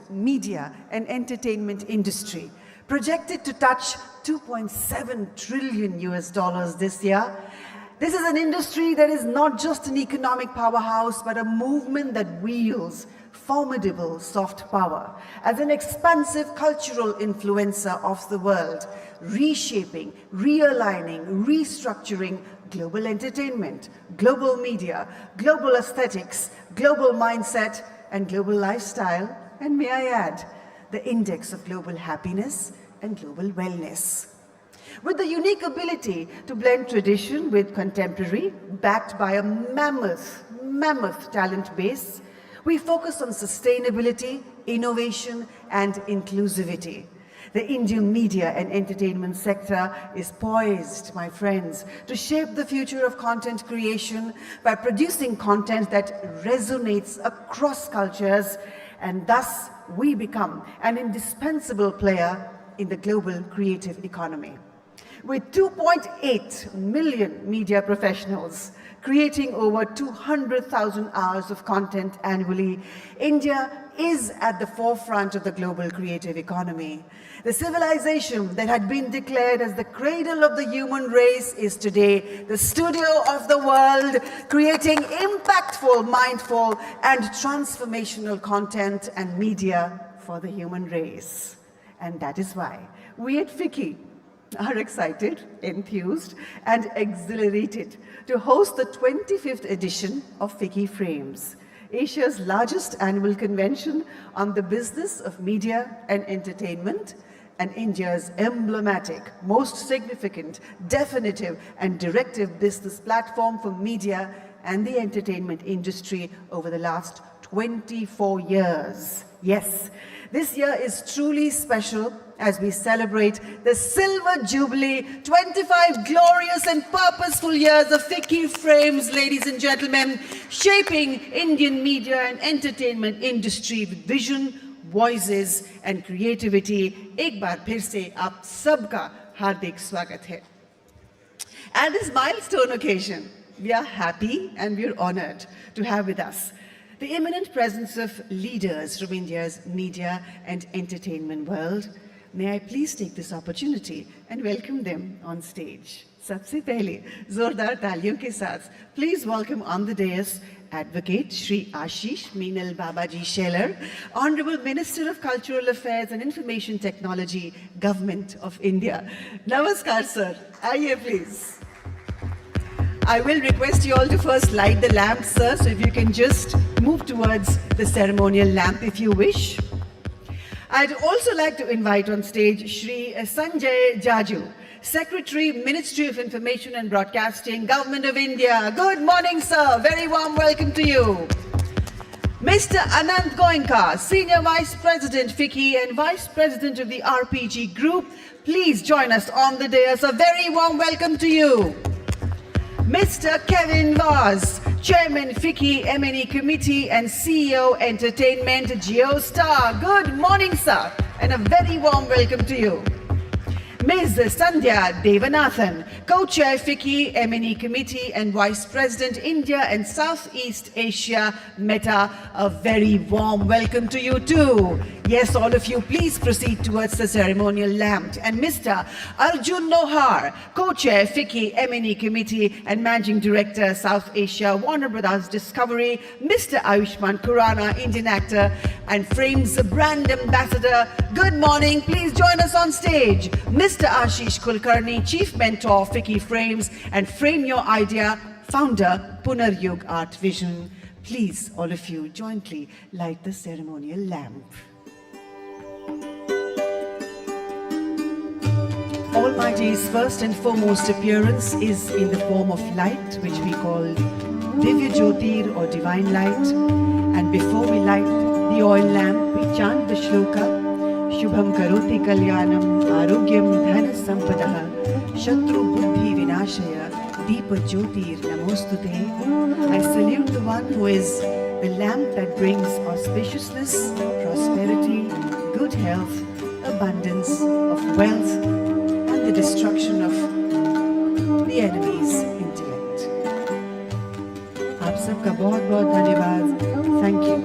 media and entertainment industry, projected to touch 2.7 trillion US dollars this year. This is an industry that is not just an economic powerhouse, but a movement that wields formidable soft power as an expansive cultural influencer of the world, reshaping, realigning, restructuring global entertainment, global media, global aesthetics, global mindset, and global lifestyle, and may I add, the index of global happiness and global wellness. With the unique ability to blend tradition with contemporary, backed by a mammoth talent base, we focus on sustainability, innovation, and inclusivity. The Indian media and entertainment sector is poised, my friends, to shape the future of content creation by producing content that resonates across cultures, and thus we become an indispensable player in the global creative economy. With 2.8 million media professionals creating over 200,000 hours of content annually, India is at the forefront of the global creative economy. The civilization that had been declared as the cradle of the human race is today the studio of the world, creating impactful, mindful, and transformational content and media for the human race. And that is why we at Ficci are excited, enthused, and exhilarated to host the 25th edition of Ficci Frames, Asia's largest annual convention on the business of media and entertainment, and India's emblematic, most significant, definitive, and directive business platform for media and the entertainment industry over the last 24 years. Yes, this year is truly special as we celebrate the Silver Jubilee, 25 glorious and purposeful years of Ficci Frames, ladies and gentlemen, shaping Indian media and entertainment industry with vision, voices and creativity. एक बार फिर से आप सबका हार्दिक स्वागत है. At this milestone occasion, we are happy and we are honored to have with us the imminent presence of leaders from India's media and entertainment world. May I please take this opportunity and welcome them on stage. सबसे पहले जोरदार तालियों के साथ please welcome on the dais Advocate Shri Ashish Meenal Babaji Shelar, Honorable Minister of Cultural Affairs and Information Technology, Government of India. Namaskar, sir. Aaiye, please. I will request you all to first light the lamp, sir, so if you can just move towards the ceremonial lamp if you wish. I'd also like to invite on stage Shri Sanjay Jaju, Secretary, Ministry of Information and Broadcasting, Government of India. Good morning, sir. Very warm welcome to you. Mr. Anant Goenka, Senior Vice President, Ficci, and Vice President of the RPG Group. Please join us on the dais. A very warm welcome to you. Mr. Kevin Vaz, Chairman, Ficci M&E Committee and CEO, Entertainment, GeoStar. Good morning, sir, and a very warm welcome to you. Ms. Sandhya Devanathan, Co-Chair, Ficci M&E Committee and Vice President, India and Southeast Asia, Meta. A very warm welcome to you too. Yes, all of you, please proceed towards the ceremonial lamp. And Mr. Arjun Nohar, Co-Chair, Ficci M&E Committee and Managing Director, South Asia, Warner Brothers Discovery. Mr. Ayushmann Khurrana, Indian actor and Frames Brand Ambassador. Good morning, please join us on stage. Mr. Ashish Kulkarni, Chief Mentor, Ficci Frames and Frame Your Idea, Founder, Punaryug Art Vision. Please, all of you, jointly light the ceremonial lamp. Almighty's first and foremost appearance is in the form of light, which we call Divya Jyotir or divine light. And before we light the oil lamp, we chant the shloka, Shubham Karoti Kalyanam, Arogyam Dhana Sampadaha, Shatru Buddhi Vinashaya, Deepa Jyotir Namostute. I salute the one who is the lamp that brings auspiciousness, prosperity, good health, abundance of wealth, the destruction of the enemy's intellect. आप सबका बहुत बहुत धन्यवाद. Thank you.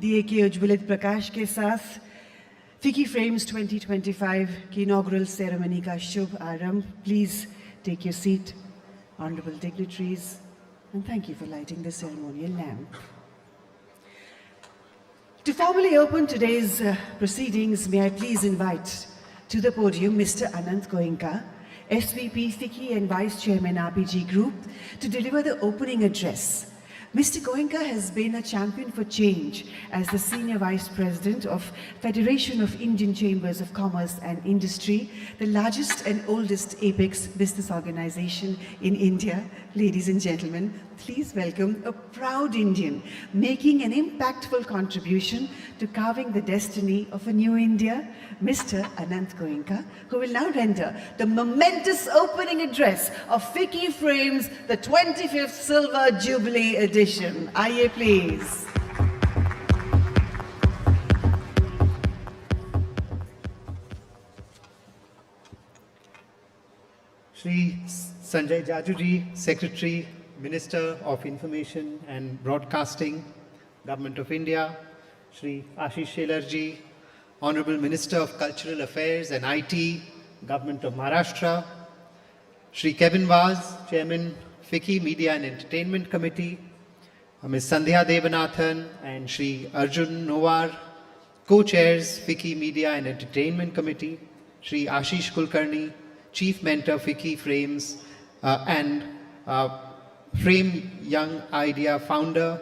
दिए के उज्ज्वलित प्रकाश के साथ Ficci Frames 2025 की inaugural ceremony का शुभ आरंभ. Please take your seat, honorable dignitaries, and thank you for lighting the ceremonial lamp. To formally open today's proceedings, may I please invite to the podium Mr. Anant Goenka, SVP Ficci and Vice Chairman RPG Group, to deliver the opening address. Mr. Goenka has been a champion for change as the Senior Vice President of Federation of Indian Chambers of Commerce and Industry, the largest and oldest apex business organization in India. Ladies and gentlemen, please welcome a proud Indian making an impactful contribution to carving the destiny of a new India, Mr. Anant Goenka, who will now render the momentous opening address of Ficci Frames, the 25th Silver Jubilee edition. Aye, please. Shri Sanjay Jajuji, Secretary, Minister of Information and Broadcasting, Government of India, Shri Ashish Shelarji, Honorable Minister of Cultural Affairs and IT, Government of Maharashtra, Shri Kevin Vaz, Chairman, Ficci Media and Entertainment Committee, Ms. Sandhya Devanathan and Shri Arjun Nowar, Co-Chairs, Ficci Media and Entertainment Committee, Shri Ashish Kulkarni, Chief Mentor, Ficci Frames, and Frame Young Idea Founder,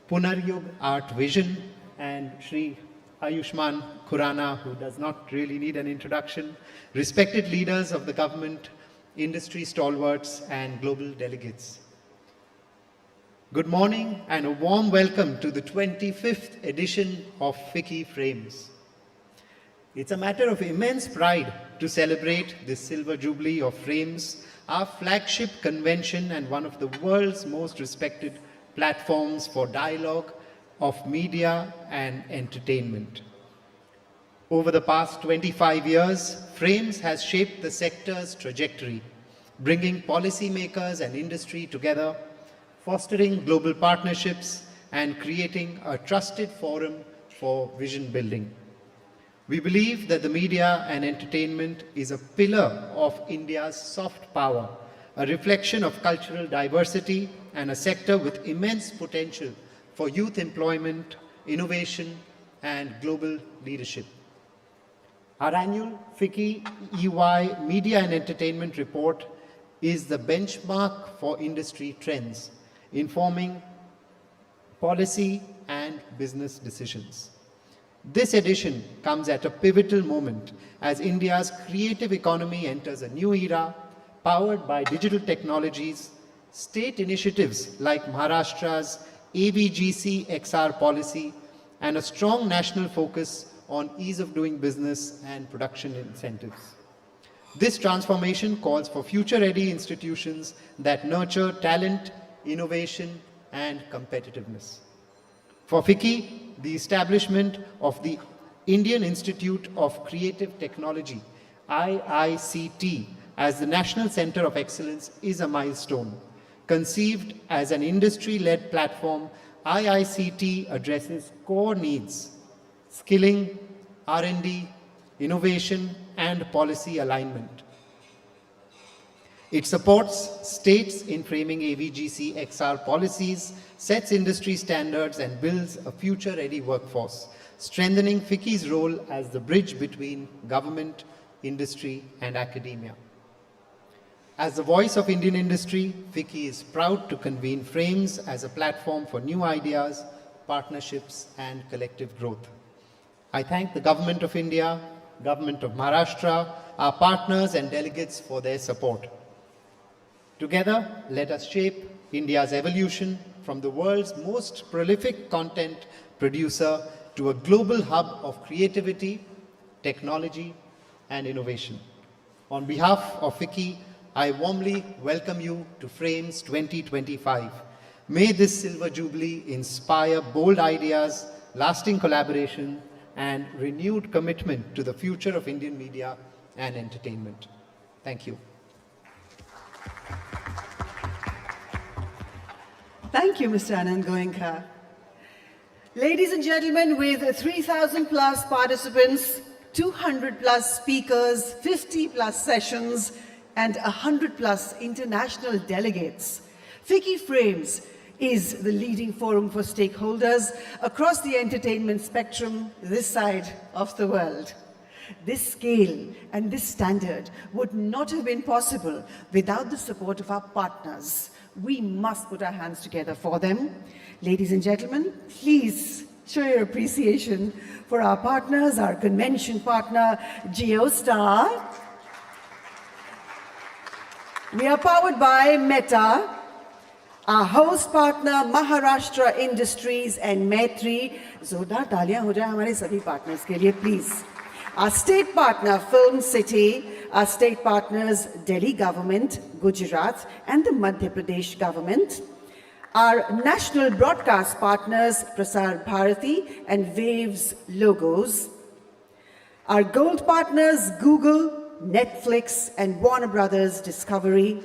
Punaryug Art Vision, and Shri Ayushman Khurana, who does not really need an introduction, respected leaders of the government, industry stalwarts, and global delegates. Good morning and a warm welcome to the 25th edition of Ficci Frames. It's a matter of immense pride to celebrate this Silver Jubilee of Frames, our flagship convention and one of the world's most respected platforms for dialogue of media and entertainment. Over the past 25 years, Frames has shaped the sector's trajectory, bringing policymakers and industry together, fostering global partnerships, and creating a trusted forum for vision building. We believe that the media and entertainment is a pillar of India's soft power, a reflection of cultural diversity, and a sector with immense potential for youth employment, innovation, and global leadership. Our annual Ficci EY Media and Entertainment Report is the benchmark for industry trends, informing policy and business decisions. This edition comes at a pivotal moment as India's creative economy enters a new era powered by digital technologies, state initiatives like Maharashtra's AVGC XR policy, and a strong national focus on ease of doing business and production incentives. This transformation calls for future-ready institutions that nurture talent, innovation, and competitiveness. For Ficci, the establishment of the Indian Institute of Creative Technology, IICT, as the National Center of Excellence is a milestone. Conceived as an industry-led platform, IICT addresses core needs, skilling, R&D, innovation, and policy alignment. It supports states in framing AVGC XR policies, sets industry standards, and builds a future-ready workforce, strengthening Ficci's role as the bridge between government, industry, and academia. As the voice of Indian industry, Ficci is proud to convene Frames as a platform for new ideas, partnerships, and collective growth. I thank the Government of India, Government of Maharashtra, our partners and delegates for their support. Together, let us shape India's evolution from the world's most prolific content producer to a global hub of creativity, technology, and innovation. On behalf of Ficci, I warmly welcome you to Frames 2025. May this Silver Jubilee inspire bold ideas, lasting collaboration, and renewed commitment to the future of Indian media and entertainment. Thank you. Thank you, Mr. Anand Goenka. Ladies and gentlemen, with 3,000 plus participants, 200 plus speakers, 50 plus sessions, and 100 plus international delegates, Ficci Frames is the leading forum for stakeholders across the entertainment spectrum this side of the world. This scale and this standard would not have been possible without the support of our partners. We must put our hands together for them. Ladies and gentlemen, please show your appreciation for our partners, our convention partner, JioStar. We are powered by Meta, our host partner, Maharashtra Industries and Maitri. Zordar taaliyan ho jaye hamare sabhi partners ke liye, please. Our state partner, Film City, our state partners, Delhi government, Gujarat, and the Madhya Pradesh government. Our national broadcast partners, Prasar Bharati and Waves Logos. Our gold partners, Google, Netflix, and Warner Brothers Discovery.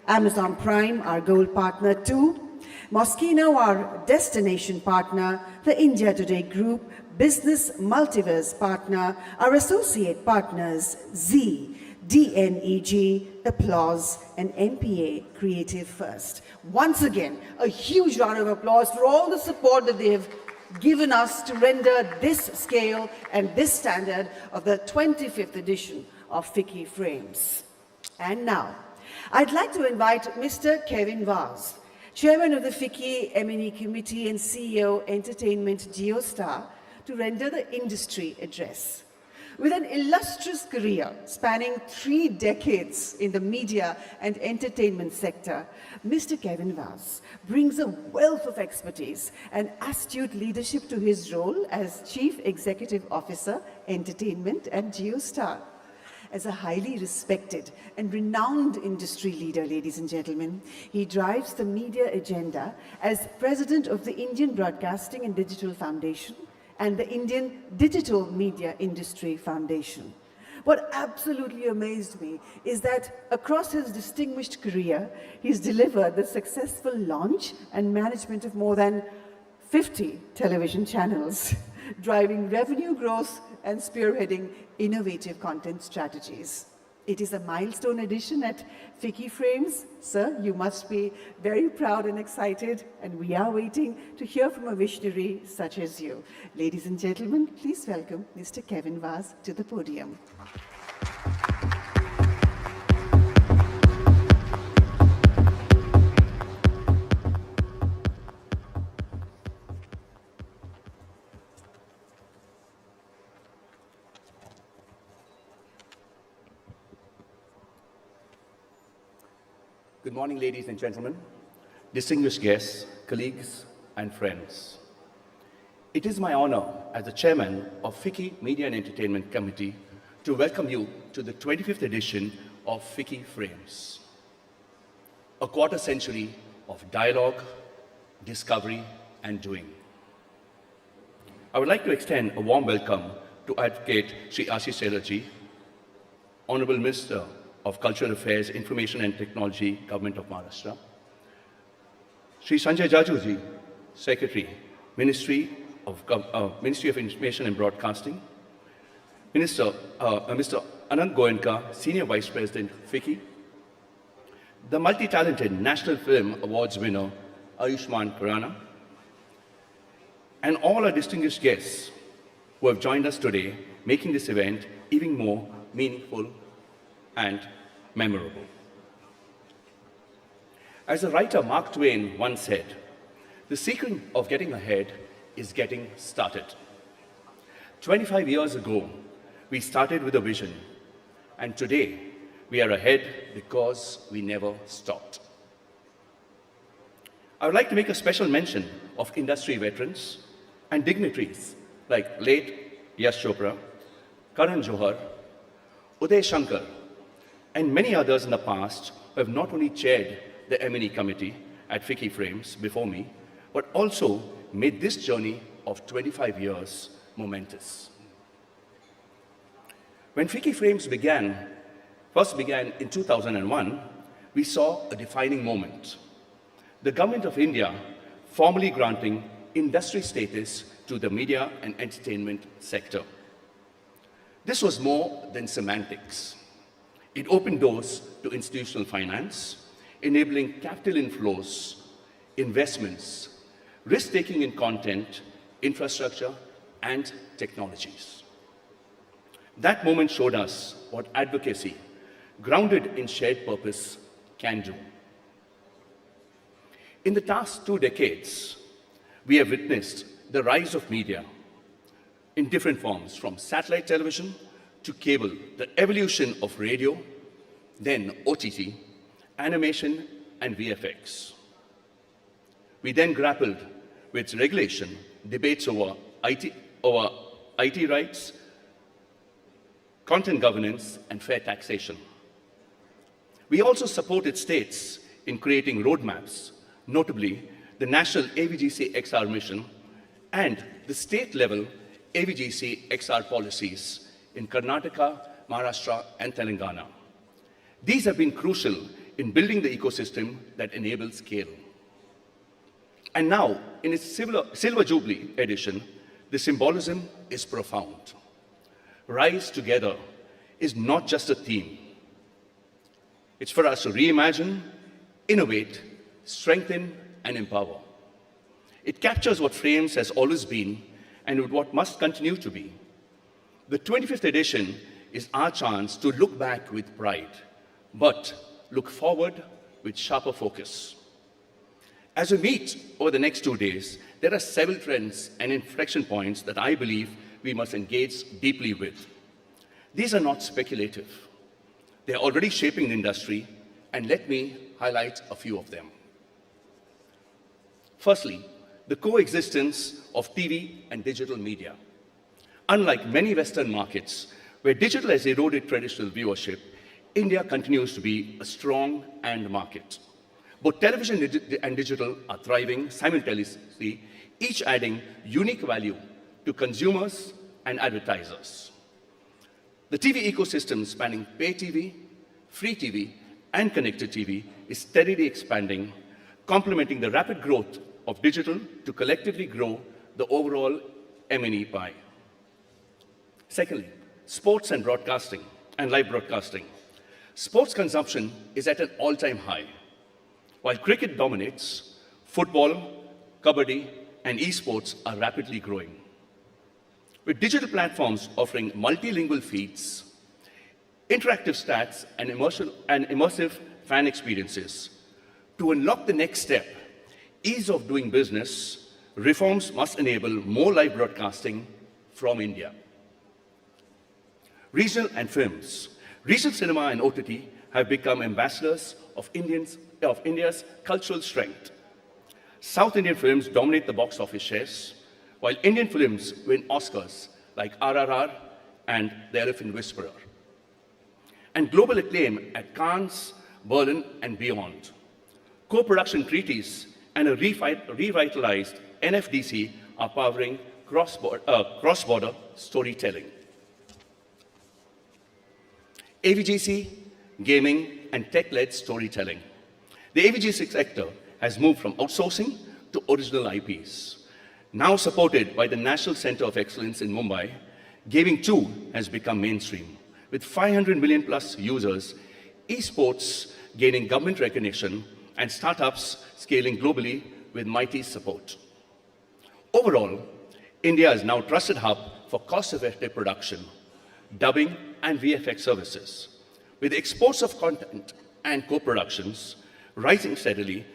Amazon Prime, our gold partner too. Moschino, our destination partner. The India Today Group, Business Multiverse partner. Our associate partners, Z, DNEG, Applause, and MPA Creative First. Once again, a huge round of applause for all the support that they have given us to render this scale and this standard of the 25th edition of Ficci Frames. And now, I'd like to invite Mr. Kevin Vaz, Chairman of the Ficci M&E Committee and CEO Entertainment JioStar, to render the industry address. With an illustrious career spanning 3 decades in the media and entertainment sector, Mr. Kevin Vaz brings a wealth of expertise and astute leadership to his role as Chief Executive Officer, Entertainment at JioStar. As a highly respected and renowned industry leader, ladies and gentlemen, he drives the media agenda as President of the Indian Broadcasting and Digital Foundation and the Indian Digital Media Industry Foundation. What absolutely amazed me is that across his distinguished career, he's delivered the successful launch and management of more than 50 television channels, driving revenue growth and spearheading innovative content strategies. It is a milestone edition at Ficci Frames. Sir, you must be very proud and excited, and we are waiting to hear from a visionary such as you. Ladies and gentlemen, please welcome Mr. Kevin Vaz to the podium. Good morning, ladies and gentlemen, distinguished guests, colleagues, and friends. It is my honor as the chairman of Ficci Media and Entertainment Committee to welcome you to the 25th edition of Ficci Frames. A quarter century of dialogue, discovery, and doing. I would like to extend a warm welcome to Advocate Shri Ashish Shelarji, Honorable Minister of Cultural Affairs, Information and Technology, Government of Maharashtra. Shri Sanjay Jajuji, Secretary, Ministry of Information and Broadcasting. Mr. Anand Goenka, Senior Vice President, Ficci. The multi-talented National Film Awards winner, Ayushmann Khurrana. And all our distinguished guests who have joined us today, making this event even more meaningful and memorable. As the writer Mark Twain once said, the secret of getting ahead is getting started. 25 years ago, we started with a vision, and today we are ahead because we never stopped. I would like to make a special mention of industry veterans and dignitaries like late Yash Chopra, Karan Johar, Uday Shankar, and many others in the past who have not only chaired the M&E committee at Ficci Frames before me, but also made this journey of 25 years momentous. When Ficci Frames first began in 2001, we saw a defining moment. The Government of India formally granting industry status to the media and entertainment sector. This was more than semantics. It opened doors to institutional finance, enabling capital inflows, investments, risk-taking in content, infrastructure, and technologies. That moment showed us what advocacy, grounded in shared purpose, can do. In the past 2 decades, we have witnessed the rise of media in different forms, from satellite television to cable, the evolution of radio, then OTT, animation, and VFX. We then grappled with regulation, debates over IT rights, content governance, and fair taxation. We also supported states in creating roadmaps, notably the National AVGC XR mission and the state-level AVGC XR policies in Karnataka, Maharashtra, and Telangana. These have been crucial in building the ecosystem that enables scale. And now, in its Silver Jubilee edition, the symbolism is profound. Rise Together is not just a theme. It's for us to reimagine, innovate, strengthen, and empower. It captures what Frames has always been and what must continue to be. The 25th edition is our chance to look back with pride, but look forward with sharper focus. As we meet over the next 2 days, there are several trends and inflection points that I believe we must engage deeply with. These are not speculative. They are already shaping the industry, and let me highlight a few of them. Firstly, the coexistence of TV and digital media. Unlike many Western markets, where digital has eroded traditional viewership, India continues to be a strong end market. Both television and digital are thriving simultaneously, each adding unique value to consumers and advertisers. The TV ecosystem spanning pay TV, free TV, and connected TV is steadily expanding, complementing the rapid growth of digital to collectively grow the overall M&E pie. Secondly, sports and broadcasting and live broadcasting. Sports consumption is at an all-time high. While cricket dominates, football, kabaddi, and esports are rapidly growing. With digital platforms offering multilingual feeds, interactive stats, and immersive fan experiences, to unlock the next step, ease of doing business, reforms must enable more live broadcasting from India. Regional and films. Regional cinema and OTT have become ambassadors of India's cultural strength. South Indian films dominate the box office shares, while Indian films win Oscars like RRR and The Elephant Whisperer. And global acclaim at Cannes, Berlin, and beyond. Co-production treaties and a revitalized NFDC are powering cross-border storytelling. AVGC, gaming, and tech-led storytelling. The AVGC sector has moved from outsourcing to original IPs. Now supported by the National Center of Excellence in Mumbai, gaming too has become mainstream. With 500 million plus users, esports gaining government recognition, and startups scaling globally with mighty support. Overall, India is now a trusted hub for cost-effective production, dubbing, and VFX services. With exports of content and co-productions rising steadily,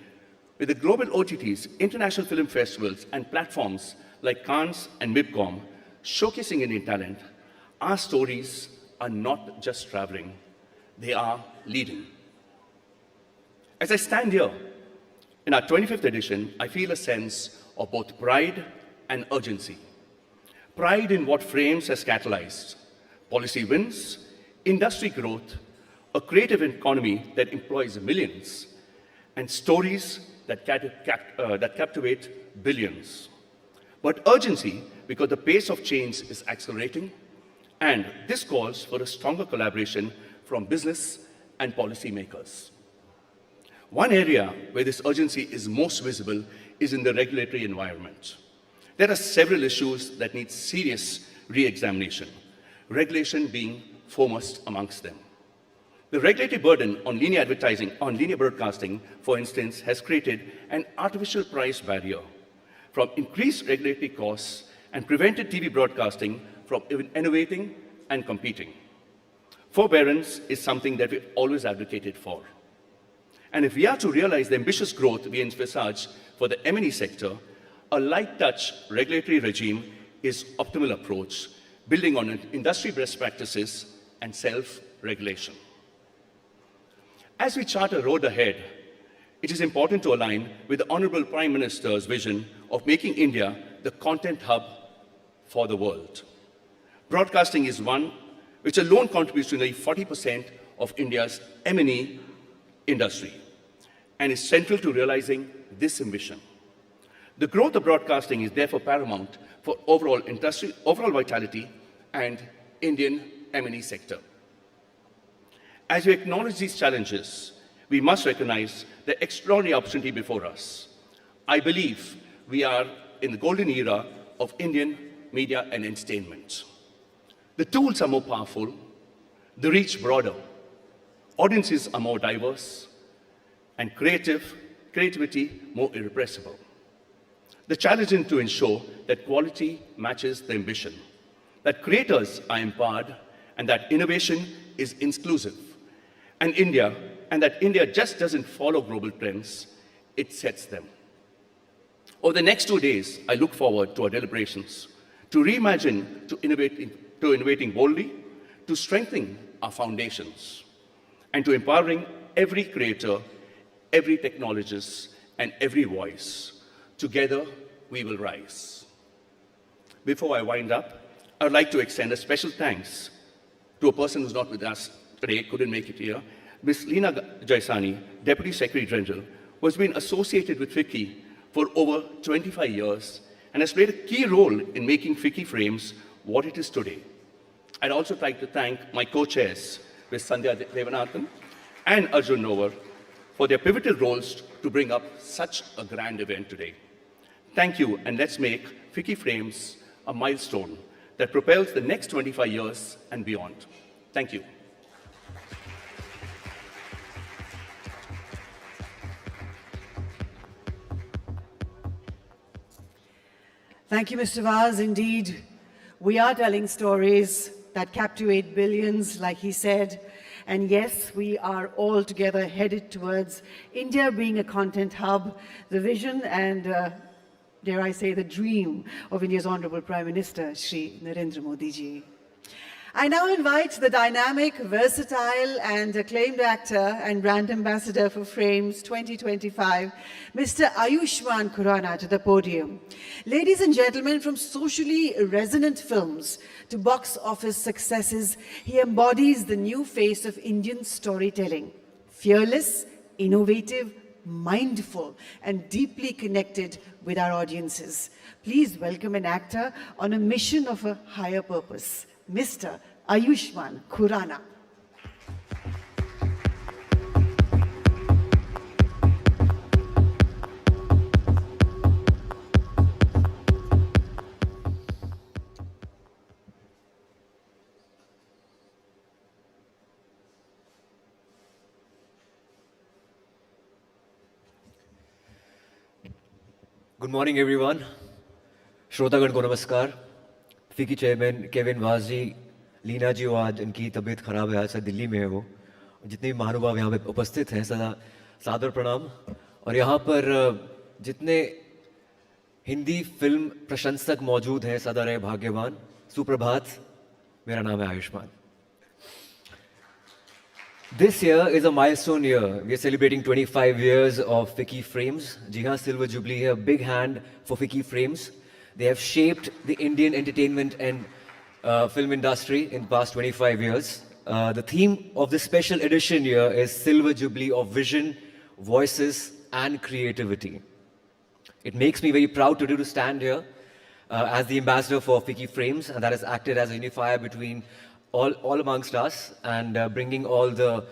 with the global OTTs, international film festivals, and platforms like Cannes and MIPCOM showcasing Indian talent, our stories are not just traveling, they are leading. As I stand here in our 25th edition, I feel a sense of both pride and urgency. Pride in what Frames has catalyzed: policy wins, industry growth, a creative economy that employs millions, and stories that captivate billions. But urgency because the pace of change is accelerating, and this calls for a stronger collaboration from business and policymakers. One area where this urgency is most visible is in the regulatory environment. there are several issues that need serious re-examination, regulation being foremost amongst them. The regulatory burden on linear advertising, on linear broadcasting, for instance, has created an artificial price barrier from increased regulatory costs and prevented TV broadcasting from innovating and competing. Forbearance is something that we've always advocated for. And if we are to realize the ambitious growth we envisage for the M&E sector, a light-touch regulatory regime is optimal approach, building on industry best practices and self-regulation. As we chart a road ahead, it is important to align with the Honorable Prime Minister's vision of making India the content hub for the world. Broadcasting is one which alone contributes to nearly 40% of India's M&E industry and is central to realizing this ambition. The growth of broadcasting is therefore paramount for overall vitality and Indian M&E sector. As we acknowledge these challenges, we must recognize the extraordinary opportunity before us. I believe we are in the golden era of Indian media and entertainment. The tools are more powerful, the reach broader, audiences are more diverse, and creativity more irrepressible. The challenge is to ensure that quality matches the ambition, that creators are empowered, and that innovation is inclusive, and that India just doesn't follow global trends, it sets them. Over the next 2 days, I look forward to our deliberations, to reimagine, to innovating boldly, to strengthening our foundations, and to empowering every creator, every technologist, and every voice. Together, we will rise. Before I wind up, I would like to extend a special thanks to a person who's not with us today, couldn't make it here, Ms. Leena Jaisani, Deputy Secretary General, who has been associated with Ficci for over 25 years and has played a key role in making Ficci Frames what it is today. I'd also like to thank my co-chairs, Ms. Sandhya Devanathan and Arjun Novar, for their pivotal roles to bring up such a grand event today. Thank you, and let's make Ficci Frames a milestone that propels the next 25 years and beyond. Thank you. Thank you, Mr. Vaz. Indeed, we are telling stories that captivate billions, like he said. And yes, we are all together headed towards India being a content hub, the vision and, dare I say, the dream of India's Honorable Prime Minister, Shri Narendra Modi ji. I now invite the dynamic, versatile and acclaimed actor and brand ambassador for Frames 2025, Mr. Ayushmann Khurrana, to the podium. Ladies and gentlemen, from socially resonant films to box office successes, he embodies the new face of Indian storytelling. Fearless, innovative, mindful and deeply connected with our audiences. Please welcome an actor on a mission of a higher purpose, Mr. Ayushmann Khurrana. Good morning, everyone. श्रोतागण को नमस्कार. FICCI chairman Kevin was जी, लीना जी, आज इनकी तबीयत खराब है, आज से दिल्ली में है वो. जितने भी महानुभाव यहाँ पे उपस्थित हैं, सदा सादर प्रणाम. और यहाँ पर जितने हिंदी फिल्म प्रशंसक मौजूद हैं, सदा रहे भाग्यवान. सुप्रभात. मेरा नाम है Ayushman. This year is a milestone year. We are celebrating 25 years of Ficci Frames. जी हाँ, Silver Jubilee है. Big hand for Ficci Frames. They have shaped the Indian entertainment and film industry in the past 25 years. The theme of this special edition here is Silver Jubilee of Vision, Voices and Creativity. It makes me very proud today to stand here as the ambassador for Ficci Frames, and that has acted as a unifier between all amongst us and bringing all the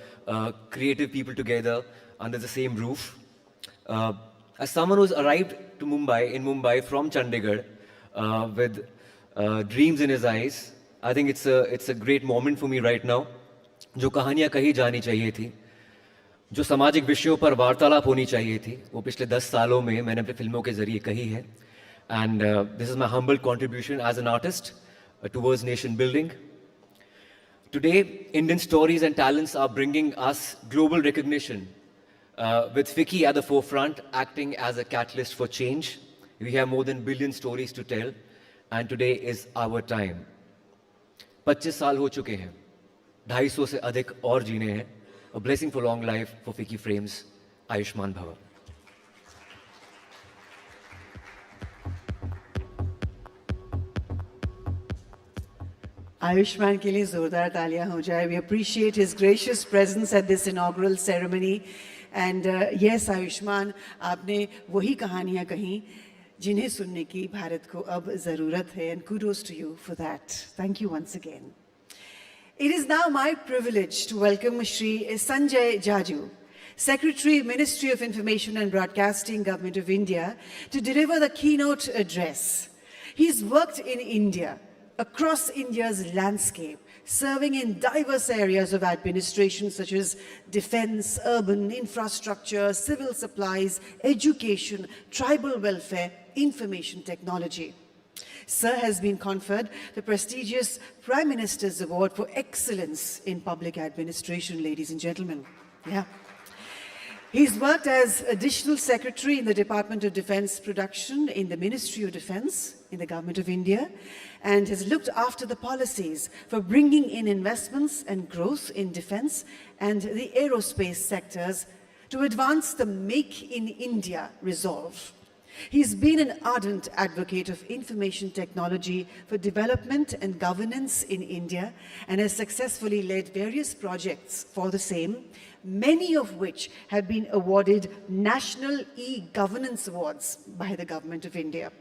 creative people together under the same roof. As someone who's arrived to Mumbai from Chandigarh, with dreams in his eyes. I think it's a great moment for me right now. जो कहानियाँ कही जानी चाहिए थी, जो सामाजिक विषयों पर वार्तालाप होनी चाहिए थी, वो पिछले 10 सालों में मैंने अपनी फिल्मों के जरिए कही है. And this is my humble contribution as an artist towards nation building. Today, Indian stories and talents are bringing us global recognition, with Ficci at the forefront, acting as a catalyst for change. We have more than billion stories to tell, and today is our time. 25 साल हो चुके हैं, 250 से अधिक और जीने हैं. A blessing for long life for Ficci Frames. Ayushman Bhava. Ayushman ke liye zordar taaliyan ho jaye. We appreciate his gracious presence at this inaugural ceremony. And yes, Ayushman, aapne wahi kahaniyan kahi jinhe sunne ki Bharat ko ab zarurat hai, and kudos to you for that. Thank you once again. It is now my privilege to welcome Shri Sanjay Jaju, Secretary, Ministry of Information and Broadcasting, Government of India, to deliver the keynote address. He's worked in India, across India's landscape, serving in diverse areas of administration such as defense, urban, infrastructure, civil supplies, education, tribal welfare, information technology. Sir has been conferred the prestigious Prime Minister's Award for Excellence in Public Administration, ladies and gentlemen. Yeah. He's worked as Additional Secretary in the Department of Defense Production in the Ministry of Defense in the Government of India, and has looked after the policies for bringing in investments and growth in defense and the aerospace sectors to advance the Make in India resolve. He's been an ardent advocate of information technology for development and governance in India, and has successfully led various projects for the same, many of which have been awarded National E-Governance Awards by the Government of India.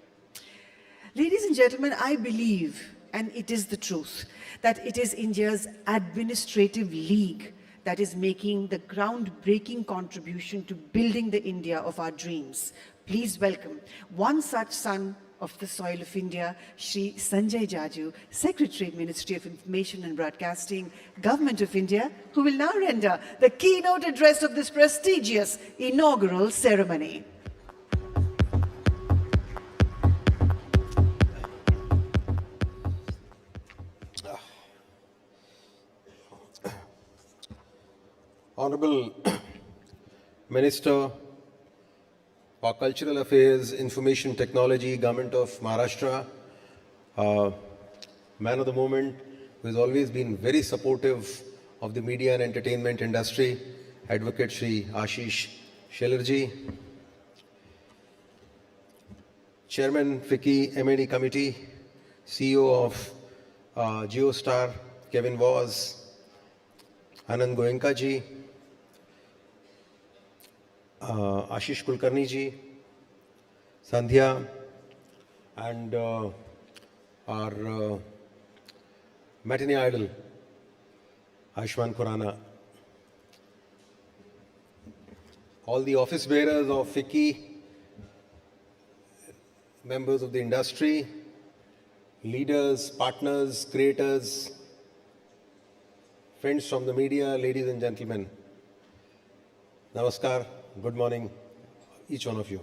Ladies and gentlemen, I believe, and it is the truth, that it is India's administrative league that is making the groundbreaking contribution to building the India of our dreams. Please welcome one such son of the soil of India, Shri Sanjay Jaju, Secretary, Ministry of Information and Broadcasting, Government of India, who will now render the keynote address of this prestigious inaugural ceremony. Honorable Minister for Cultural Affairs, Information Technology, Government of Maharashtra, man of the moment, who has always been very supportive of the media and entertainment industry, Advocate Shri Ashish Shelarji, Chairman Ficci M&E Committee, CEO of GeoStar, Kevin Voss, Anand Goenka ji, Ashish Kulkarni ji, Sandhya, and our matinee idol, Ayushman Khurrana. All the office bearers of Ficci, members of the industry, leaders, partners, creators, friends from the media, ladies and gentlemen. Namaskar. Good morning, each one of you.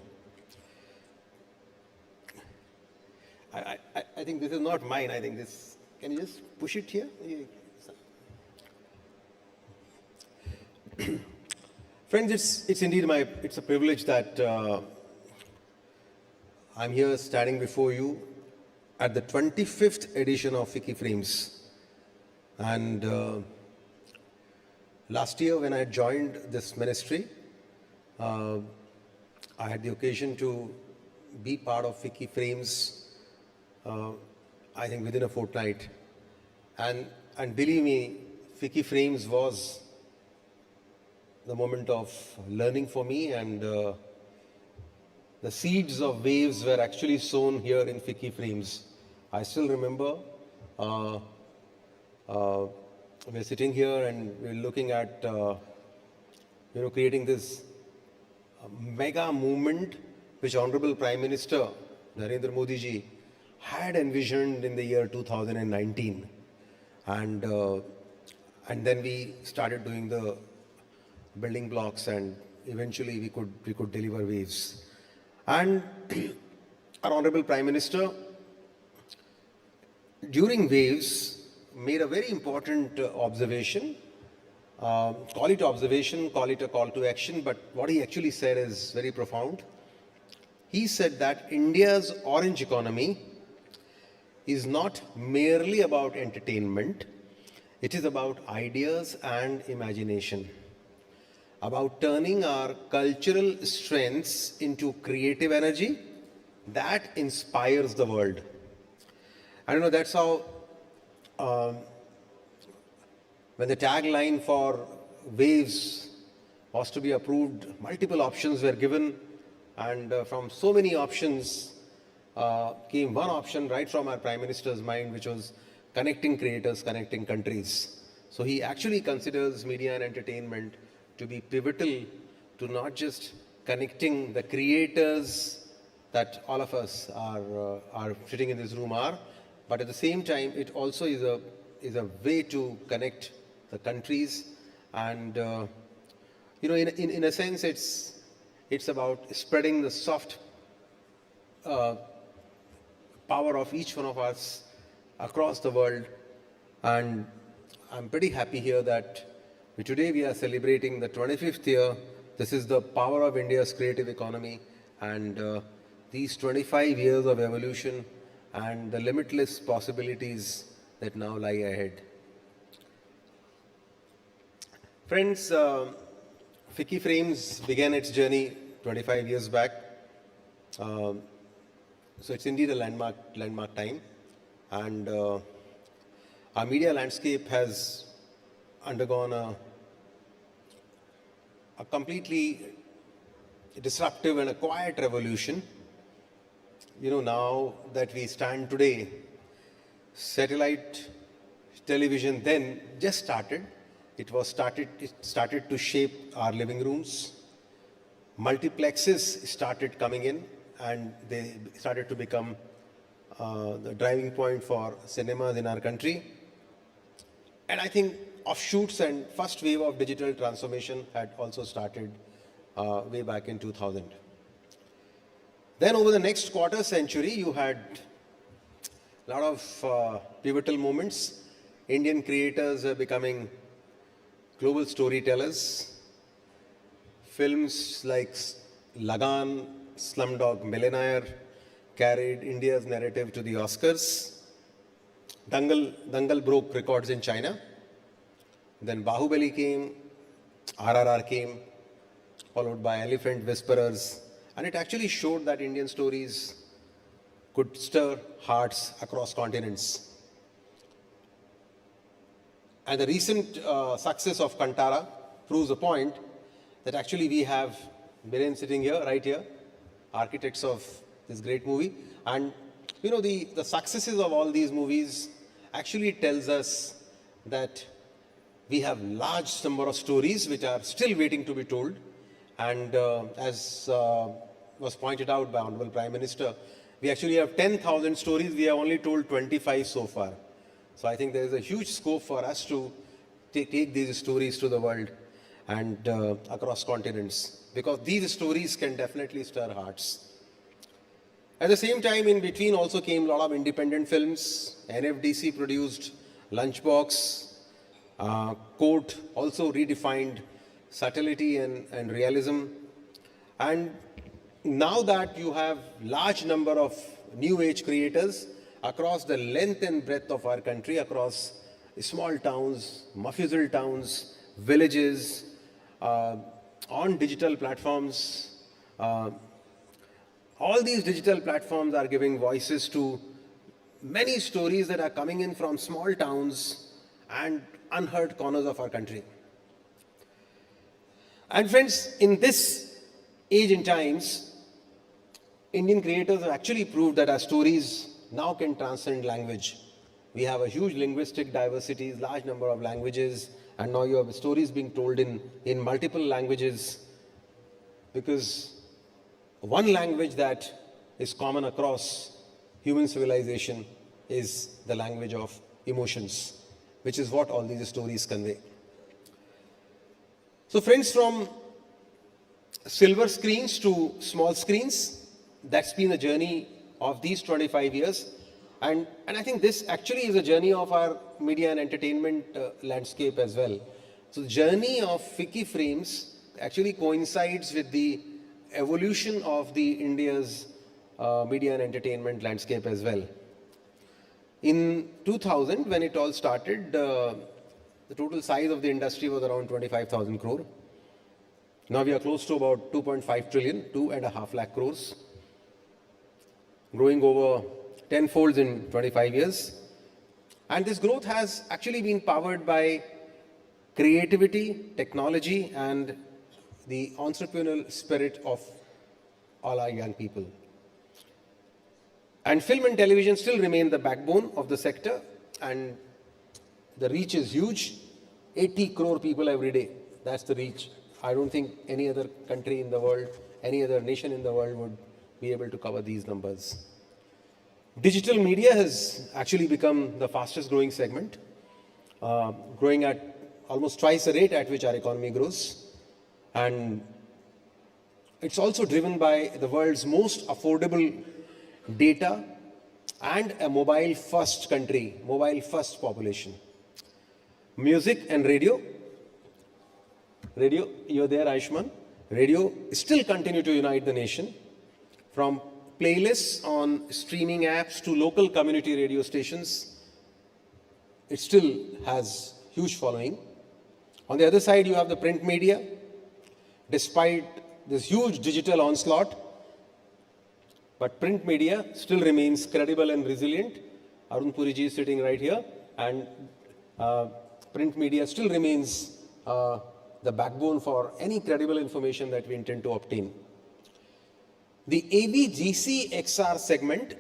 I think this is not mine. I think this, can you just push it here? Friends, it's indeed it's a privilege that I'm here standing before you at the 25th edition of Ficci Frames. And last year when I joined this ministry, I had the occasion to be part of Ficci Frames, I think within a fortnight. And believe me, Ficci Frames was the moment of learning for me, and the seeds of waves were actually sown here in Ficci Frames. I still remember we're sitting here and we're looking at creating this mega movement which Honorable Prime Minister Narendra Modi ji had envisioned in the year 2019. And then we started doing the building blocks, and eventually we could deliver waves. And our Honorable Prime Minister, during waves, made a very important observation. Call it observation, call it a call to action, but what he actually said is very profound. He said that India's orange economy is not merely about entertainment, it is about ideas and imagination, about turning our cultural strengths into creative energy that inspires the world. I don't know, that's how, when the tagline for Waves was to be approved, multiple options were given, and from so many options came one option right from our Prime Minister's mind, which was connecting creators, connecting countries. So he actually considers media and entertainment to be pivotal to not just connecting the creators that all of us are sitting in this room are, but at the same time, it also is a way to connect the countries. And in a sense, it's about spreading the soft power of each one of us across the world. And I'm pretty happy here that today we are celebrating the 25th year. This is the power of India's creative economy, and these 25 years of evolution and the limitless possibilities that now lie ahead. Friends, Ficci Frames began its journey 25 years back. So it's indeed a landmark time. And our media landscape has undergone a completely disruptive and a quiet revolution. Now that we stand today, satellite television then just started. It started to shape our living rooms. Multiplexes started coming in, and they started to become the driving point for cinemas in our country. And I think offshoots and first wave of digital transformation had also started way back in 2000. Then over the next quarter century, you had a lot of pivotal moments. Indian creators are becoming global storytellers. Films like Lagan, Slumdog Millionaire carried India's narrative to the Oscars. Dangal broke records in China. Then Bahubali came, RRR came, followed by Elephant Whisperers. And it actually showed that Indian stories could stir hearts across continents. And the recent success of Kantara proves the point that actually we have Biren sitting here, right here, architects of this great movie. And the successes of all these movies actually tells us that we have large number of stories which are still waiting to be told. And as was pointed out by Honorable Prime Minister, we actually have 10,000 stories. We have only told 25 so far. So I think there is a huge scope for us to take these stories to the world and across continents, because these stories can definitely stir hearts. At the same time, in between also came a lot of independent films. NFDC produced Lunchbox. Court also redefined subtlety and realism. And now that you have large number of new age creators across the length and breadth of our country, across small towns, mafuzal towns, villages, on digital platforms, all these digital platforms are giving voices to many stories that are coming in from small towns and unheard corners of our country. And friends, in this age and times, Indian creators have actually proved that our stories now can transcend language. We have a huge linguistic diversity, large number of languages, and now you have stories being told in multiple languages, because one language that is common across human civilization is the language of emotions, which is what all these stories convey. So friends, from silver screens to small screens, that's been the journey of these 25 years. And I think this actually is a journey of our media and entertainment landscape as well. So the journey of Ficci Frames actually coincides with the evolution of the India's media and entertainment landscape as well. In 2000, when it all started, the total size of the industry was around 25,000 crore. Now we are close to about 2.5 trillion, 2.5 lakh crores, growing over tenfolds in 25 years. And this growth has actually been powered by creativity, technology, and the entrepreneurial spirit of all our young people. And film and television still remain the backbone of the sector, and the reach is huge. 80 crore people every day. That's the reach. I don't think any other country in the world, any other nation in the world would be able to cover these numbers. Digital media has actually become the fastest growing segment, growing at almost twice the rate at which our economy grows. And it's also driven by the world's most affordable data and a mobile-first country, mobile-first population. Music and radio, you're there, Aishman. Radio still continue to unite the nation, from playlists on streaming apps to local community radio stations. It still has huge following. On the other side, you have the print media. Despite this huge digital onslaught, but print media still remains credible and resilient. Arun Puri ji is sitting right here, and print media still remains the backbone for any credible information that we intend to obtain. The AVGC XR segment,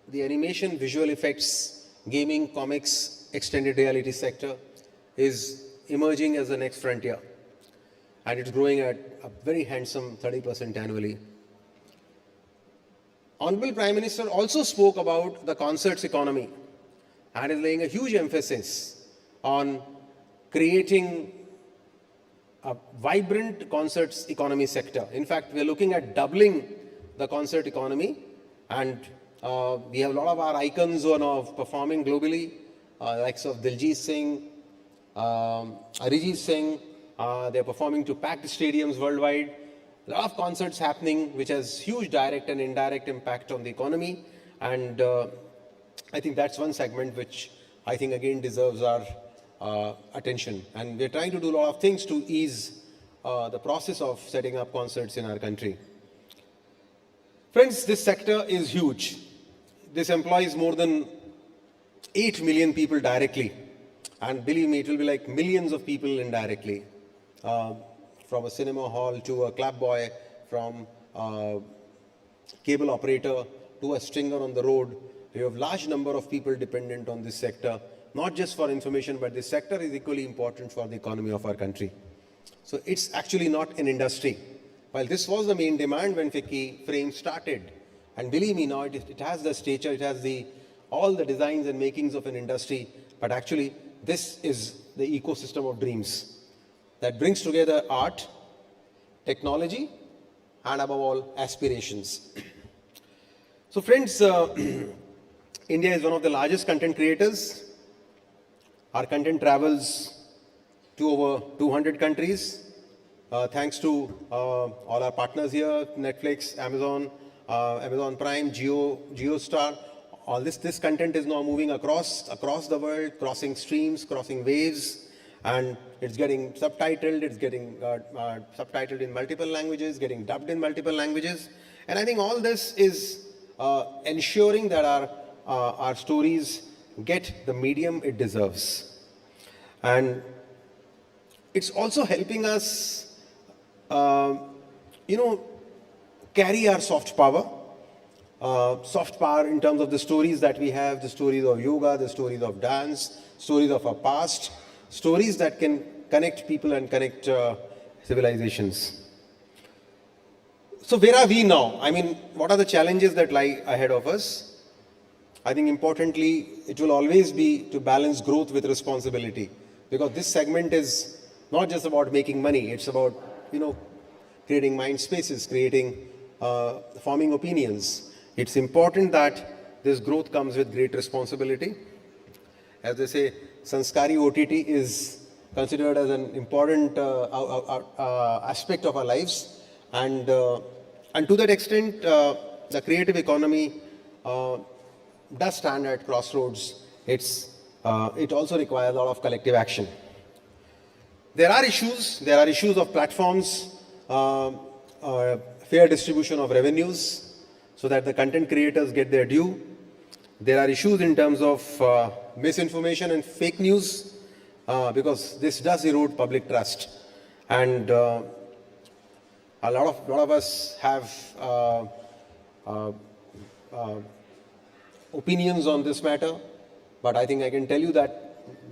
the animation, visual effects, gaming, comics, extended reality sector, is emerging as the next frontier. And it's growing at a very handsome 30% annually. Honorable Prime Minister also spoke about the concerts economy and is laying a huge emphasis on creating a vibrant concerts economy sector. In fact, we're looking at doubling the concert economy, and we have a lot of our icons who are now performing globally, likes of Diljit Singh, Arijit Singh. They're performing to packed stadiums worldwide. A lot of concerts happening, which has huge direct and indirect impact on the economy. And I think that's one segment which I think again deserves our attention. And we're trying to do a lot of things to ease the process of setting up concerts in our country. Friends, this sector is huge. This employs more than 8 million people directly. And believe me, it will be like millions of people indirectly. From a cinema hall to a club boy, from a cable operator to a stringer on the road. We have a large number of people dependent on this sector, not just for information, but this sector is equally important for the economy of our country. So it's actually not an industry. While this was the main demand when Ficci Frames started, and believe me now, it has the stature, it has all the designs and makings of an industry, but actually this is the ecosystem of dreams that brings together art, technology, and above all, aspirations. So friends, India is one of the largest content creators. Our content travels to over 200 countries. Thanks to all our partners here, Netflix, Amazon, Amazon Prime, JioStar. All this content is now moving across the world, crossing streams, crossing waves, and it's getting subtitled, it's getting subtitled in multiple languages, getting dubbed in multiple languages. And I think all this is ensuring that our stories get the medium it deserves. And it's also helping us, carry our soft power. Soft power in terms of the stories that we have, the stories of yoga, the stories of dance, stories of our past, stories that can connect people and connect civilizations. So where are we now? I mean, what are the challenges that lie ahead of us? I think importantly, it will always be to balance growth with responsibility, because this segment is not just about making money. It's about, creating mind spaces, forming opinions. It's important that this growth comes with great responsibility. As they say, Sanskari OTT is considered as an important aspect of our lives, and to that extent, the creative economy does stand at crossroads. It also requires a lot of collective action. There are issues. There are issues of platforms, fair distribution of revenues, so that the content creators get their due. There are issues in terms of misinformation and fake news, because this does erode public trust. And a lot of us have opinions on this matter, but I think I can tell you that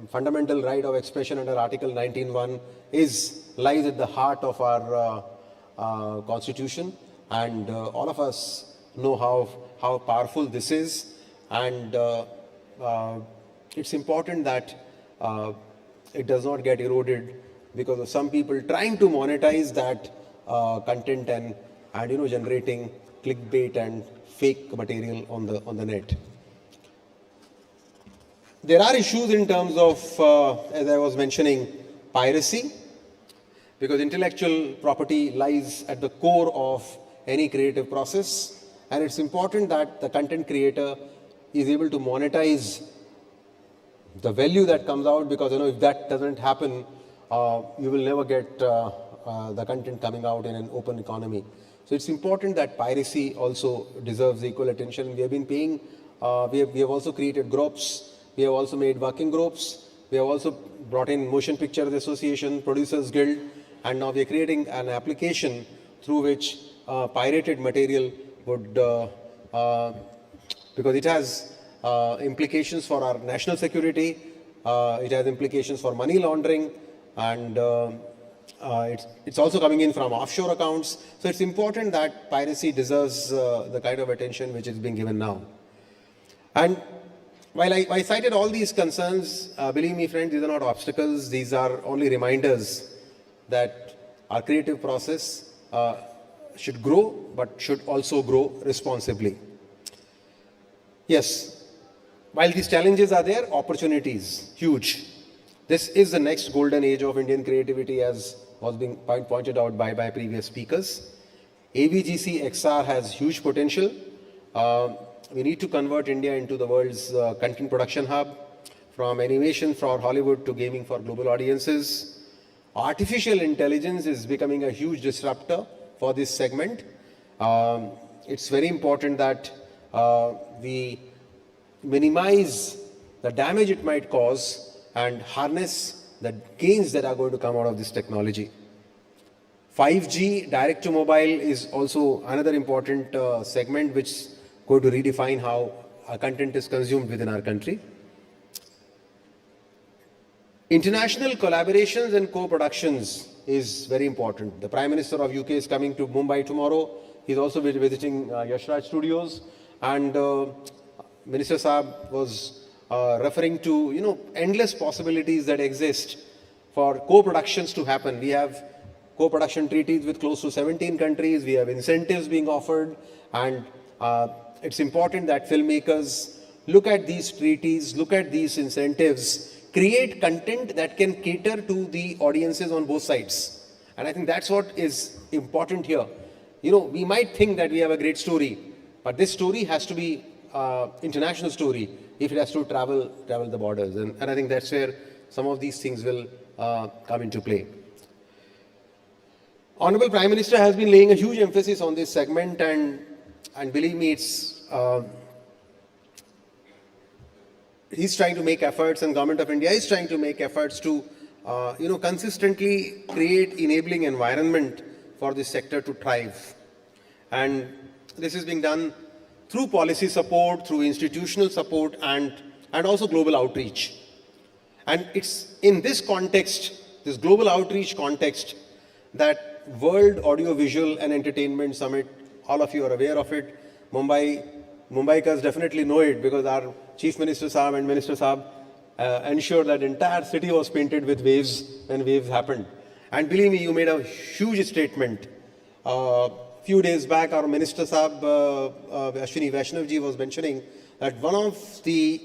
fundamental right of expression under Article 19(1) lies at the heart of our Constitution, and all of us know how powerful this is, and it's important that it does not get eroded because of some people trying to monetize that content and generating clickbait and fake material on the net. There are issues in terms of, as I was mentioning, piracy, because intellectual property lies at the core of any creative process, and it's important that the content creator is able to monetize the value that comes out, because if that doesn't happen, you will never get the content coming out in an open economy. So it's important that piracy also deserves equal attention. We have been paying, we have also created groups, we have also made working groups, we have also brought in Motion Pictures Association, Producers Guild, and now we are creating an application through which pirated material would, because it has implications for our national security, it has implications for money laundering, and it's also coming in from offshore accounts. So it's important that piracy deserves the kind of attention which is being given now. And while I cited all these concerns, believe me friends, these are not obstacles, these are only reminders that our creative process should grow, but should also grow responsibly. Yes, while these challenges are there, opportunities, huge. This is the next golden age of Indian creativity, as was being pointed out by previous speakers. AVGC XR has huge potential. We need to convert India into the world's content production hub, from animation for Hollywood to gaming for global audiences. Artificial intelligence is becoming a huge disruptor for this segment. It's very important that we minimize the damage it might cause and harness the gains that are going to come out of this technology. 5G direct to mobile is also another important segment which is going to redefine how our content is consumed within our country. International collaborations and co-productions is very important. The Prime Minister of UK is coming to Mumbai tomorrow. He's also visiting Yashraj Studios, and Minister Saab was referring to endless possibilities that exist for co-productions to happen. We have co-production treaties with close to 17 countries. We have incentives being offered, and it's important that filmmakers look at these treaties, look at these incentives, create content that can cater to the audiences on both sides. And I think that's what is important here. We might think that we have a great story, but this story has to be international story if it has to travel the borders. And I think that's where some of these things will come into play. Honorable Prime Minister has been laying a huge emphasis on this segment, and believe me, he's trying to make efforts, and Government of India is trying to make efforts to consistently create enabling environment for this sector to thrive. And this is being done through policy support, through institutional support, and also global outreach. And it's in this context, this global outreach context, that World Audiovisual and Entertainment Summit, all of you are aware of it. Mumbai Mumbaikars definitely know it because our Chief Minister Saab and Minister Saab ensured that entire city was painted with waves when waves happened. And believe me, you made a huge statement. Few days back, our Minister Saab, Ashwini Vaishnavji, was mentioning that one of the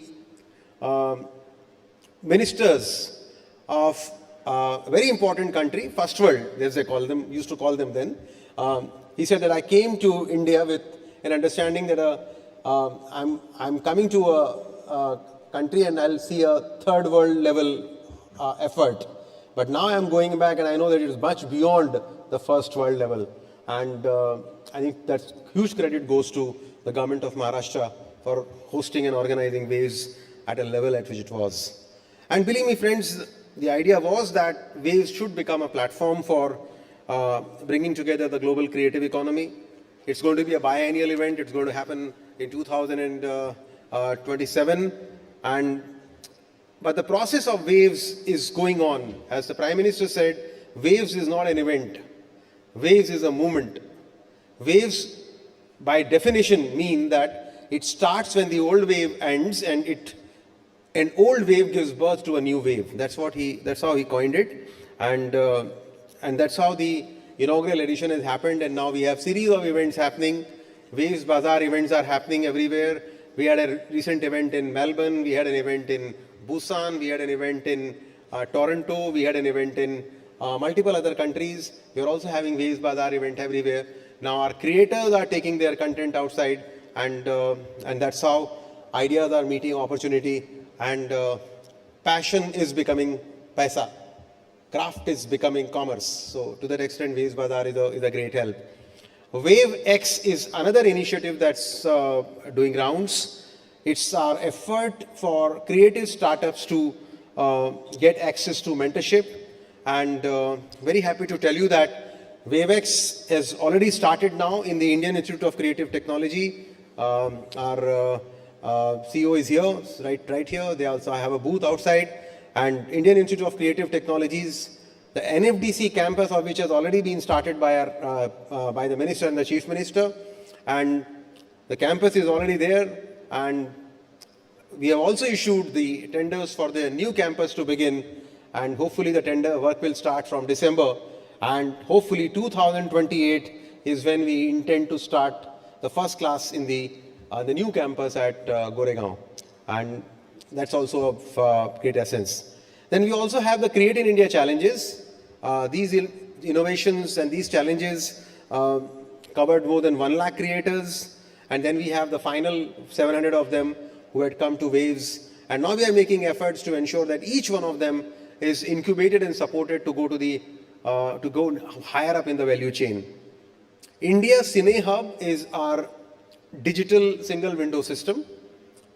ministers of a very important country, first world, as they call them, used to call them then, he said that I came to India with an understanding that I'm coming to a country and I'll see a third world level effort. But now I'm going back and I know that it is much beyond the first world level. And I think that huge credit goes to the government of Maharashtra for hosting and organizing Waves at a level at which it was. And believe me, friends, the idea was that Waves should become a platform for bringing together the global creative economy. It's going to be a biennial event. It's going to happen in 2027. But the process of Waves is going on. As the Prime Minister said, Waves is not an event. Waves is a movement. Waves, by definition, mean that it starts when the old wave ends and an old wave gives birth to a new wave. That's how he coined it. And that's how the inaugural edition has happened. And now we have series of events happening. Waves Bazaar events are happening everywhere. We had a recent event in Melbourne. We had an event in Busan. We had an event in Toronto. We had an event in multiple other countries. We are also having Waves Bazaar event everywhere. Now our creators are taking their content outside, and that's how ideas are meeting opportunity, and passion is becoming paisa. Craft is becoming commerce. So to that extent, Waves Bazaar is a great help. Wave X is another initiative that's doing rounds. It's our effort for creative startups to get access to mentorship. And very happy to tell you that WaveX has already started now in the Indian Institute of Creative Technology. Our CEO is here, right here. They also have a booth outside. And Indian Institute of Creative Technologies, the NFDC campus of which has already been started by the Minister and the Chief Minister. And the campus is already there. And we have also issued the tenders for the new campus to begin. And hopefully the tender work will start from December. And hopefully 2028 is when we intend to start the first class in the new campus at Goregaon. And that's also of great essence. Then we also have the Create in India challenges. These innovations and these challenges covered more than 1 lakh creators. And then we have the final 700 of them who had come to Waves. And now we are making efforts to ensure that each one of them is incubated and supported to go higher up in the value chain. India Cine Hub is our digital single window system.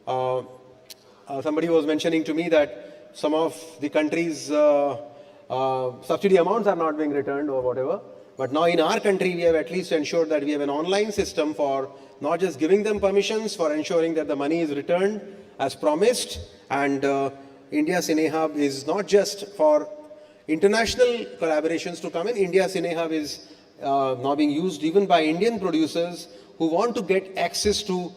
Somebody was mentioning to me that some of the countries' subsidy amounts are not being returned or whatever. But now in our country, we have at least ensured that we have an online system for not just giving them permissions, for ensuring that the money is returned as promised. And India Cine Hub is not just for international collaborations to come in. India Cine Hub is now being used even by Indian producers who want to get access to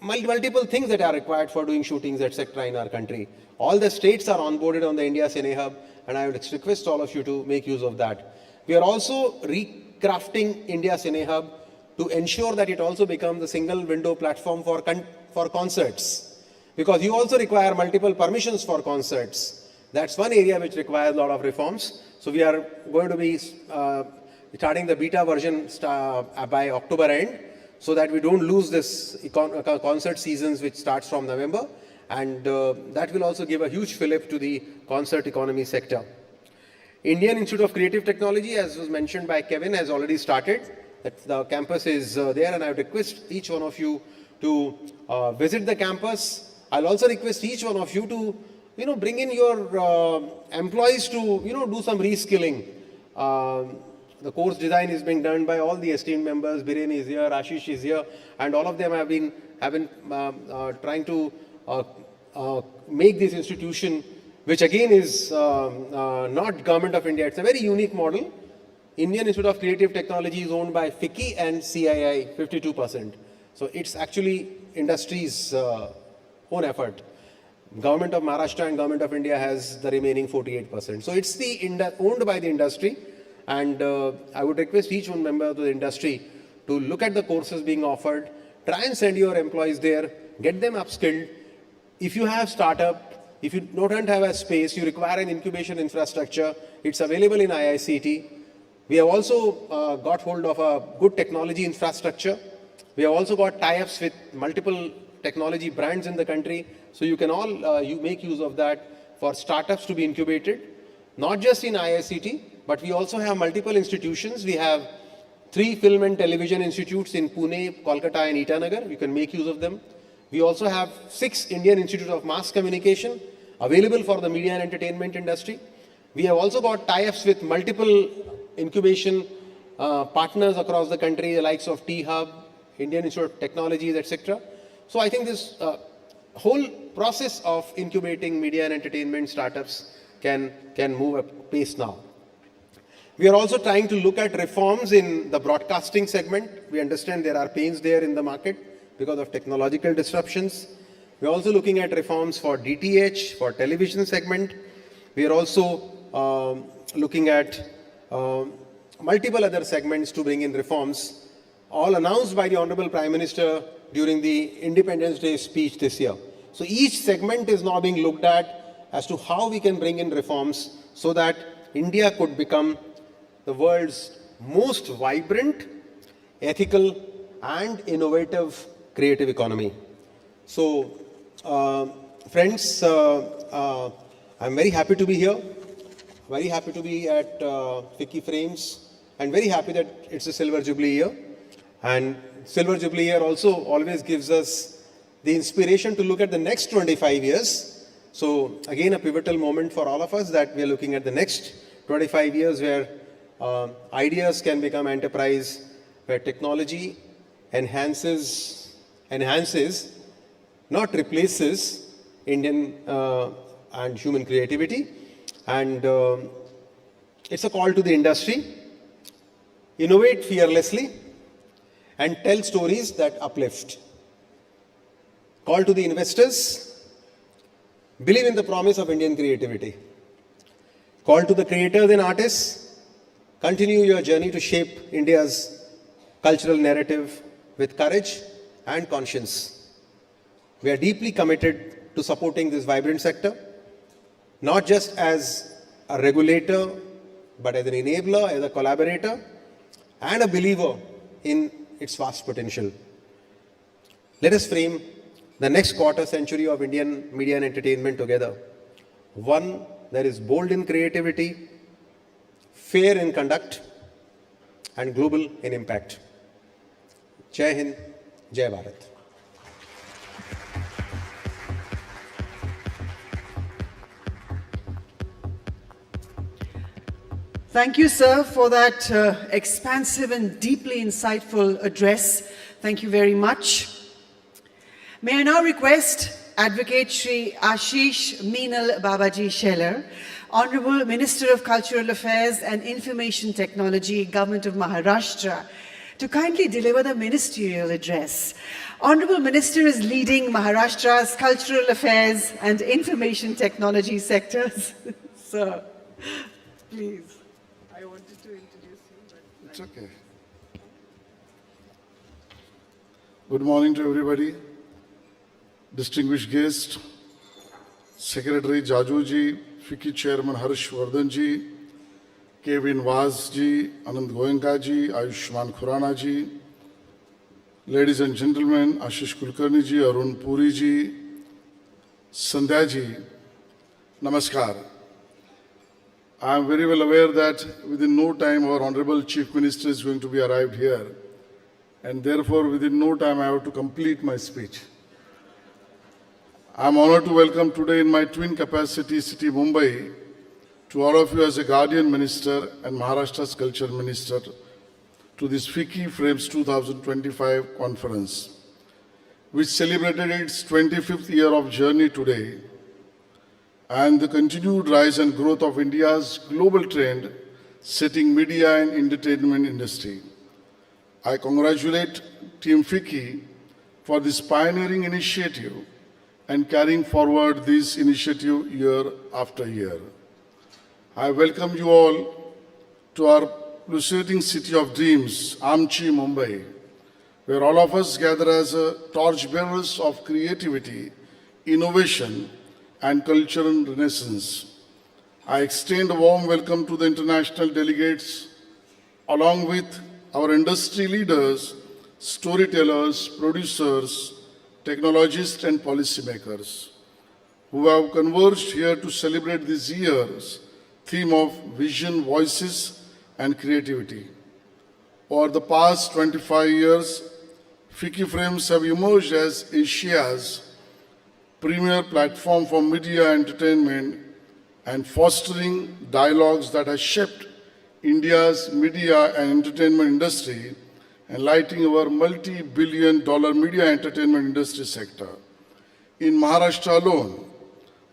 multiple things that are required for doing shootings, etc. in our country. All the states are onboarded on the India Cine Hub, and I would request all of you to make use of that. We are also recrafting India Cine Hub to ensure that it also becomes a single window platform for concerts. Because you also require multiple permissions for concerts. That's one area which requires a lot of reforms. So we are going to be starting the beta version by October end, so that we don't lose this concert seasons which starts from November. And that will also give a huge fillip to the concert economy sector. Indian Institute of Creative Technology, as was mentioned by Kevin, has already started. The campus is there, and I would request each one of you to visit the campus. I'll also request each one of you to bring in your employees to do some reskilling. The course design is being done by all the esteemed members. Biren is here, Ashish is here, and all of them have been trying to make this institution, which again is not Government of India. It's a very unique model. Indian Institute of Creative Technology is owned by Ficci and CII 52%. So it's actually industry's own effort. Government of Maharashtra and Government of India has the remaining 48%. So it's owned by the industry, and I would request each one member of the industry to look at the courses being offered, try and send your employees there, get them upskilled. If you have startup, if you don't have a space, you require an incubation infrastructure, it's available in IICT. We have also got hold of a good technology infrastructure. We have also got tie-ups with multiple technology brands in the country. So you can all you make use of that for startups to be incubated, not just in IICT, but we also have multiple institutions. We have 3 film and television institutes in Pune, Kolkata and Itanagar. You can make use of them. We also have 6 Indian Institutes of Mass Communication available for the media and entertainment industry. We have also got tie-ups with multiple incubation partners across the country, the likes of T-Hub, Indian Institute of Technologies, etc. So I think this whole process of incubating media and entertainment startups can move at pace now. We are also trying to look at reforms in the broadcasting segment. We understand there are pains there in the market because of technological disruptions. We are also looking at reforms for DTH, for television segment. We are also looking at multiple other segments to bring in reforms, all announced by the Honorable Prime Minister during the Independence Day speech this year. So each segment is now being looked at as to how we can bring in reforms so that India could become the world's most vibrant, ethical and innovative creative economy. So friends, I'm very happy to be here, very happy to be at Ficci Frames, and very happy that it's a Silver Jubilee year. And Silver Jubilee year also always gives us the inspiration to look at the next 25 years. So again, a pivotal moment for all of us that we are looking at the next 25 years where ideas can become enterprise, where technology enhances, not replaces Indian and human creativity. And it's a call to the industry, innovate fearlessly and tell stories that uplift. Call to the investors, believe in the promise of Indian creativity. Call to the creators and artists, continue your journey to shape India's cultural narrative with courage and conscience. We are deeply committed to supporting this vibrant sector, not just as a regulator, but as an enabler, as a collaborator, and a believer in its vast potential. Let us frame the next quarter century of Indian media and entertainment together. One that is bold in creativity, fair in conduct, and global in impact. Jai Hind, Jai Bharat. Thank you, sir, for that expansive and deeply insightful address. Thank you very much. May I now request Advocate Shri Ashish Meenal Babaji Shelar, Honorable Minister of Cultural Affairs and Information Technology, Government of Maharashtra, to kindly deliver the ministerial address. Honorable Minister is leading Maharashtra's cultural affairs and information technology sectors. Sir, please. I wanted to introduce you, but... It's okay. Good morning to everybody. Distinguished guests, Secretary Jaju ji, Ficci Chairman Harsh Vardhan ji, Kevin Vaz ji, Anand Goenka ji, Ayushman Khurana ji, ladies and gentlemen, Ashish Kulkarni ji, Arun Puri ji, Sandhya ji, Namaskar. I am very well aware that within no time our Honorable Chief Minister is going to be arrived here, and therefore within no time I have to complete my speech. I am honored to welcome today in my twin capacity city Mumbai to all of you as a Guardian Minister and Maharashtra's Culture Minister to this Ficci Frames 2025 conference, which celebrated its 25th year of journey today, and the continued rise and growth of India's global trend setting media and entertainment industry. I congratulate Team Ficci for this pioneering initiative and carrying forward this initiative year after year. I welcome you all to our pulsating city of dreams, Amchi, Mumbai, where all of us gather as torchbearers of creativity, innovation, and cultural renaissance. I extend a warm welcome to the international delegates, along with our industry leaders, storytellers, producers, technologists, and policymakers, who have converged here to celebrate this year's theme of vision, voices, and creativity. Over the past 25 years, Ficci Frames have emerged as Asia's premier platform for media entertainment and fostering dialogues that have shaped India's media and entertainment industry and lighting our multi-billion-dollar media entertainment industry sector. In Maharashtra alone,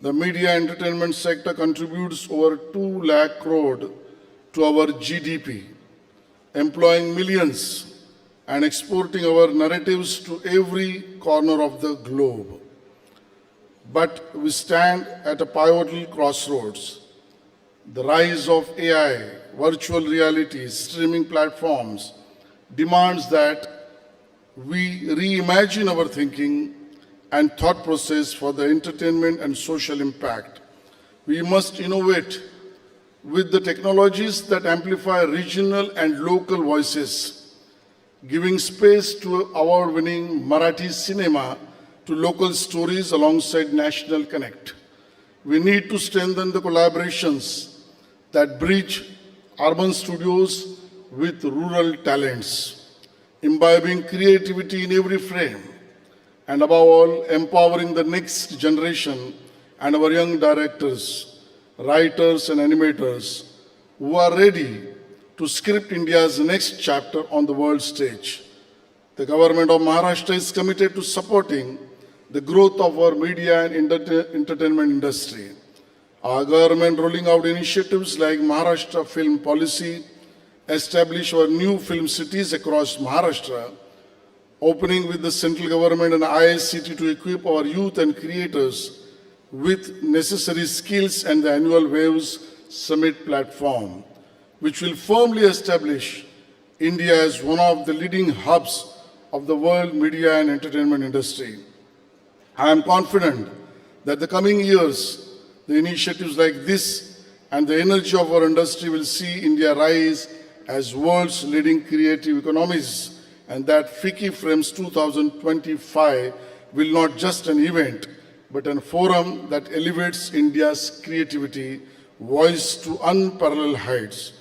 the media entertainment sector contributes over 2 lakh crore to our GDP, employing millions and exporting our narratives to every corner of the globe. But we stand at a pivotal crossroads. The rise of AI, virtual reality, streaming platforms demands that we reimagine our thinking and thought process for the entertainment and social impact. We must innovate with the technologies that amplify regional and local voices, giving space to award-winning Marathi cinema to local stories alongside national connect. We need to strengthen the collaborations that bridge urban studios with rural talents, imbibing creativity in every frame, and above all, empowering the next generation and our young directors, writers, and animators who are ready to script India's next chapter on the world stage. The government of Maharashtra is committed to supporting the growth of our media and entertainment industry. Our government rolling out initiatives like Maharashtra Film Policy, establish our new film cities across Maharashtra, opening with the central government and IICT to equip our youth and creators with necessary skills, and the annual Waves Summit platform, which will firmly establish India as one of the leading hubs of the world media and entertainment industry. I am confident that the coming years, the initiatives like this and the energy of our industry will see India rise as world's leading creative economies, and that Ficci Frames 2025 will not just an event, but a forum that elevates India's creativity, voice to unparalleled heights.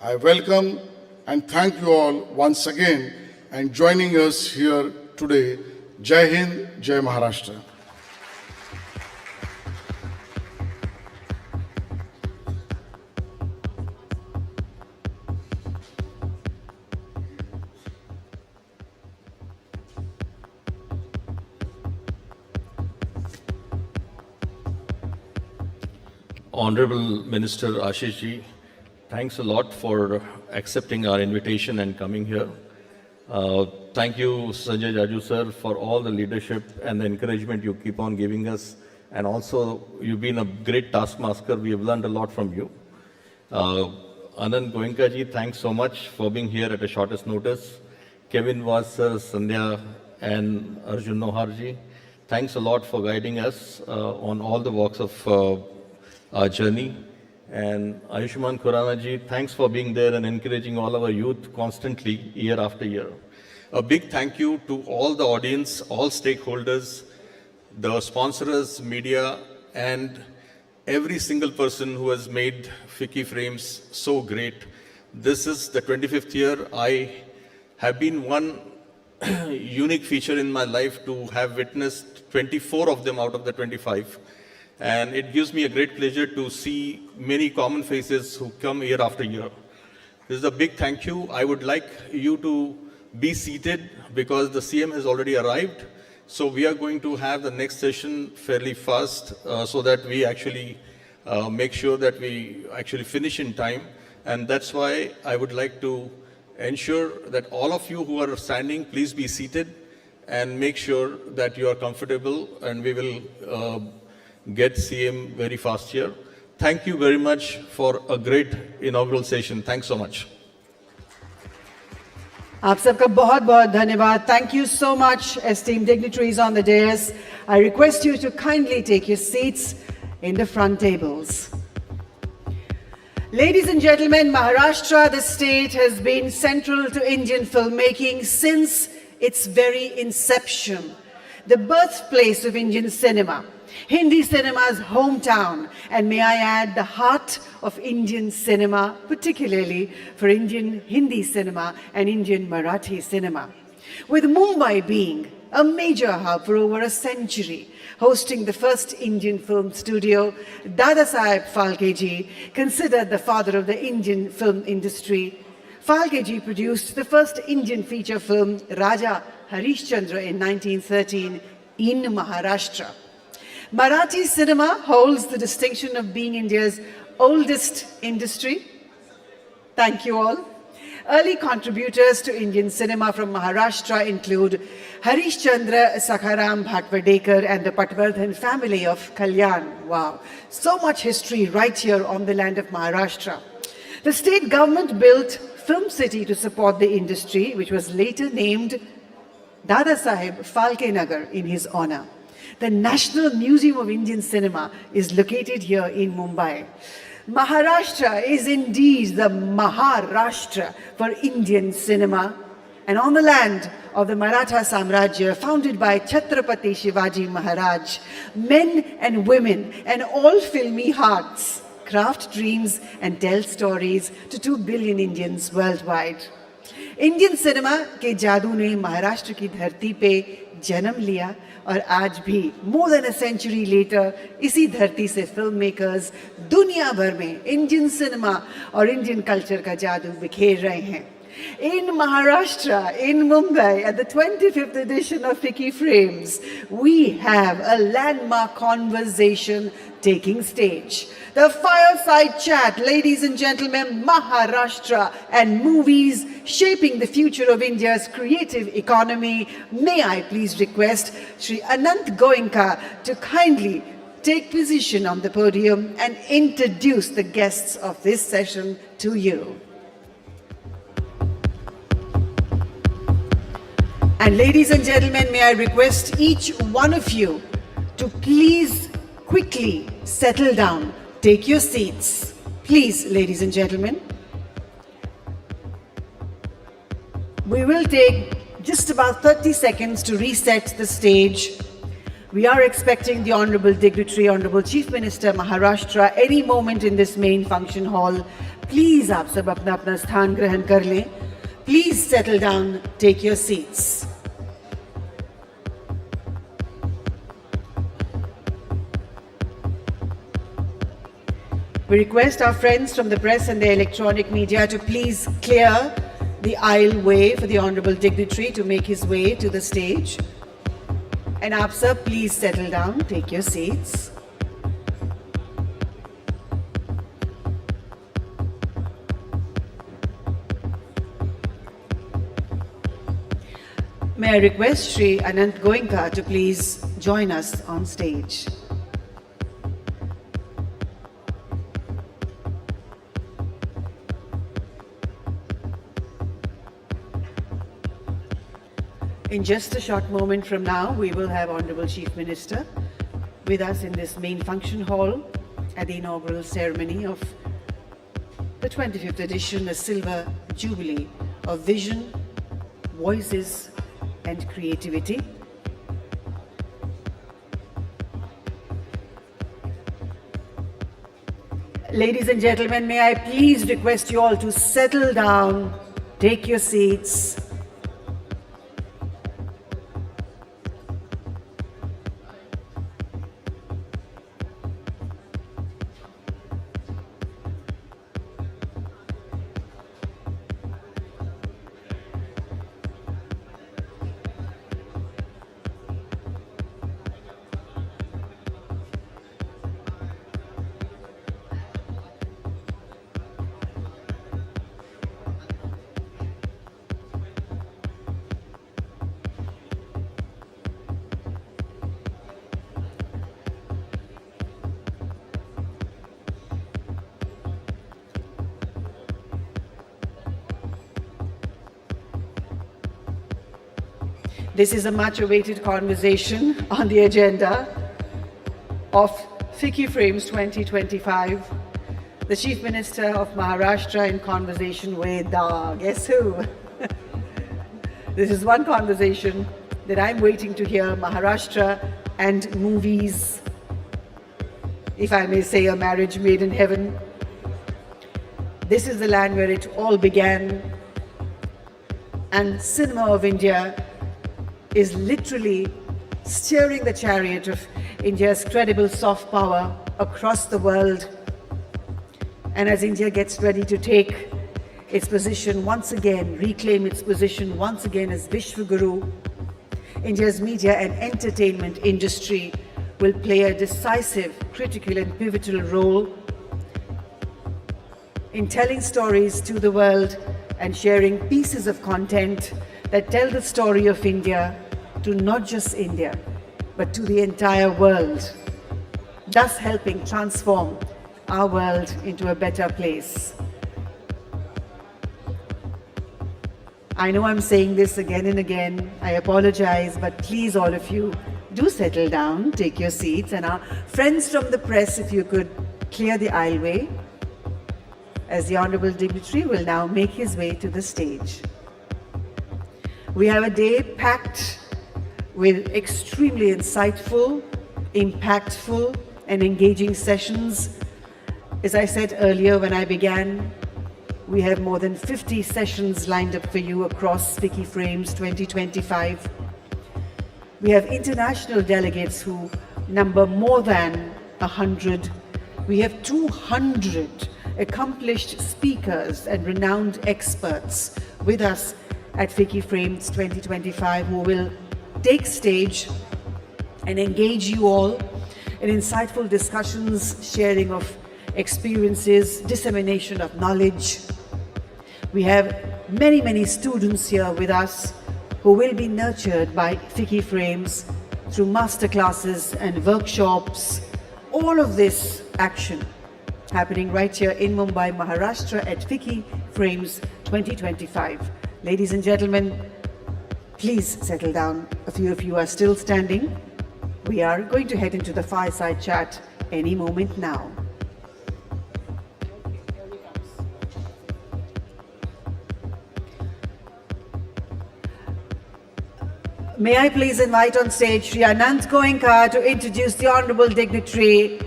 I welcome and thank you all once again and joining us here today. Jai Hind, Jai Maharashtra. Honorable Minister Ashish ji, thanks a lot for accepting our invitation and coming here. Thank you, Sanjay Jaju sir, for all the leadership and the encouragement you keep on giving us. And also, you've been a great taskmaster. We have learned a lot from you. Anand Goenka ji, thanks so much for being here at the shortest notice. Kevin Vas sir, Sandhya, and Arjun Nohar ji, thanks a lot for guiding us on all the walks of our journey. And Ayushman Khurana ji, thanks for being there and encouraging all our youth constantly, year after year. A big thank you to all the audience, all stakeholders, the sponsors, media, and every single person who has made Ficci Frames so great. This is the 25th year. I have been one unique feature in my life to have witnessed 24 of them out of the 25. And it gives me a great pleasure to see many common faces who come year after year. This is a big thank you. I would like you to be seated because the CM has already arrived. So we are going to have the next session fairly fast so that we actually make sure that we actually finish in time. And that's why I would like to ensure that all of you who are standing, please be seated. and make sure that you are comfortable, and we will get CM very fast here. Thank you very much for a great inaugural session. Thanks so much. आप सबका बहुत बहुत धन्यवाद. Thank you so much, esteemed dignitaries on the dais. I request you to kindly take your seats in the front tables. Ladies and gentlemen, Maharashtra, the state, has been central to Indian filmmaking since its very inception. The birthplace of Indian cinema, Hindi cinema's hometown, and may I add, the heart of Indian cinema, particularly for Indian Hindi cinema and Indian Marathi cinema. With Mumbai being a major hub for over a century, hosting the first Indian film studio, Dadasaheb Phalke ji, considered the father of the Indian film industry. Phalke ji produced the first Indian feature film, Raja Harishchandra, in 1913 in Maharashtra. Marathi cinema holds the distinction of being India's oldest industry. Thank you all. Early contributors to Indian cinema from Maharashtra include Harishchandra Sakharam Bhatwadekar and the Patwardhan family of Kalyan. Wow, so much history right here on the land of Maharashtra. The state government built Film City to support the industry, which was later named Dadasaheb Phalke Nagar in his honor. The National Museum of Indian Cinema is located here in Mumbai. Maharashtra is indeed the Maharashtra for Indian cinema. And on the land of the Maratha Samrajya, founded by Chhatrapati Shivaji Maharaj, men and women and all filmy hearts craft dreams and tell stories to 2 billion Indians worldwide. Indian cinema के जादू ने महाराष्ट्र की धरती पे जन्म लिया और आज भी more than a century later इसी धरती से फिल्म मेकर्स दुनिया भर में इंडियन सिनेमा और इंडियन कल्चर का जादू बिखेर रहे हैं. In Maharashtra, in Mumbai, at the 25th edition of Ficci Frames, we have a landmark conversation taking stage. The fireside chat, ladies and gentlemen, Maharashtra and movies shaping the future of India's creative economy. May I please request Shri Anant Goenka to kindly take position on the podium and introduce the guests of this session to you. And ladies and gentlemen, may I request each one of you to please quickly settle down. Take your seats. Please, ladies and gentlemen. We will take just about 30 seconds to reset the stage. We are expecting the Honorable Dignitary, Honorable Chief Minister Maharashtra any moment in this main function hall. Please, aap sab apna apna sthan grahan kar lein. Please settle down, take your seats. We request our friends from the press and the electronic media to please clear the aisle way for the Honorable Dignitary to make his way to the stage. And aap sab, please settle down, take your seats. May I request Shri Anant Goenka to please join us on stage. In just a short moment from now, we will have Honorable Chief Minister with us in this main function hall at the inaugural ceremony of the 25th edition, the Silver Jubilee of Vision, Voices and Creativity. Ladies and gentlemen, may I please request you all to settle down, take your seats. This is a much-awaited conversation on the agenda of Ficci Frames 2025. The Chief Minister of Maharashtra in conversation with, guess who? This is one conversation that I'm waiting to hear. Maharashtra and movies, if I may say, a marriage made in heaven. This is the land where it all began, and cinema of India is literally steering the chariot of India's credible soft power across the world. And as India gets ready to take its position once again, reclaim its position once again as Vishwaguru, India's media and entertainment industry will play a decisive, critical and pivotal role in telling stories to the world and sharing pieces of content that tell the story of India to not just India, but to the entire world, thus helping transform our world into a better place. I know I'm saying this again and again. I apologize, but please, all of you, do settle down, take your seats, and our friends from the press, if you could clear the aisleway, as the Honorable Dignitary will now make his way to the stage. We have a day packed with extremely insightful, impactful, and engaging sessions. As I said earlier when I began, we have more than 50 sessions lined up for you across Ficci Frames 2025. We have international delegates who number more than 100. We have 200 accomplished speakers and renowned experts with us at Ficci Frames 2025 who will take stage and engage you all in insightful discussions, sharing of experiences, dissemination of knowledge. We have many, many students here with us who will be nurtured by Ficci Frames through masterclasses and workshops. All of this action happening right here in Mumbai, Maharashtra at Ficci Frames 2025. Ladies and gentlemen, please settle down. A few of you are still standing. We are going to head into the fireside chat any moment now. May I please invite on stage Shri Anant Goenka to introduce the Honorable Dignitary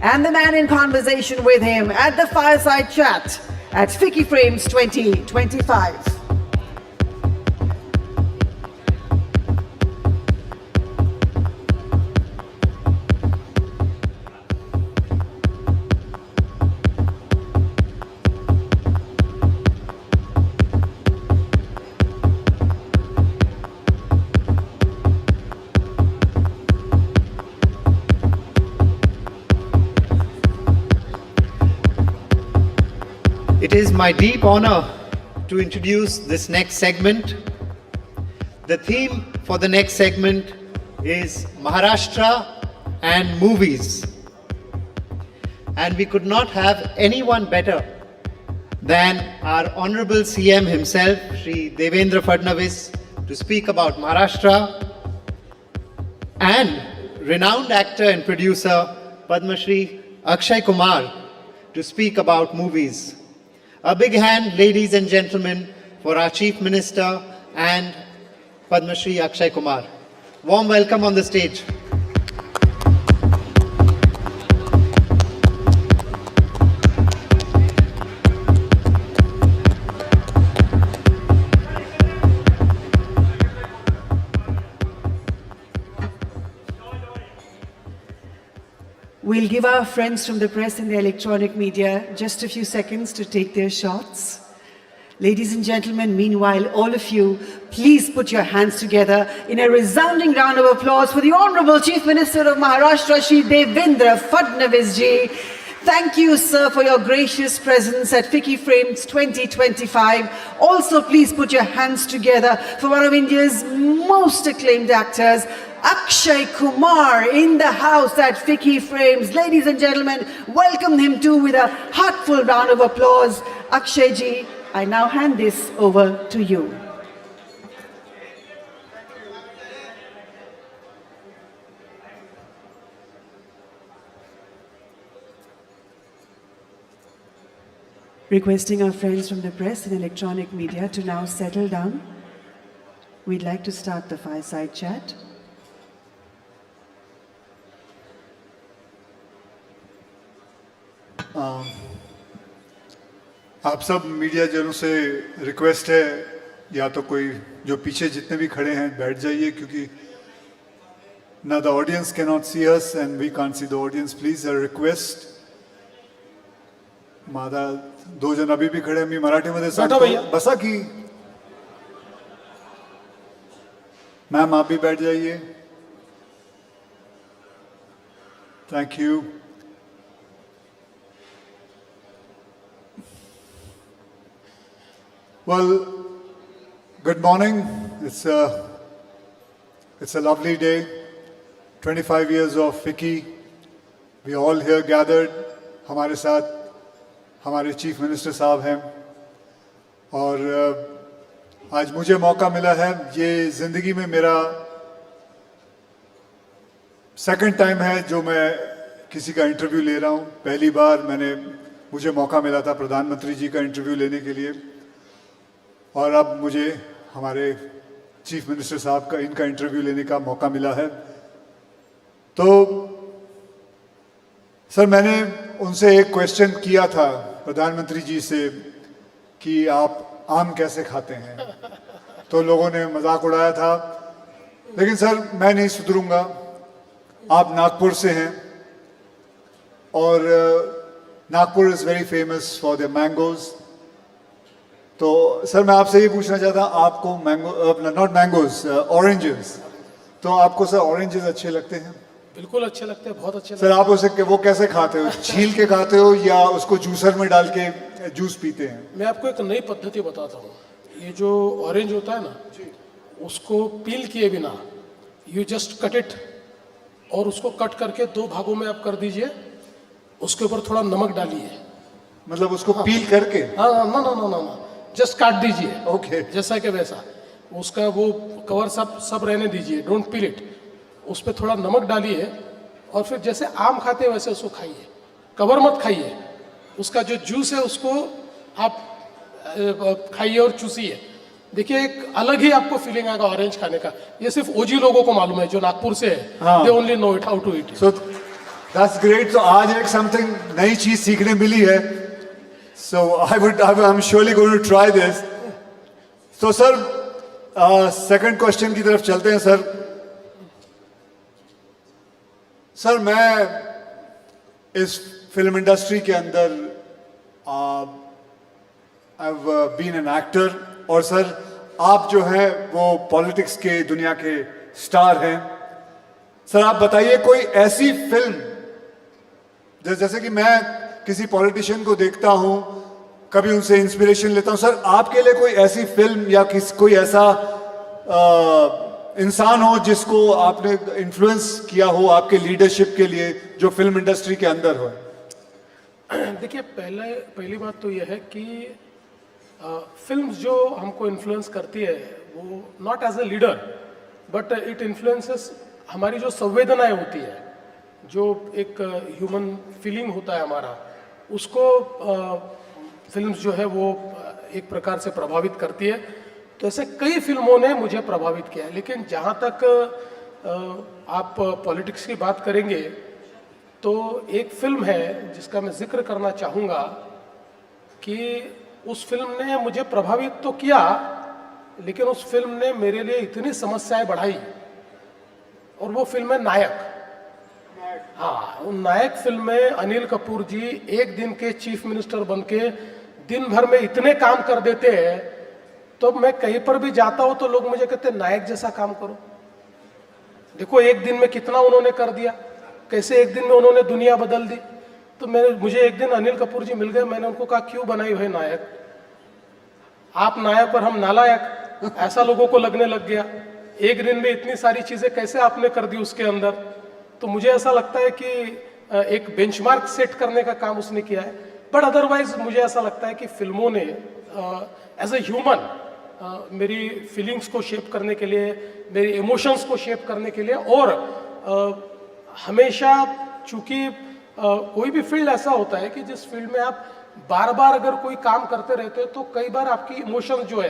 and the man in conversation with him at the fireside chat at Ficci Frames 2025. It is my deep honor to introduce this next segment. The theme for the next segment is Maharashtra and movies. And we could not have anyone better than our Honorable CM himself, Shri Devendra Fadnavis, to speak about Maharashtra, and renowned actor and producer Padma Shri Akshay Kumar to speak about movies. A big hand, ladies and gentlemen, for our Chief Minister and Padma Shri Akshay Kumar. Warm welcome on the stage. We'll give our friends from the press and the electronic media just a few seconds to take their shots. Ladies and gentlemen, meanwhile, all of you, please put your hands together in a resounding round of applause for the Honorable Chief Minister of Maharashtra, Shri Devendra Fadnavis ji. Thank you, sir, for your gracious presence at Ficci Frames 2025. Also, please put your hands together for one of India's most acclaimed actors, Akshay Kumar, in the house at Ficci Frames. Ladies and gentlemen, welcome him too with a heartful round of applause. Akshay ji, I now hand this over to you. Requesting our friends from the press and electronic media to now settle down. We'd like to start the fireside chat. आप सब media जनों से request है, या तो कोई जो पीछे जितने भी खड़े हैं बैठ जाइए, क्योंकि ना the audience can not see us and we can't see the audience. Please a request. माझा 2 जण अभी भी खडे, मी मराठीमध्ये सांगतो बसा की. मैम आप भी बैठ जाइए. Thank you. Well, good morning. It's a lovely day. 25 years of Ficci. We all here gathered. हमारे साथ हमारे चीफ मिनिस्टर साहब हैं, और आज मुझे मौका मिला है. ये ज़िंदगी में मेरा सेकंड टाइम है जो मैं किसी का इंटरव्यू ले रहा हूँ. पहली बार मुझे मौका मिला था प्रधानमंत्री जी का इंटरव्यू लेने के लिए, और अब मुझे हमारे चीफ मिनिस्टर साहब का इनका इंटरव्यू लेने का मौका मिला है. तो सर, मैंने उनसे एक क्वेश्चन किया था प्रधानमंत्री जी से कि आप आम कैसे खाते हैं, तो लोगों ने मजाक उड़ाया था. लेकिन सर, मैं नहीं सुधरूंगा. आप नागपुर से हैं, और Nagpur is very famous for the mangoes. तो सर, मैं आपसे ये पूछना चाहता हूँ, आपको नॉट मैंगोज, ऑरेंजेस, तो आपको सर ऑरेंजेस अच्छे लगते हैं? बिल्कुल अच्छे लगते हैं, बहुत अच्छे सर, आप उसे वो कैसे खाते हो? छील के खाते हो या उसको जूसर में डाल के जूस पीते हैं? मैं आपको एक नई पद्धति बताता हूँ. ये जो ऑरेंज होता है ना, उसको पील किए बिना यू जस्ट कट इट, और उसको कट करके 2 भागों में आप कर दीजिए. उसके ऊपर थोड़ा नमक डालिए. मतलब उसको पील करके? हाँ, ना, जस्ट काट दीजिए. ओके. जैसा कि वैसा उसका वो कवर सब रहने दीजिए. Don't peel it. उस पर थोड़ा नमक डालिए, और फिर जैसे आम खाते हैं वैसे उसको खाइए. कवर मत खाइए. उसका जो जूस है उसको आप खाइए और चूसिए. देखिए, एक अलग ही आपको फीलिंग आएगा ऑरेंज खाने का. ये सिर्फ ओजी लोगों को मालूम है जो नागपुर से है. They only know it how to eat. So that's great. तो आज एक समथिंग नई चीज सीखने मिली है. So I'm surely going to try this. So sir, second question की तरफ चलते हैं सर. सर, मैं इस फिल्म इंडस्ट्री के अंदर I've been an actor, और सर आप जो हैं वो पॉलिटिक्स के दुनिया के स्टार हैं. सर, आप बताइए कोई ऐसी फिल्म, जैसे कि मैं किसी पॉलिटिशियन को देखता हूं, कभी उनसे इंस्पिरेशन लेता हूं. सर, आपके लिए कोई ऐसी फिल्म या कोई ऐसा इंसान हो जिसको आपने इन्फ्लुएंस किया हो आपके लीडरशिप के लिए, जो फिल्म इंडस्ट्री के अंदर हो? देखिए, पहली बात तो यह है कि फिल्म्स जो हमको इन्फ्लुएंस करती है वो not as a leader, but it influences हमारी जो संवेदनाएं होती है, जो एक ह्यूमन फीलिंग होता है हमारा, उसको फिल्म्स जो है वो एक प्रकार से प्रभावित करती है. तो ऐसे कई फिल्मों ने मुझे प्रभावित किया है. लेकिन जहाँ तक आप पॉलिटिक्स की बात करेंगे, तो एक फिल्म है जिसका मैं जिक्र करना चाहूँगा कि उस फिल्म ने मुझे प्रभावित तो किया, लेकिन उस फिल्म ने मेरे लिए इतनी समस्याएं बढ़ाई, और वो फिल्म है नायक. हाँ, उन नायक फिल्म में अनिल कपूर जी एक दिन के चीफ मिनिस्टर बनके दिन भर में इतने काम कर देते हैं. तो मैं कहीं पर भी जाता हूं तो लोग मुझे कहते हैं नायक जैसा काम करो. देखो, एक दिन में कितना उन्होंने कर दिया, कैसे एक दिन में उन्होंने दुनिया बदल दी. तो मुझे एक दिन अनिल कपूर जी मिल गए. मैंने उनको कहा, क्यों बनाई हुई नायक? आप नायक और हम नालायक, ऐसा लोगों को लगने लग गया. एक दिन में इतनी सारी चीजें कैसे आपने कर दी उसके अंदर. तो मुझे ऐसा लगता है कि एक बेंचमार्क सेट करने का काम उसने किया है. बट अदरवाइज मुझे ऐसा लगता है कि फिल्मों ने एज ए ह्यूमन मेरी फीलिंग्स को शेप करने के लिए, मेरी इमोशंस को शेप करने के लिए, और हमेशा चूंकि कोई भी फील्ड ऐसा होता है कि जिस फील्ड में आप बार बार अगर कोई काम करते रहते हो तो कई बार आपकी इमोशंस जो है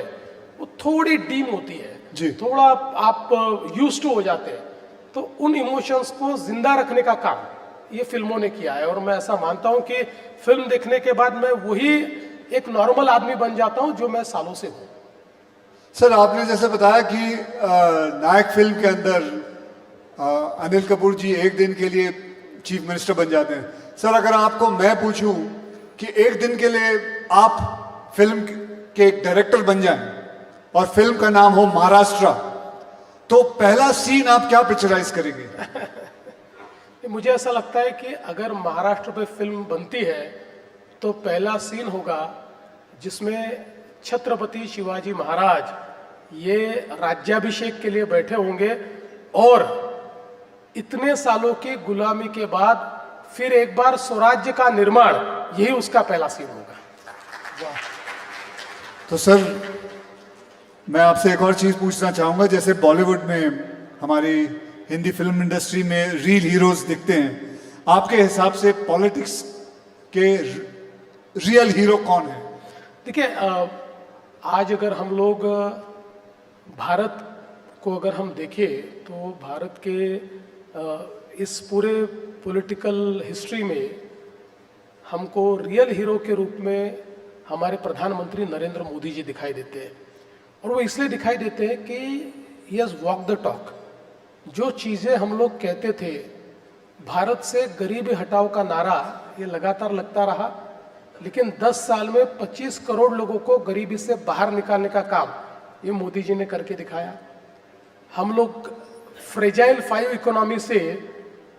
वो थोड़ी डीम होती है जी। थोड़ा आप यूज्ड टू हो जाते हैं, तो उन इमोशंस को जिंदा रखने का काम ये फिल्मों ने किया है। और मैं ऐसा मानता हूं कि फिल्म देखने के बाद मैं वही एक नॉर्मल आदमी बन जाता हूं जो मैं सालों से हूं। सर आपने जैसे बताया कि नायक फिल्म के अंदर अनिल कपूर जी एक दिन के लिए चीफ मिनिस्टर बन जाते हैं। सर अगर आपको मैं पूछूं कि एक दिन के लिए आप फिल्म के एक डायरेक्टर बन जाएं और फिल्म का नाम हो महाराष्ट्र, तो पहला सीन आप क्या पिक्चराइज करेंगे? मुझे ऐसा लगता है कि अगर महाराष्ट्र पे फिल्म बनती है तो पहला सीन होगा जिसमें छत्रपति शिवाजी महाराज ये राज्याभिषेक के लिए बैठे होंगे और इतने सालों की गुलामी के बाद फिर एक बार स्वराज्य का निर्माण, यही उसका पहला सीन होगा। तो सर मैं आपसे एक और चीज पूछना चाहूंगा, जैसे बॉलीवुड में हमारी हिंदी फिल्म इंडस्ट्री में रियल हीरोज दिखते हैं, आपके हिसाब से पॉलिटिक्स के रियल हीरो कौन है? देखिए आज अगर हम लोग भारत को अगर हम देखें तो भारत के इस पूरे पॉलिटिकल हिस्ट्री में हमको रियल हीरो के रूप में हमारे प्रधानमंत्री नरेंद्र मोदी जी दिखाई देते हैं। और वो इसलिए दिखाई देते हैं कि he has walk the talk. जो चीज़ें हम लोग कहते थे, भारत से गरीबी हटाओ का नारा ये लगातार लगता रहा, लेकिन 10 साल में 25 करोड़ लोगों को गरीबी से बाहर निकालने का काम ये मोदी जी ने करके दिखाया। हम लोग फ्रेजाइल 5 इकोनॉमी से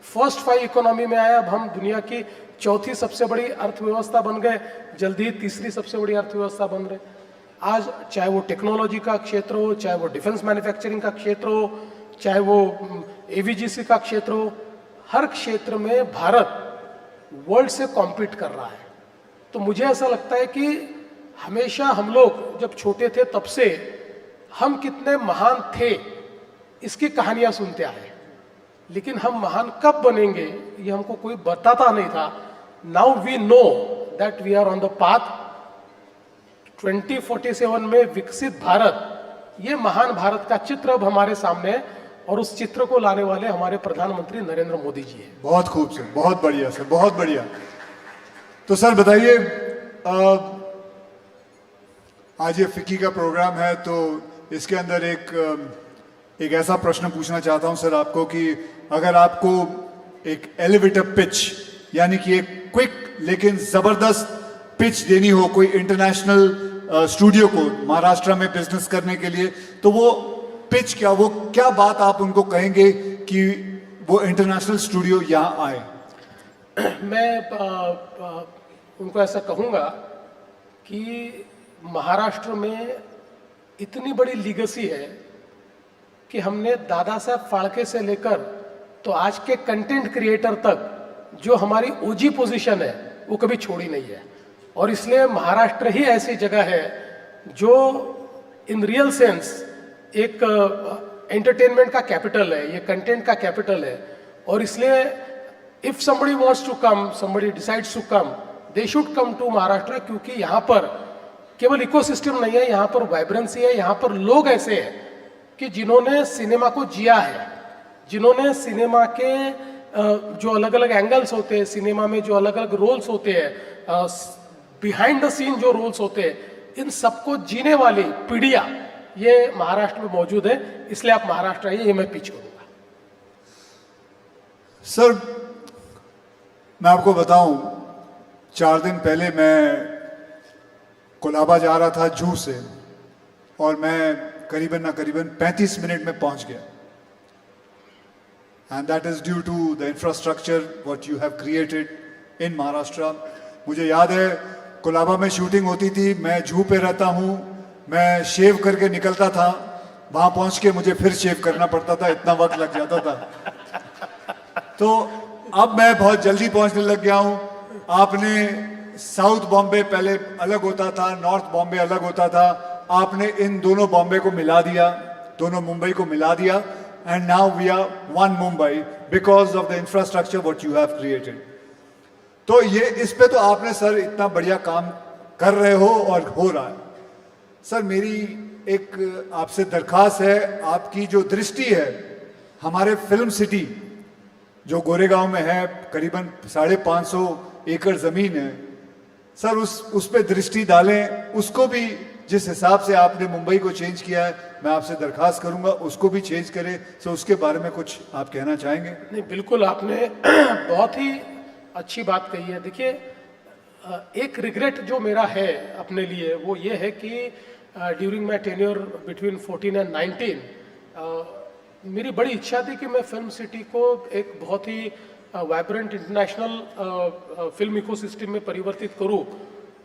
फर्स्ट 5 इकोनॉमी में आए। अब हम दुनिया की चौथी सबसे बड़ी अर्थव्यवस्था बन गए, जल्दी ही तीसरी सबसे बड़ी अर्थव्यवस्था बन रहे। आज चाहे वो टेक्नोलॉजी का क्षेत्र हो, चाहे वो डिफेंस मैन्युफैक्चरिंग का क्षेत्र हो, चाहे वो एवीजीसी का क्षेत्र हो, हर क्षेत्र में भारत वर्ल्ड से कॉम्पीट कर रहा है। तो मुझे ऐसा लगता है कि हमेशा हम लोग जब छोटे थे तब से हम कितने महान थे इसकी कहानियां सुनते आए, लेकिन हम महान कब बनेंगे ये हमको कोई बताता नहीं था। Now we know that we are on the path. 2047 में विकसित भारत, ये महान भारत का चित्र अब हमारे सामने है और उस चित्र को लाने वाले हमारे प्रधानमंत्री नरेंद्र मोदी जी हैं। बहुत खूब सर, बहुत बढ़िया सर, बहुत बढ़िया। तो सर बताइए, आज ये फिक्की का प्रोग्राम है तो इसके अंदर एक ऐसा प्रश्न पूछना चाहता हूं सर आपको कि अगर आपको एक एलिवेटर पिच यानी कि एक क्विक लेकिन जबरदस्त पिच देनी हो कोई इंटरनेशनल स्टूडियो को महाराष्ट्र में बिजनेस करने के लिए, तो वो पिच क्या, वो क्या बात आप उनको कहेंगे कि वो इंटरनेशनल स्टूडियो यहाँ आए? मैं उनको ऐसा कहूँगा कि महाराष्ट्र में इतनी बड़ी लीगेसी है कि हमने दादा साहब फाल्के से लेकर तो आज के कंटेंट क्रिएटर तक जो हमारी ओजी पोजीशन है वो कभी छोड़ी नहीं है। और इसलिए महाराष्ट्र ही ऐसी जगह है जो इन रियल सेंस एक एंटरटेनमेंट का कैपिटल है, ये कंटेंट का कैपिटल है। और इसलिए if somebody wants to come, somebody decides to come, they should come to Maharashtra, क्योंकि यहाँ पर केवल इकोसिस्टम नहीं है, यहाँ पर वाइब्रेंसी है, यहाँ पर लोग ऐसे हैं कि जिन्होंने सिनेमा को जिया है, जिन्होंने सिनेमा के जो अलग अलग एंगल्स होते हैं, सिनेमा में जो अलग अलग रोल्स होते हैं, बिहाइंड द सीन जो रोल्स होते हैं, इन सबको जीने वाली पीढ़ियां ये महाराष्ट्र में मौजूद है। इसलिए आप महाराष्ट्र आइए, ये मैं पिच करूंगा। सर मैं आपको बताऊं, 4 दिन पहले मैं कोलाबा जा रहा था जू से और मैं करीबन 35 मिनट में पहुंच गया। And that is due to the infrastructure what you have created in Maharashtra. मुझे याद है कोलाबा में शूटिंग होती थी, मैं जू पे रहता हूँ, मैं शेव करके निकलता था, वहां पहुंच के मुझे फिर शेव करना पड़ता था, इतना वक्त लग जाता था। तो अब मैं बहुत जल्दी पहुंचने लग गया हूं। आपने साउथ बॉम्बे पहले अलग होता था, नॉर्थ बॉम्बे अलग होता था, आपने इन दोनों बॉम्बे को मिला दिया, दोनों मुंबई को मिला दिया, and now we are one Mumbai because of the infrastructure what you have created. तो ये इस पे तो आपने सर इतना बढ़िया काम कर रहे हो और हो रहा है। सर मेरी एक आपसे दरखास्त है, आपकी जो दृष्टि है हमारे फिल्म सिटी जो गोरेगांव में है, करीबन 550 एकड़ जमीन है, सर उस पे दृष्टि डालें, उसको भी जिस हिसाब से आपने मुंबई को चेंज किया है, मैं आपसे दरखास्त करूंगा उसको भी चेंज करें। सो उसके बारे में कुछ आप कहना चाहेंगे? नहीं, बिल्कुल आपने बहुत ही अच्छी बात कही है। देखिए, एक रिग्रेट जो मेरा है अपने लिए वो ये है कि during my tenure between 14 and 19 मेरी बड़ी इच्छा थी कि मैं फिल्म सिटी को एक बहुत ही वाइब्रेंट इंटरनेशनल फिल्म इकोसिस्टम में परिवर्तित करूं,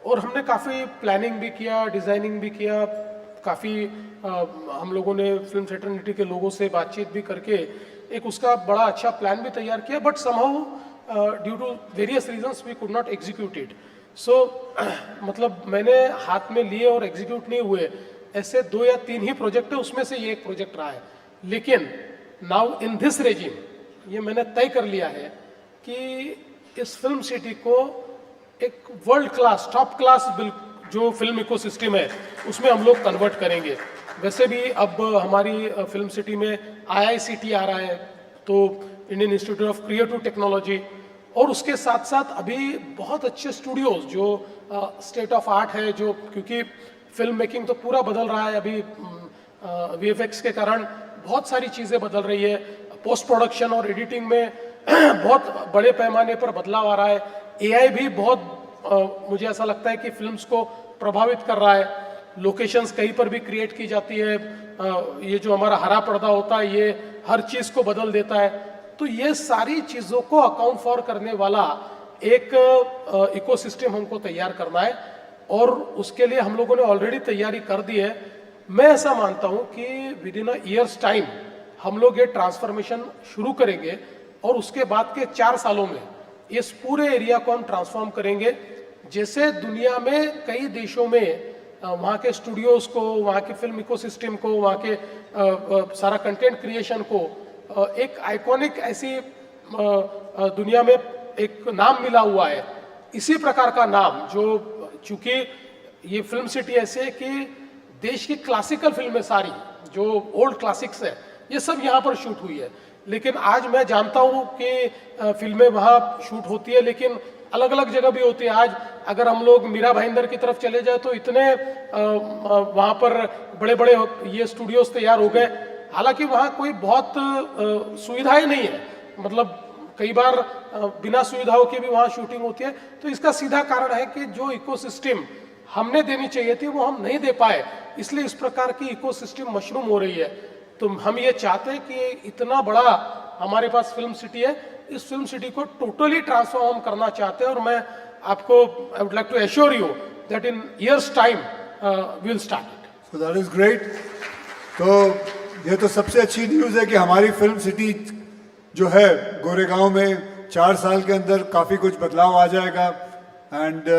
और हमने काफ़ी प्लानिंग भी किया, डिज़ाइनिंग भी किया, काफ़ी हम लोगों ने फिल्म फ्रेटर्निटी के लोगों से बातचीत भी करके एक उसका बड़ा अच्छा प्लान भी तैयार किया, but somehow due to various reasons we could not execute it. So मतलब मैंने हाथ में लिए और एग्जीक्यूट नहीं हुए ऐसे 2 या 3 ही प्रोजेक्ट है, उसमें से ये एक प्रोजेक्ट रहा है। लेकिन नाउ इन दिस रेजिम ये मैंने तय कर लिया है कि इस फिल्म सिटी को एक वर्ल्ड क्लास, टॉप क्लास जो फिल्म इकोसिस्टम है उसमें हम लोग कन्वर्ट करेंगे। वैसे भी अब हमारी फिल्म सिटी में IICT आ रहा है, तो Indian institute of creative technology, और उसके साथ साथ अभी बहुत अच्छे स्टूडियोज जो स्टेट ऑफ आर्ट है, जो क्योंकि फिल्म मेकिंग तो पूरा बदल रहा है अभी, VFX के कारण बहुत सारी चीज़ें बदल रही है, पोस्ट प्रोडक्शन और एडिटिंग में बहुत बड़े पैमाने पर बदलाव आ रहा है। AI भी बहुत मुझे ऐसा लगता है कि फिल्म्स को प्रभावित कर रहा है, लोकेशंस कहीं पर भी क्रिएट की जाती है, ये जो हमारा हरा पर्दा होता है ये हर चीज़ को बदल देता है। तो ये सारी चीज़ों को अकाउंट फॉर करने वाला एक इकोसिस्टम हमको तैयार करना है, और उसके लिए हम लोगों ने ऑलरेडी तैयारी कर दी है। मैं ऐसा मानता हूँ कि with in a years time हम लोग ये ट्रांसफॉर्मेशन शुरू करेंगे, और उसके बाद के 4 सालों में इस पूरे एरिया को हम ट्रांसफॉर्म करेंगे। जैसे दुनिया में कई देशों में वहाँ के स्टूडियोज़ को, वहाँ के फिल्म इकोसिस्टम को, वहाँ के सारा कंटेंट क्रिएशन को एक आइकॉनिक ऐसी दुनिया में एक नाम मिला हुआ है, इसी प्रकार का नाम जो, चूंकि ये फिल्म सिटी ऐसे है कि देश की क्लासिकल फिल्में सारी जो ओल्ड क्लासिक्स है ये सब यहाँ पर शूट हुई है। लेकिन आज मैं जानता हूँ कि फिल्में वहाँ शूट होती है, लेकिन अलग अलग जगह भी होती है। आज अगर हम लोग मीरा भाईंदर की तरफ चले जाए तो इतने वहाँ पर बड़े बड़े ये स्टूडियोज तैयार हो गए, हालांकि वहाँ कोई बहुत सुविधाएं नहीं है, मतलब कई बार बिना सुविधाओं के भी वहाँ शूटिंग होती है। तो इसका सीधा कारण है कि जो इकोसिस्टम हमने देनी चाहिए थी वो हम नहीं दे पाए, इसलिए इस प्रकार की इकोसिस्टम मशरूम हो रही है। तो हम ये चाहते हैं कि इतना बड़ा हमारे पास फिल्म सिटी है, इस फिल्म सिटी को टोटली ट्रांसफॉर्म करना चाहते हैं, और मैं आपको I would like to assure you that in years time we will start it. So that is great. तो ये तो सबसे अच्छी न्यूज़ है कि हमारी फिल्म सिटी जो है गोरेगांव में 4 साल के अंदर काफ़ी कुछ बदलाव आ जाएगा। एंड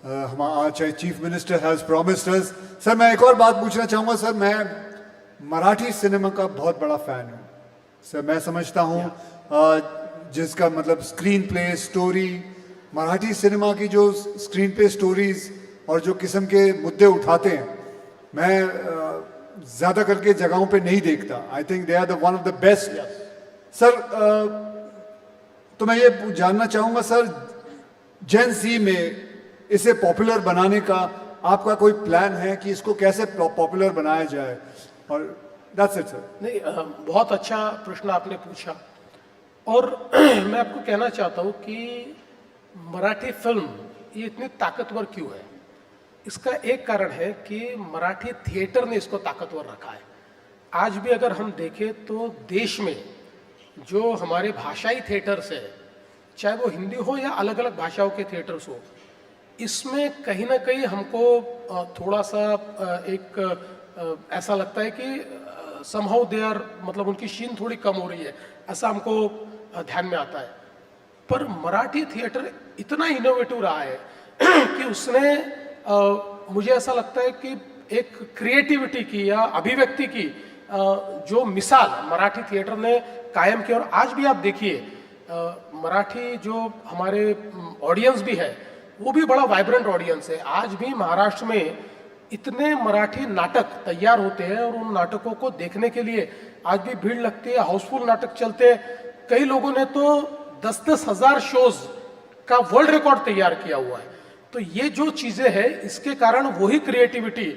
हमारा chief minister has promised us. Sir मैं एक और बात पूछना चाहूँगा। सर मैं मराठी सिनेमा का बहुत बड़ा फ़ैन हूँ सर। मैं समझता हूँ जिसका मतलब screen play, story, Marathi cinema की जो स्क्रीन प्ले स्टोरीज और जो किस्म के मुद्दे उठाते हैं, मैं ज़्यादा करके जगहों पे नहीं देखता। I think they are the one of the best. Sir तो मैं ये जानना चाहूँगा सर, जेन ज़ी में इसे पॉपुलर बनाने का आपका कोई प्लान है कि इसको कैसे पॉपुलर बनाया जाए? और दैट्स इट सर। नहीं, बहुत अच्छा प्रश्न आपने पूछा, और मैं आपको कहना चाहता हूँ कि मराठी फिल्म ये इतनी ताकतवर क्यों है। इसका एक कारण है कि मराठी थिएटर ने इसको ताकतवर रखा है। आज भी अगर हम देखें तो देश में जो हमारे भाषाई थिएटर्स है, चाहे वो हिंदी हो या अलग अलग भाषाओं के थिएटर्स हो, इसमें कहीं ना कहीं हमको थोड़ा सा एक ऐसा लगता है कि समहाउ दे आर, मतलब उनकी शीन थोड़ी कम हो रही है, ऐसा हमको ध्यान में आता है। पर मराठी थिएटर इतना इनोवेटिव रहा है कि उसने मुझे ऐसा लगता है कि एक क्रिएटिविटी की या अभिव्यक्ति की जो मिसाल मराठी थिएटर ने कायम की। और आज भी आप देखिए मराठी जो हमारे ऑडियंस भी है वो भी बड़ा वाइब्रेंट ऑडियंस है। आज भी महाराष्ट्र में इतने मराठी नाटक तैयार होते हैं और उन नाटकों को देखने के लिए आज भी भीड़ लगती है, हाउसफुल नाटक चलते हैं। कई लोगों ने तो 10-10 हजार शोज का वर्ल्ड रिकॉर्ड तैयार किया हुआ है। तो ये जो चीजें हैं इसके कारण वही क्रिएटिविटी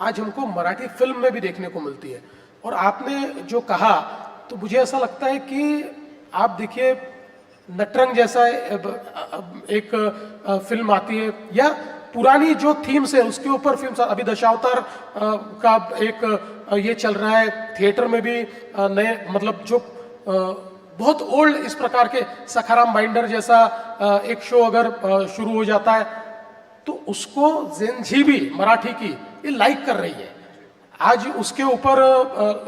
आज हमको मराठी फिल्म में भी देखने को मिलती है। और आपने जो कहा तो मुझे ऐसा लगता है कि आप देखिए नटरंग जैसा एक फिल्म आती है, या पुरानी जो थीम्स है उसके ऊपर फिल्म, अभी दशावतार का एक ये चल रहा है थिएटर में भी, नए मतलब जो बहुत ओल्ड इस प्रकार के सखाराम बाइंडर जैसा एक शो अगर शुरू हो जाता है तो उसको जेनजी भी मराठी की ये लाइक कर रही है। आज उसके ऊपर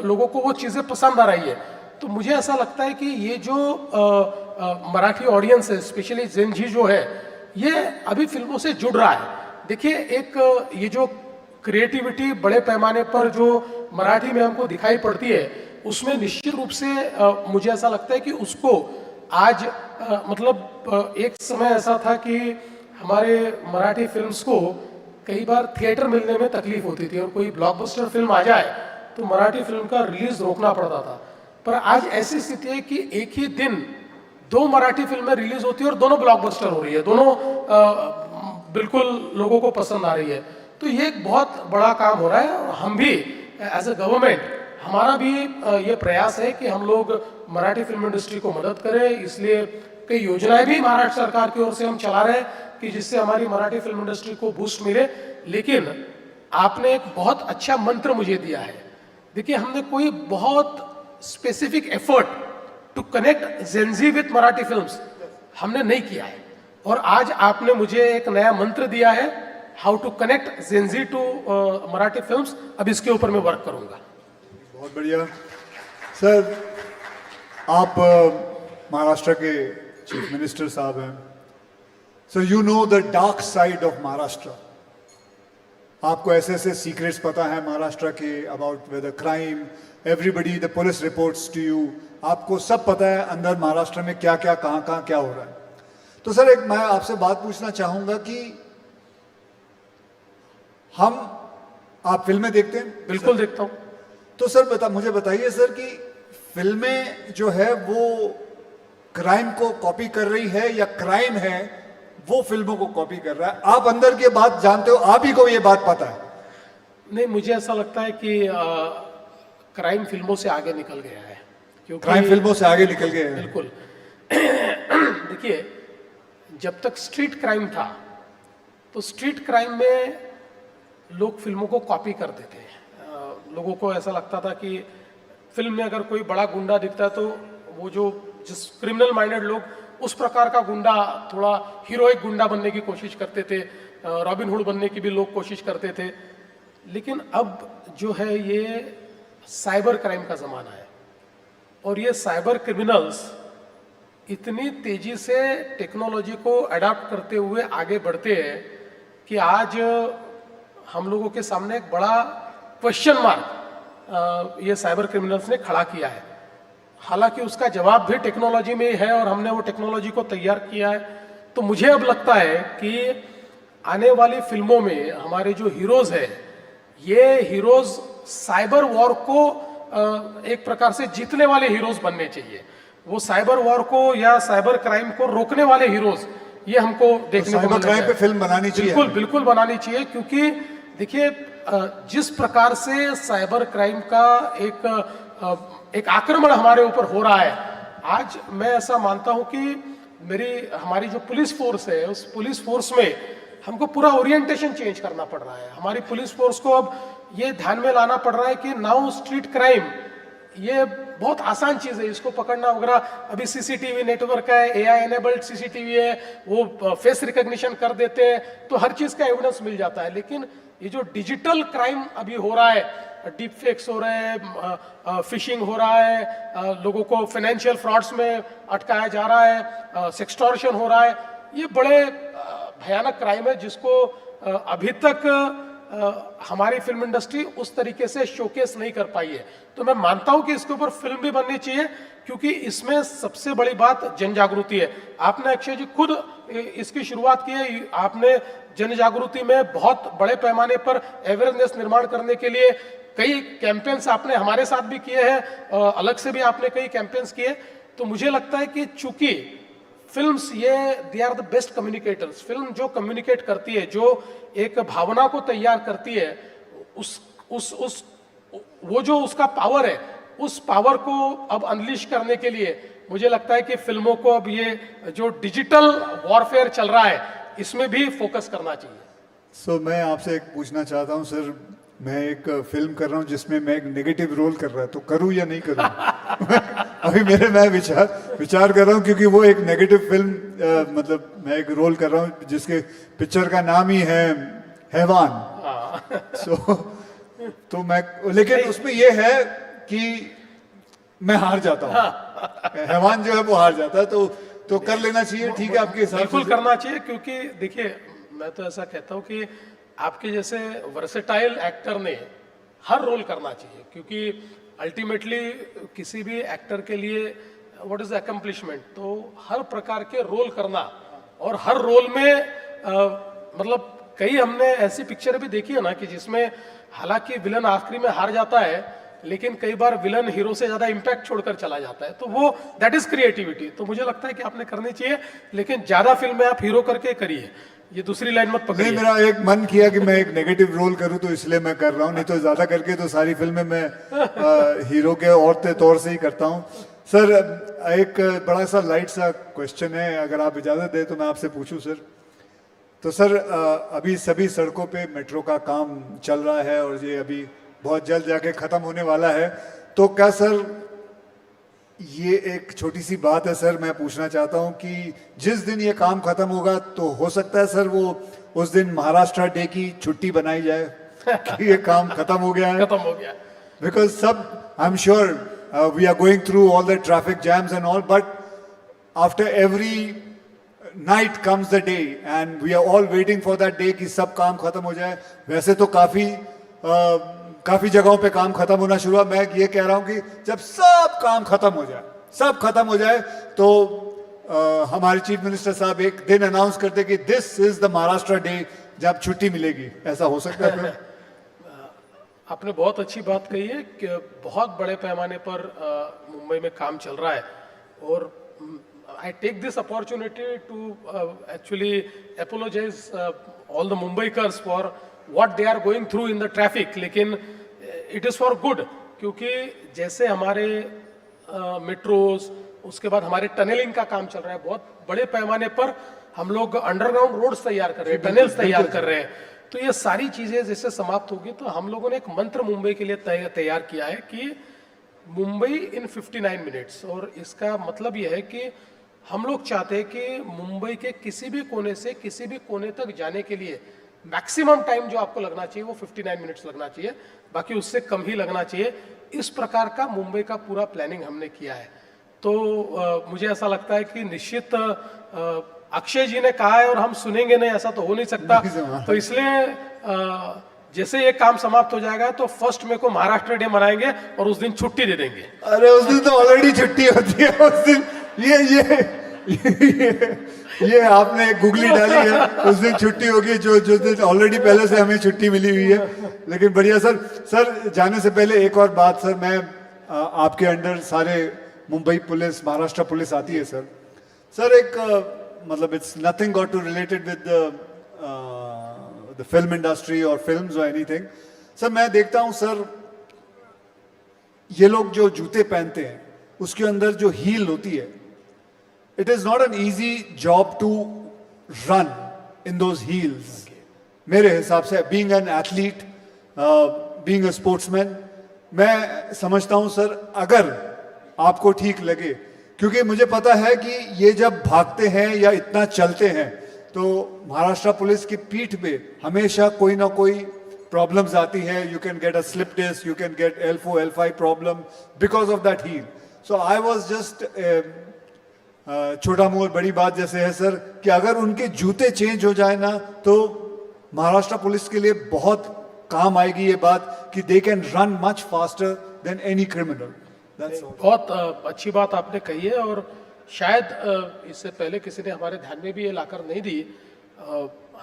लोगों को वो चीजें पसंद आ रही है। तो मुझे ऐसा लगता है कि ये जो मराठी ऑडियंस है, स्पेशली जेनजी जो है, ये अभी फिल्मों से जुड़ रहा है। देखिए एक ये जो क्रिएटिविटी बड़े पैमाने पर जो मराठी में हमको दिखाई पड़ती है उसमें निश्चित रूप से मुझे ऐसा लगता है कि उसको आज मतलब एक समय ऐसा था कि हमारे मराठी फिल्म्स को कई बार थिएटर मिलने में तकलीफ होती थी और कोई ब्लॉकबस्टर फिल्म आ जाए तो मराठी फिल्म का रिलीज रोकना पड़ता था। पर आज ऐसी स्थिति है कि एक ही दिन 2 मराठी फिल्में रिलीज होती है और दोनों ब्लॉकबस्टर हो रही है, दोनों बिल्कुल लोगों को पसंद आ रही है। तो ये एक बहुत बड़ा काम हो रहा है और हम भी एज ए गवर्नमेंट हमारा भी ये प्रयास है कि हम लोग मराठी फिल्म इंडस्ट्री को मदद करें। इसलिए कई योजनाएं भी महाराष्ट्र सरकार की ओर से हम चला रहे हैं कि जिससे हमारी मराठी फिल्म इंडस्ट्री को बूस्ट मिले। लेकिन आपने एक बहुत अच्छा मंत्र मुझे दिया है। देखिए हमने कोई बहुत specific effort to connect Gen Z with Marathi films हमने नहीं किया है, और आज आपने मुझे एक नया मंत्र दिया है, how to connect Gen Z to Marathi films. अब इसके ऊपर मैं वर्क करूंगा। बहुत बढ़िया सर। आप महाराष्ट्र के चीफ मिनिस्टर साहब हैं, so you know the dark side of Maharashtra. आपको ऐसे ऐसे सीक्रेट्स पता है महाराष्ट्र के, about weather crime, everybody, the police reports to you, आपको सब पता है अंदर महाराष्ट्र में क्या क्या कहाँ क्या हो रहा है। तो सर एक मैं आपसे बात पूछना चाहूंगा कि आप फिल्में देखते हैं? बिल्कुल देखता हूं। तो सर मुझे बताइए सर कि फिल्में जो है वो क्राइम को कॉपी कर रही है या क्राइम है वो फिल्मों को कॉपी कर रहा है? आप अंदर की बात जानते हो, आप ही को ये बात पता है। नहीं, मुझे ऐसा लगता है कि क्राइम फिल्मों से आगे निकल गया है, क्योंकि क्राइम फिल्मों से आगे निकल गया है। बिल्कुल। देखिए जब तक स्ट्रीट क्राइम था तो स्ट्रीट क्राइम में लोग फिल्मों को कॉपी करते थे। लोगों को ऐसा लगता था कि फिल्म में अगर कोई बड़ा गुंडा दिखता है तो वो जो जिस क्रिमिनल माइंडेड लोग उस प्रकार का गुंडा, थोड़ा हीरोइक गुंडा बनने की कोशिश करते थे, रॉबिन हुड बनने की भी लोग कोशिश करते थे। लेकिन अब जो है ये साइबर क्राइम का ज़माना है और ये साइबर क्रिमिनल्स इतनी तेजी से टेक्नोलॉजी को अडॉप्ट करते हुए आगे बढ़ते हैं कि आज हम लोगों के सामने एक बड़ा क्वेश्चन मार्क ये साइबर क्रिमिनल्स ने खड़ा किया है। हालांकि उसका जवाब भी टेक्नोलॉजी में है और हमने वो टेक्नोलॉजी को तैयार किया है। तो मुझे अब लगता है कि आने वाली फिल्मों में हमारे जो हीरोज हैं, ये हीरोज साइबर वॉर को एक प्रकार से जीतने वाले हीरोज बनने चाहिए। वो साइबर वॉर को या साइबर क्राइम को रोकने वाले हीरोज ये हमको देखने को मिलते हैं। क्राइम पे फिल्म बनानी चाहिए। बिल्कुल बनानी चाहिए, क्योंकि देखिए जिस प्रकार से साइबर क्राइम का एक आक्रमण हमारे ऊपर हो रहा है, आज मैं ऐसा मानता हूं कि हमारी जो पुलिस फोर्स है उस पुलिस फोर्स में हमको पूरा ओरिएंटेशन चेंज करना पड़ रहा है। हमारी पुलिस फोर्स को अब ये ध्यान में लाना पड़ रहा है कि नाउ स्ट्रीट क्राइम ये बहुत आसान चीज है, इसको पकड़ना वगैरह। अभी सीसीटीवी नेटवर्क है, एआई एनेबल्ड सीसीटीवी है, वो फेस रिकॉग्निशन कर देते हैं तो हर चीज का एविडेंस मिल जाता है। लेकिन ये जो डिजिटल क्राइम अभी हो रहा है, डीप फेक्स हो रहे हैं, फिशिंग हो रहा है, लोगों को फाइनेंशियल फ्रॉड्स में अटकाया जा रहा है, सेक्सटॉर्शन हो रहा है, ये बड़े भयानक क्राइम है जिसको अभी तक हमारी फिल्म इंडस्ट्री उस तरीके से शोकेस नहीं कर पाई है। तो मैं मानता हूं कि इसके ऊपर फिल्म भी बननी चाहिए, क्योंकि इसमें सबसे बड़ी बात जन जागृति है। आपने अक्षय जी खुद इसकी शुरुआत की है, आपने जन जागृति में बहुत बड़े पैमाने पर अवेयरनेस निर्माण करने के लिए कई कैंपेन्स आपने हमारे साथ भी किए हैं, अलग से भी आपने कई कैंपेन्स किए। तो मुझे लगता है कि चूंकि फिल्म्स ये they are the best communicators, film जो कम्युनिकेट करती है, जो एक भावना को तैयार करती है, उस वो जो उसका पावर है, उस पावर को अब अनलिश करने के लिए मुझे लगता है कि फिल्मों को अब ये जो डिजिटल वॉरफेयर चल रहा है इसमें भी फोकस करना चाहिए। सो मैं आपसे एक पूछना चाहता हूँ सर, मैं एक फिल्म कर रहा हूँ जिसमें मैं एक नेगेटिव रोल कर रहा है, तो करूँ या नहीं करूँ? अभी मैं विचार कर रहा हूँ, क्योंकि वो एक नेगेटिव फिल्म, मतलब मैं एक रोल कर रहा हूँ जिसके पिक्चर का नाम ही है हैवान। सो तो मैं, लेकिन उसमें ये है कि मैं हार जाता हूँ, हैवान जो है वो हार जाता है, तो कर लेना चाहिए, ठीक है आपके हिसाब से? बिल्कुल करना चाहिए, क्योंकि देखिए मैं तो ऐसा कहता हूँ कि आपके जैसे वर्सेटाइल एक्टर ने हर रोल करना चाहिए, क्योंकि अल्टीमेटली किसी भी एक्टर के लिए व्हाट इज अकम्प्लिशमेंट, तो हर प्रकार के रोल करना, और हर रोल में मतलब कई हमने ऐसी पिक्चर भी देखी है ना कि जिसमें हालांकि विलन आखिरी में हार जाता है, लेकिन कई बार विलन हीरो से ज्यादा इंपैक्ट छोड़कर चला जाता है, तो वो दैट इज क्रिएटिविटी। तो मुझे लगता है कि आपने करनी चाहिए, लेकिन ज्यादा फिल्में आप हीरो करके करिए, ये दूसरी लाइन मत पकड़िए। नहीं, मेरा एक मन किया कि मैं एक नेगेटिव रोल करूं, तो इसलिए मैं कर रहा हूं, नहीं तो ज्यादा करके तो सारी फिल्में मैं हीरो के और तौर से ही करता हूं। सर एक बड़ा सा लाइट सा क्वेश्चन है, अगर आप इजाजत दें तो मैं आपसे पूछूं सर। तो सर अभी सभी सड़कों पे मेट्रो का काम चल रहा है और ये अभी बहुत जल्द जाके खत्म होने वाला है, तो क्या सर ये एक छोटी सी बात है सर, मैं पूछना चाहता हूं कि जिस दिन ये काम खत्म होगा तो हो सकता है सर वो उस दिन महाराष्ट्र डे की छुट्टी बनाई जाए कि ये काम खत्म हो गया है, खत्म हो गया, बिकॉज सब I am sure we are going through all the traffic jams and all, but after every night comes the day and we are all waiting for that day कि सब काम खत्म हो जाए। वैसे तो काफी जगहों पे काम खत्म होना शुरू हुआ, मैं ये कह रहा हूं कि जब सब काम खत्म हो जाए तो हमारे चीफ मिनिस्टर साहब एक दिन अनाउंस करते कि this is the Maharashtra day, जब छुट्टी मिलेगी। ऐसा हो सकता है? आपने बहुत अच्छी बात कही है कि बहुत बड़े पैमाने पर मुंबई में काम चल रहा है, और I take this opportunity to actually apologise all the Mumbaikars for what they are going through in the traffic, लेकिन it is for good, क्योंकि जैसे हमारे मेट्रोज, उसके बाद हमारे टनलिंग का काम चल रहा है, बहुत बड़े पैमाने पर हम लोग अंडरग्राउंड रोड्स तैयार कर रहे हैं, टनल्स तैयार कर रहे हैं, तो ये सारी चीजें जैसे समाप्त होगी तो हम लोगों ने एक मंत्र मुंबई के लिए तैयार किया है कि मुंबई इन 59 मिनट्स, और इसका मतलब यह है कि हम लोग चाहते हैं कि मुंबई के किसी भी कोने से किसी भी कोने तक जाने के लिए मैक्सिमम टाइम जो आपको लगना चाहिए वो 59 मिनट्स लगना चाहिए, बाकी उससे कम ही लगना चाहिए। इस प्रकार का मुंबई का पूरा प्लानिंग हमने किया है। तो मुझे ऐसा लगता है कि निश्चित अक्षय जी ने कहा है और हम सुनेंगे नहीं, ऐसा तो हो नहीं सकता, तो इसलिए जैसे ये काम समाप्त हो जाएगा तो 1 मई को महाराष्ट्र डे मनाएंगे और उस दिन छुट्टी दे देंगे। अरे उस दिन तो ऑलरेडी छुट्टी होती है उस दिन, ये आपने गुगली डाली है, उस दिन छुट्टी होगी, जो दिन ऑलरेडी पहले से हमें छुट्टी मिली हुई है। लेकिन बढ़िया सर जाने से पहले एक और बात सर, मैं आपके अंडर सारे मुंबई पुलिस, महाराष्ट्र पुलिस आती है सर एक मतलब it's nothing got to related with the film industry और फिल्म्स और एनीथिंग। सर मैं देखता हूं सर, ये लोग जो जूते पहनते हैं उसके अंदर जो हील होती है, it is not an easy job to run in those heels. मेरे हिसाब से being an athlete, being a sportsman, मैं समझता हूं सर अगर आपको ठीक लगे, क्योंकि मुझे पता है कि ये जब भागते हैं या इतना चलते हैं तो महाराष्ट्र पुलिस की पीठ पे हमेशा कोई ना कोई प्रॉब्लम्स आती है। You can get a slip disc, you can get L4 L5 problem because of that heel. So I was just छोटा मुंह और बड़ी बात जैसे है सर कि अगर उनके जूते चेंज हो जाए ना तो महाराष्ट्र पुलिस के लिए बहुत काम आएगी ये बात कि they can run much faster than any criminal. That's all. बहुत अच्छी बात आपने कही है और शायद इससे पहले किसी ने हमारे ध्यान में भी ये लाकर नहीं दी।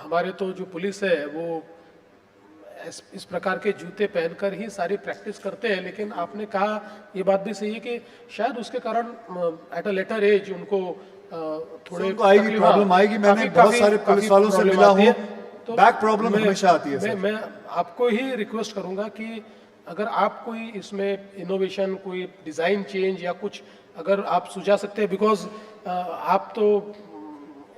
हमारे तो जो पुलिस है वो इस प्रकार के जूते पहनकर ही सारी प्रैक्टिस करते हैं, लेकिन आपने कहा ये बात भी सही है कि शायद उसके कारण एट अ लेटर एज उनको थोड़े उनको आएगी, प्रॉब्लम आएगी। मैंने बहुत सारे पुलिस वालों से मिला हूँ, बैक प्रॉब्लम हमेशा आती है। मैं आपको ही रिक्वेस्ट करूंगा कि अगर आप कोई इसमें इनोवेशन, कोई डिजाइन चेंज या कुछ अगर आप सुझा सकते हैं, बिकॉज आप तो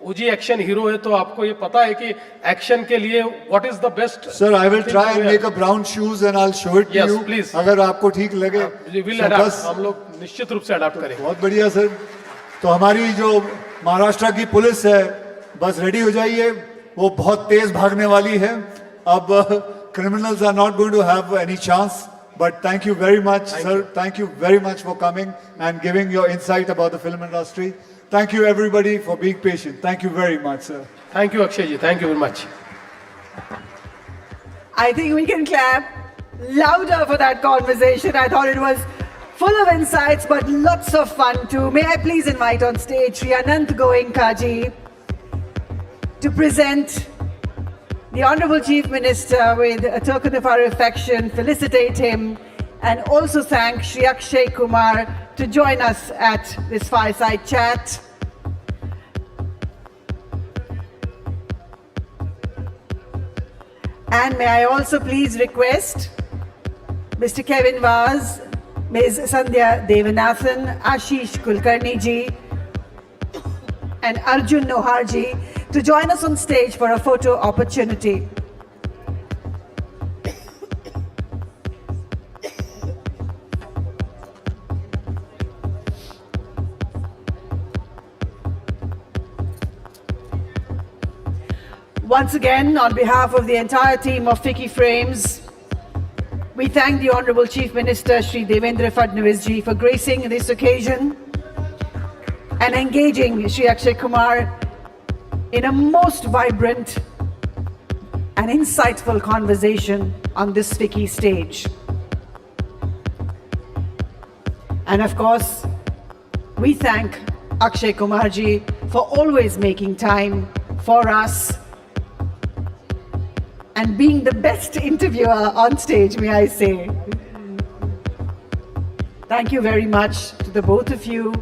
ओजी एक्शन हीरो है, तो आपको ये पता है कि एक्शन के लिए what is the best. Sir I will try and make a brown shoes and I will show it to you, please, अगर आपको ठीक लगे। हम लोग निश्चित रूप से अडॉप्ट करेंगे। बहुत बढ़िया सर। तो हमारी जो महाराष्ट्र की पुलिस है, बस रेडी हो जाइए, वो बहुत तेज भागने वाली है। अब criminals are not going to have any chance. But thank you very much, sir. Thank you very much for coming and giving your insight about the film industry. Thank you everybody for being patient. Thank you very much, sir. Thank you, Akshay ji. Thank you very much. I think we can clap louder for that conversation. I thought it was full of insights, but lots of fun too. May I please invite on stage Sri Anant Goenka ji to present the Honorable Chief Minister with a token of our affection, felicitate him, and also thank Shri Akshay Kumar to join us at this fireside chat. And may I also please request Mr. Kevin Vaz, Ms. Sandhya Devanathan, Ashish Kulkarni ji, and Arjun Nohar ji to join us on stage for a photo opportunity. Once again, on behalf of the entire team of Ficci Frames, we thank the Honorable Chief Minister Shri Devendra Fadnavis ji for gracing this occasion and engaging Shri Akshay Kumar in a most vibrant and insightful conversation on this Ficci stage. And of course, we thank Akshay Kumar ji for always making time for us and being the best interviewer on stage, may I say. Thank you very much to the both of you.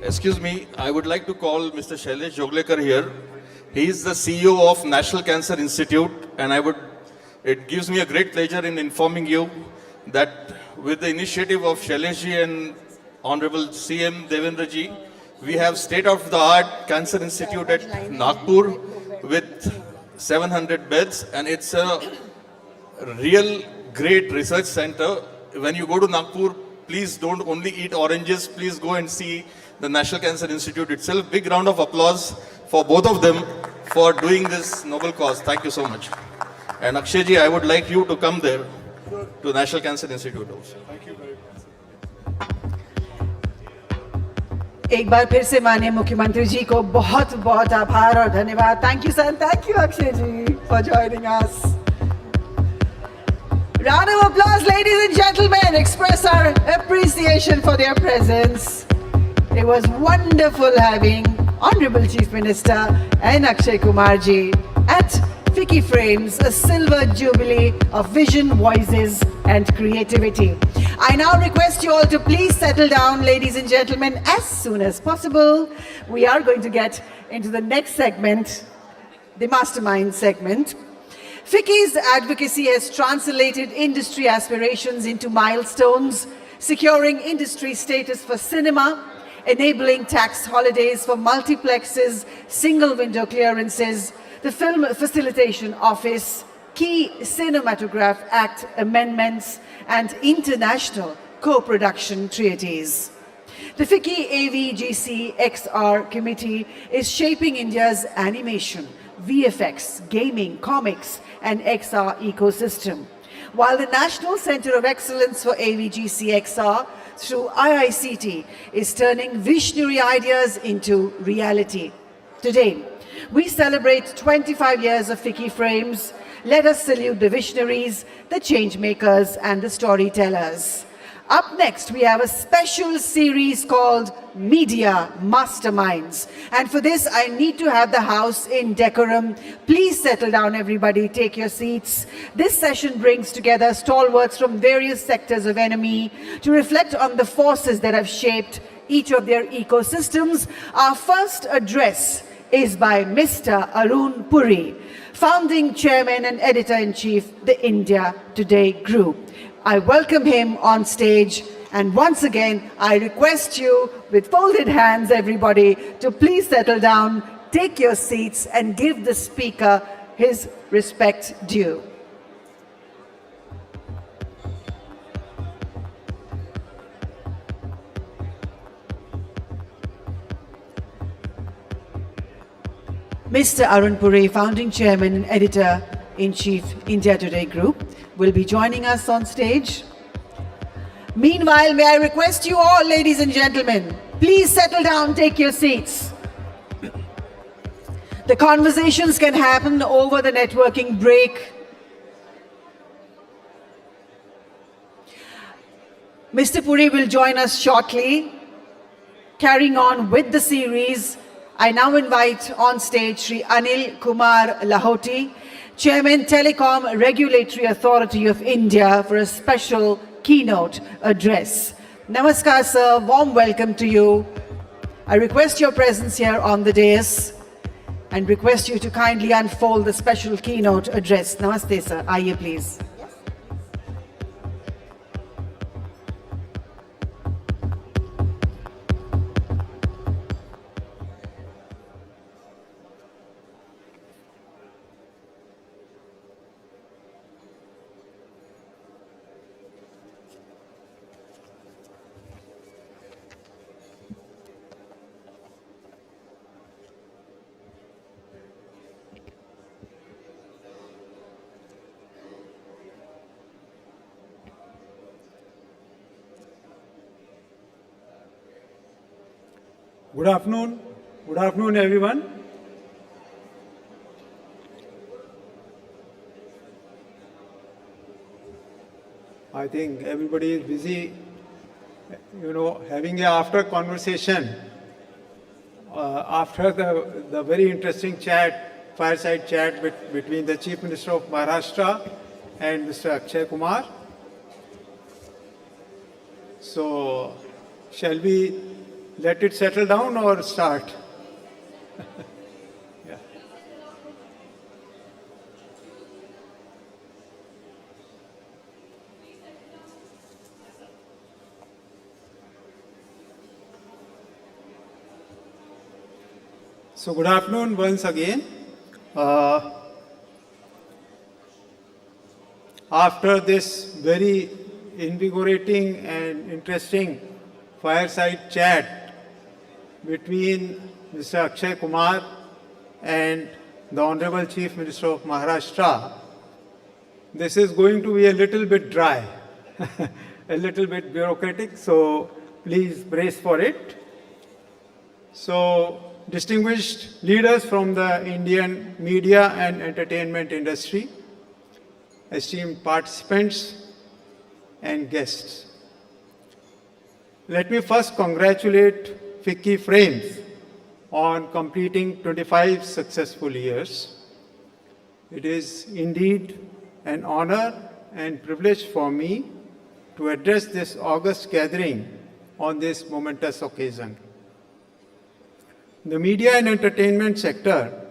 Excuse me, I would like to call Mr. Shailesh Joglekar here. He is the CEO of National Cancer Institute, and it gives me a great pleasure in informing you that with the initiative of Shailesh ji and Honorable CM Devendra ji, we have state-of-the-art Cancer Institute at Nagpur with 700 beds, and it's a real great research center. When you go to Nagpur, please don't only eat oranges, please go and see the National Cancer Institute itself. Big round of applause for both of them for doing this noble cause. Thank you so much. And Akshay ji, I would like you to come there to National Cancer Institute also. Thank you very much. एक बार फिर से माननीय मुख्यमंत्री जी को बहुत बहुत आभार और धन्यवाद. Thank you, sir. Thank you, Akshay ji, for joining us. Round of applause, ladies and gentlemen. Express our appreciation for their presence. It was wonderful having Honorable Chief Minister and Akshay Kumar ji at Ficci Frames, a silver jubilee of vision, voices, and creativity. I now request you all to please settle down, ladies and gentlemen, as soon as possible. We are going to get into the next segment, the Mastermind segment. Ficci's advocacy has translated industry aspirations into milestones, securing industry status for cinema, enabling tax holidays for multiplexes, single window clearances, the Film Facilitation Office, key Cinematograph Act amendments, and international co-production treaties. The Ficci AVGC XR Committee is shaping India's animation, VFX, gaming, comics, and XR ecosystem, while the National Center of Excellence for AVGC XR through IICT is turning visionary ideas into reality. Today, we celebrate 25 years of Ficci Frames, let us salute the visionaries, the change makers, and the storytellers. Up next, we have a special series called Media Masterminds. And for this, I need to have the house in decorum. Please settle down, everybody. Take your seats. This session brings together stalwarts from various sectors of NME to reflect on the forces that have shaped each of their ecosystems. Our first address is by Mr. Arun Puri, founding chairman and editor-in-chief, the India Today Group. I welcome him on stage, and once again, I request you, with folded hands, everybody, to please settle down, take your seats, and give the speaker his respect due. Mr. Arun Puri, founding chairman and editor-in-chief, India Today Group, will be joining us on stage. Meanwhile, may I request you all, ladies and gentlemen, please settle down, take your seats. The conversations can happen over the networking break. Mr. Puri will join us shortly. Carrying on with the series, I now invite on stage Sri Anil Kumar Lahoti, Chairman, Telecom Regulatory Authority of India, for a special keynote address. Namaskar, sir. Warm welcome to you. I request your presence here on the dais and request you to kindly unfold the special keynote address. Namaste, sir. Aaiye, please. Good afternoon. Good afternoon, everyone. I think everybody is busy, having a after conversation after the very interesting chat, fireside chat between the Chief Minister of Maharashtra and Mr. Akshay Kumar. So, shall we let it settle down or start? Yeah. So good afternoon once again. After this very invigorating and interesting fireside chat between Mr. Akshay Kumar and the Honorable Chief Minister of Maharashtra, this is going to be a little bit dry, a little bit bureaucratic, so please brace for it. So, distinguished leaders from the Indian media and entertainment industry, esteemed participants and guests. Let me first congratulate Ficci Frames on completing 25 successful years. It is indeed an honor and privilege for me to address this august gathering on this momentous occasion. The media and entertainment sector,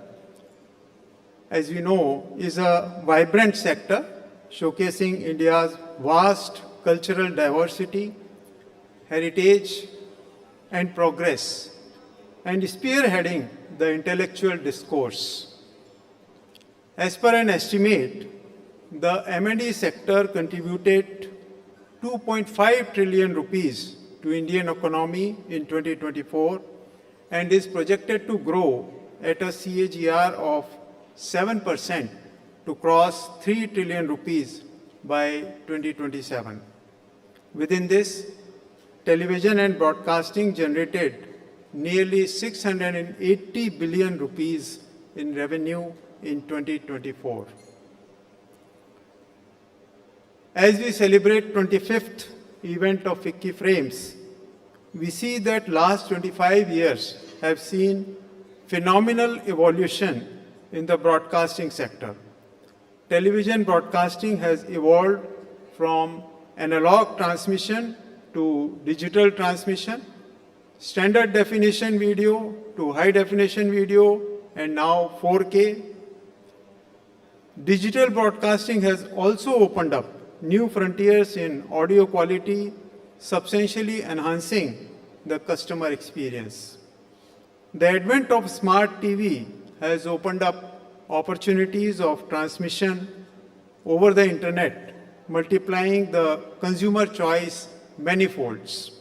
as we know, is a vibrant sector showcasing India's vast cultural diversity, heritage, and progress, and spearheading the intellectual discourse. As per an estimate, the M&E sector contributed 2.5 trillion rupees to Indian economy in 2024 and is projected to grow at a CAGR of 7% to cross 3 trillion rupees by 2027. Within this, television and broadcasting generated nearly 680 billion rupees in revenue in 2024. As we celebrate 25th event of Ficci Frames, we see that last 25 years have seen phenomenal evolution in the broadcasting sector. Television broadcasting has evolved from analog transmission to digital transmission, standard definition video to high definition video, and now 4K. Digital broadcasting has also opened up new frontiers in audio quality, substantially enhancing the customer experience. The advent of smart TV has opened up opportunities of transmission over the internet, multiplying the consumer choice manifolds.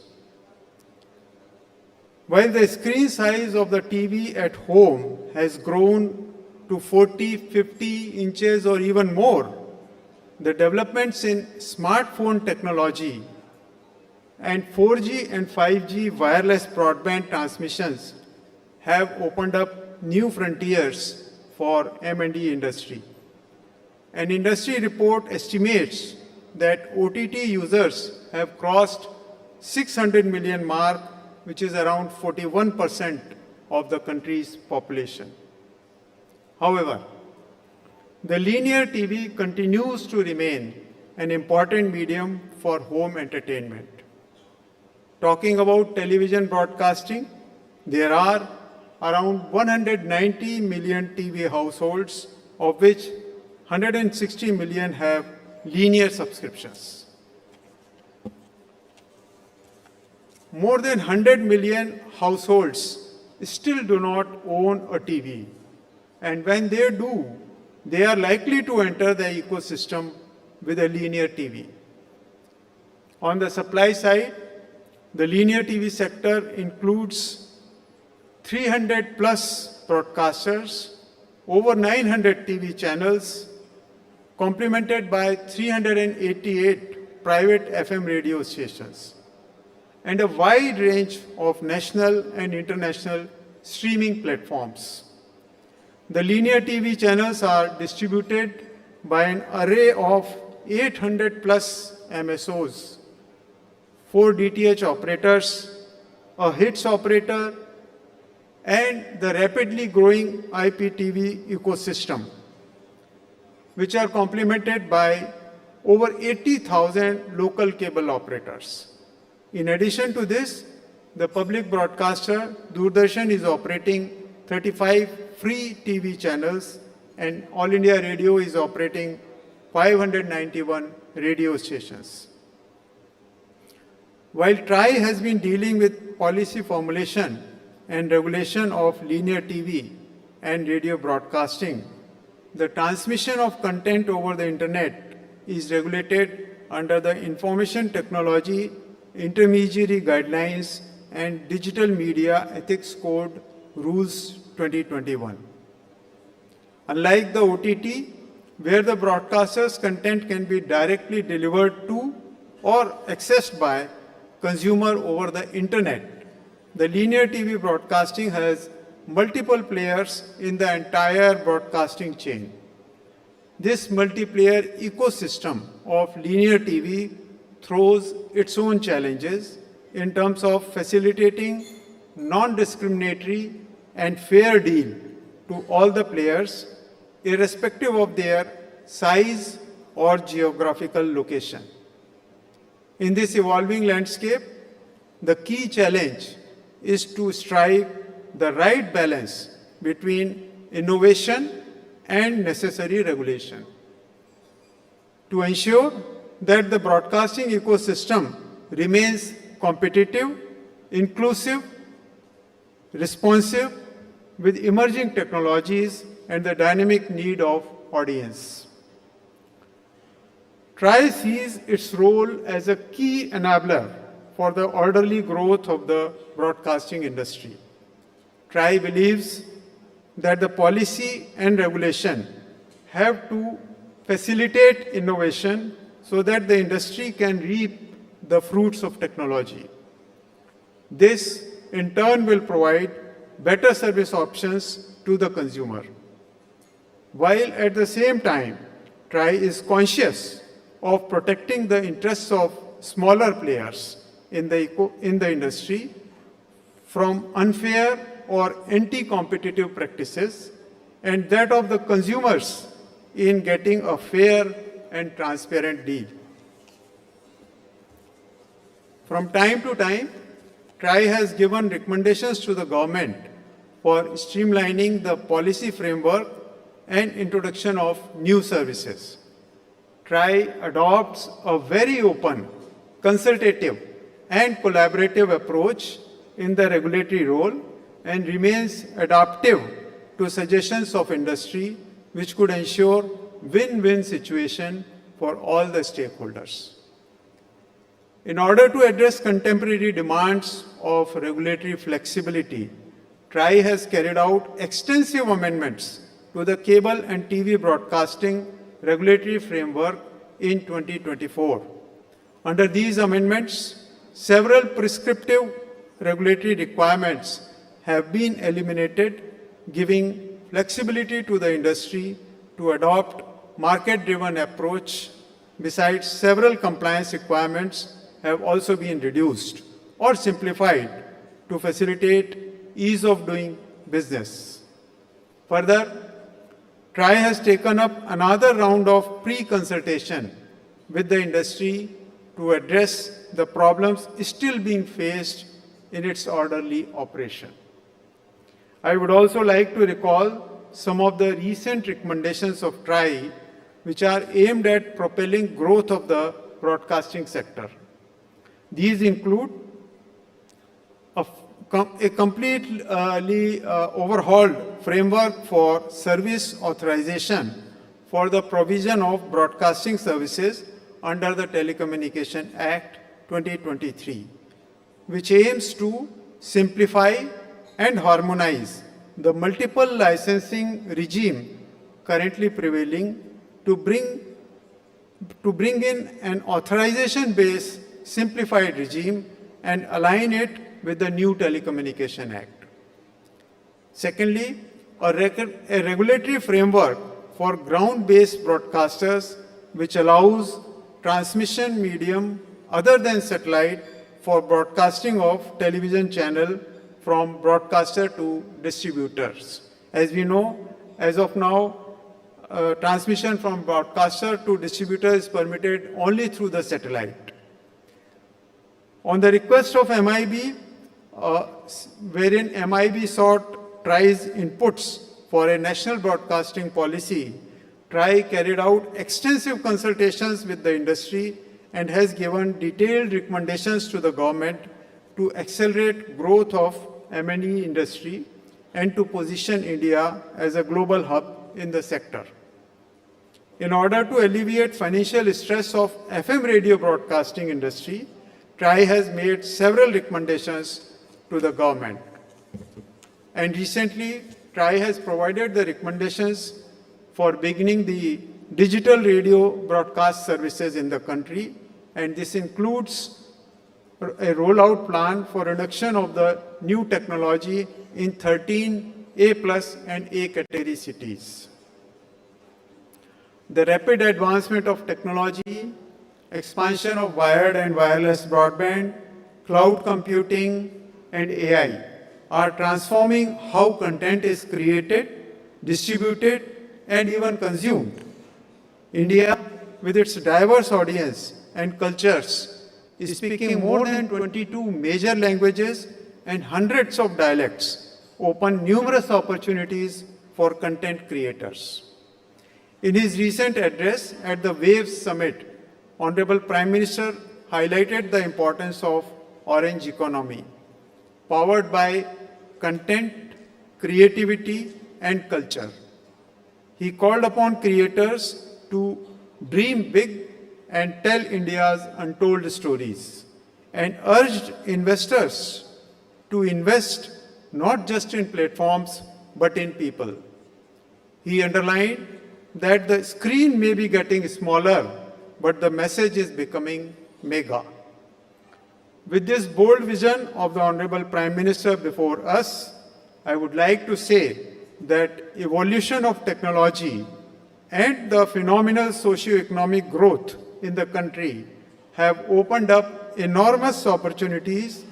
While the screen size of the TV at home has grown to 40, 50 inches or even more, the developments in smartphone technology and 4G and 5G wireless broadband transmissions have opened up new frontiers for M&E industry. An industry report estimates that OTT users have crossed 600 million mark, which is around 41% of the country's population. However, the linear TV continues to remain an important medium for home entertainment. Talking about television broadcasting, there are around 190 million TV households, of which 160 million have linear subscriptions. More than 100 million households still do not own a TV, and when they do, they are likely to enter the ecosystem with a linear TV. On the supply side, the linear TV sector includes 300 plus broadcasters, over 900 TV channels, complemented by 388 private FM radio stations, and a wide range of national and international streaming platforms. The linear TV channels are distributed by an array of 800 plus MSOs, 4 DTH operators, a HITS operator, and the rapidly growing IPTV ecosystem, which are complemented by over 80,000 local cable operators. In addition to this, the public broadcaster Doordarshan is operating 35 free TV channels, and All India Radio is operating 591 radio stations. While TRAI has been dealing with policy formulation and regulation of linear TV and radio broadcasting, the transmission of content over the internet is regulated under the Information Technology Intermediary Guidelines and Digital Media Ethics Code Rules 2021. Unlike the OTT, where the broadcaster's content can be directly delivered to or accessed by consumer over the internet, the linear TV broadcasting has multiple players in the entire broadcasting chain. This multiplayer ecosystem of linear TV throws its own challenges in terms of facilitating non-discriminatory and fair deal to all the players, irrespective of their size or geographical location. In this evolving landscape, the key challenge is to strike the right balance between innovation and necessary regulation. To ensure that the broadcasting ecosystem remains competitive, inclusive, responsive, with emerging technologies and the dynamic need of audience. TRAI sees its role as a key enabler for the orderly growth of the broadcasting industry. TRAI believes that the policy and regulation have to facilitate innovation so that the industry can reap the fruits of technology. This, in turn, will provide better service options to the consumer. While at the same time, TRAI is conscious of protecting the interests of smaller players in the industry from unfair or anti-competitive practices, and that of the consumers in getting a fair and transparent deal. From time to time, TRAI has given recommendations to the government for streamlining the policy framework and introduction of new services. TRAI adopts a very open, consultative, and collaborative approach in the regulatory role and remains adaptive to suggestions of industry, which could ensure win-win situation for all the stakeholders. In order to address contemporary demands of regulatory flexibility, TRAI has carried out extensive amendments to the cable and TV broadcasting regulatory framework in 2024. Under these amendments, several prescriptive regulatory requirements have been eliminated, giving flexibility to the industry to adopt market-driven approach. Besides, several compliance requirements have also been reduced or simplified to facilitate ease of doing business. Further, TRAI has taken up another round of pre-consultation with the industry to address the problems still being faced in its orderly operation. I would also like to recall some of the recent recommendations of TRAI which are aimed at propelling growth of the broadcasting sector. These include a completely overhauled framework for service authorization for the provision of broadcasting services under the Telecommunication Act 2023, which aims to simplify and harmonize the multiple licensing regime currently prevailing to bring in an authorization-based simplified regime and align it with the new Telecommunication Act. Secondly, a regulatory framework for ground-based broadcasters which allows transmission medium other than satellite for broadcasting of television channel from broadcaster to distributors. As we know, as of now, transmission from broadcaster to distributor is permitted only through the satellite. On the request of MIB, wherein MIB sought TRAI's inputs for a national broadcasting policy, TRAI carried out extensive consultations with the industry and has given detailed recommendations to the government to accelerate growth of M&E industry and to position India as a global hub in the sector. In order to alleviate financial stress of FM radio broadcasting industry, TRAI has made several recommendations to the government. And recently, TRAI has provided the recommendations for beginning the digital radio broadcast services in the country, and this includes a rollout plan for reduction of the new technology in 13 A+ and A category cities. The rapid advancement of technology, expansion of wired and wireless broadband, cloud computing, and AI are transforming how content is created, distributed, and even consumed. India, with its diverse audience and cultures, is speaking more than 22 major languages and hundreds of dialects, open numerous opportunities for content creators. In his recent address at the WAVES Summit, Honorable Prime Minister highlighted the importance of orange economy, powered by content, creativity, and culture. He called upon creators to dream big and tell India's untold stories, and urged investors to invest not just in platforms but in people. He underlined that the screen may be getting smaller, but the message is becoming mega. With this bold vision of the Honorable Prime Minister before us, I would like to say that evolution of technology and the phenomenal socio-economic growth in the country have opened up enormous opportunities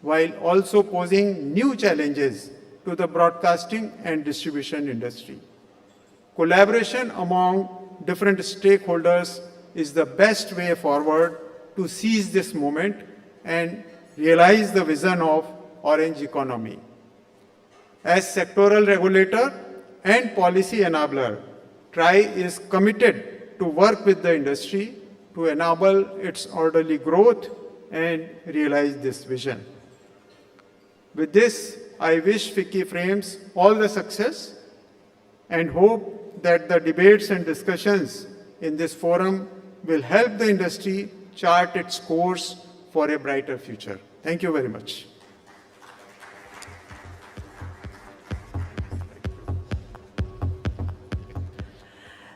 while also posing new challenges to the broadcasting and distribution industry. Collaboration among different stakeholders is the best way forward to seize this moment and realize the vision of Orange economy. As sectoral regulator and policy enabler, TRAI is committed to work with the industry to enable its orderly growth and realize this vision. With this, I wish Ficci Frames all the success and hope that the debates and discussions in this forum will help the industry chart its course for a brighter future. Thank you very much.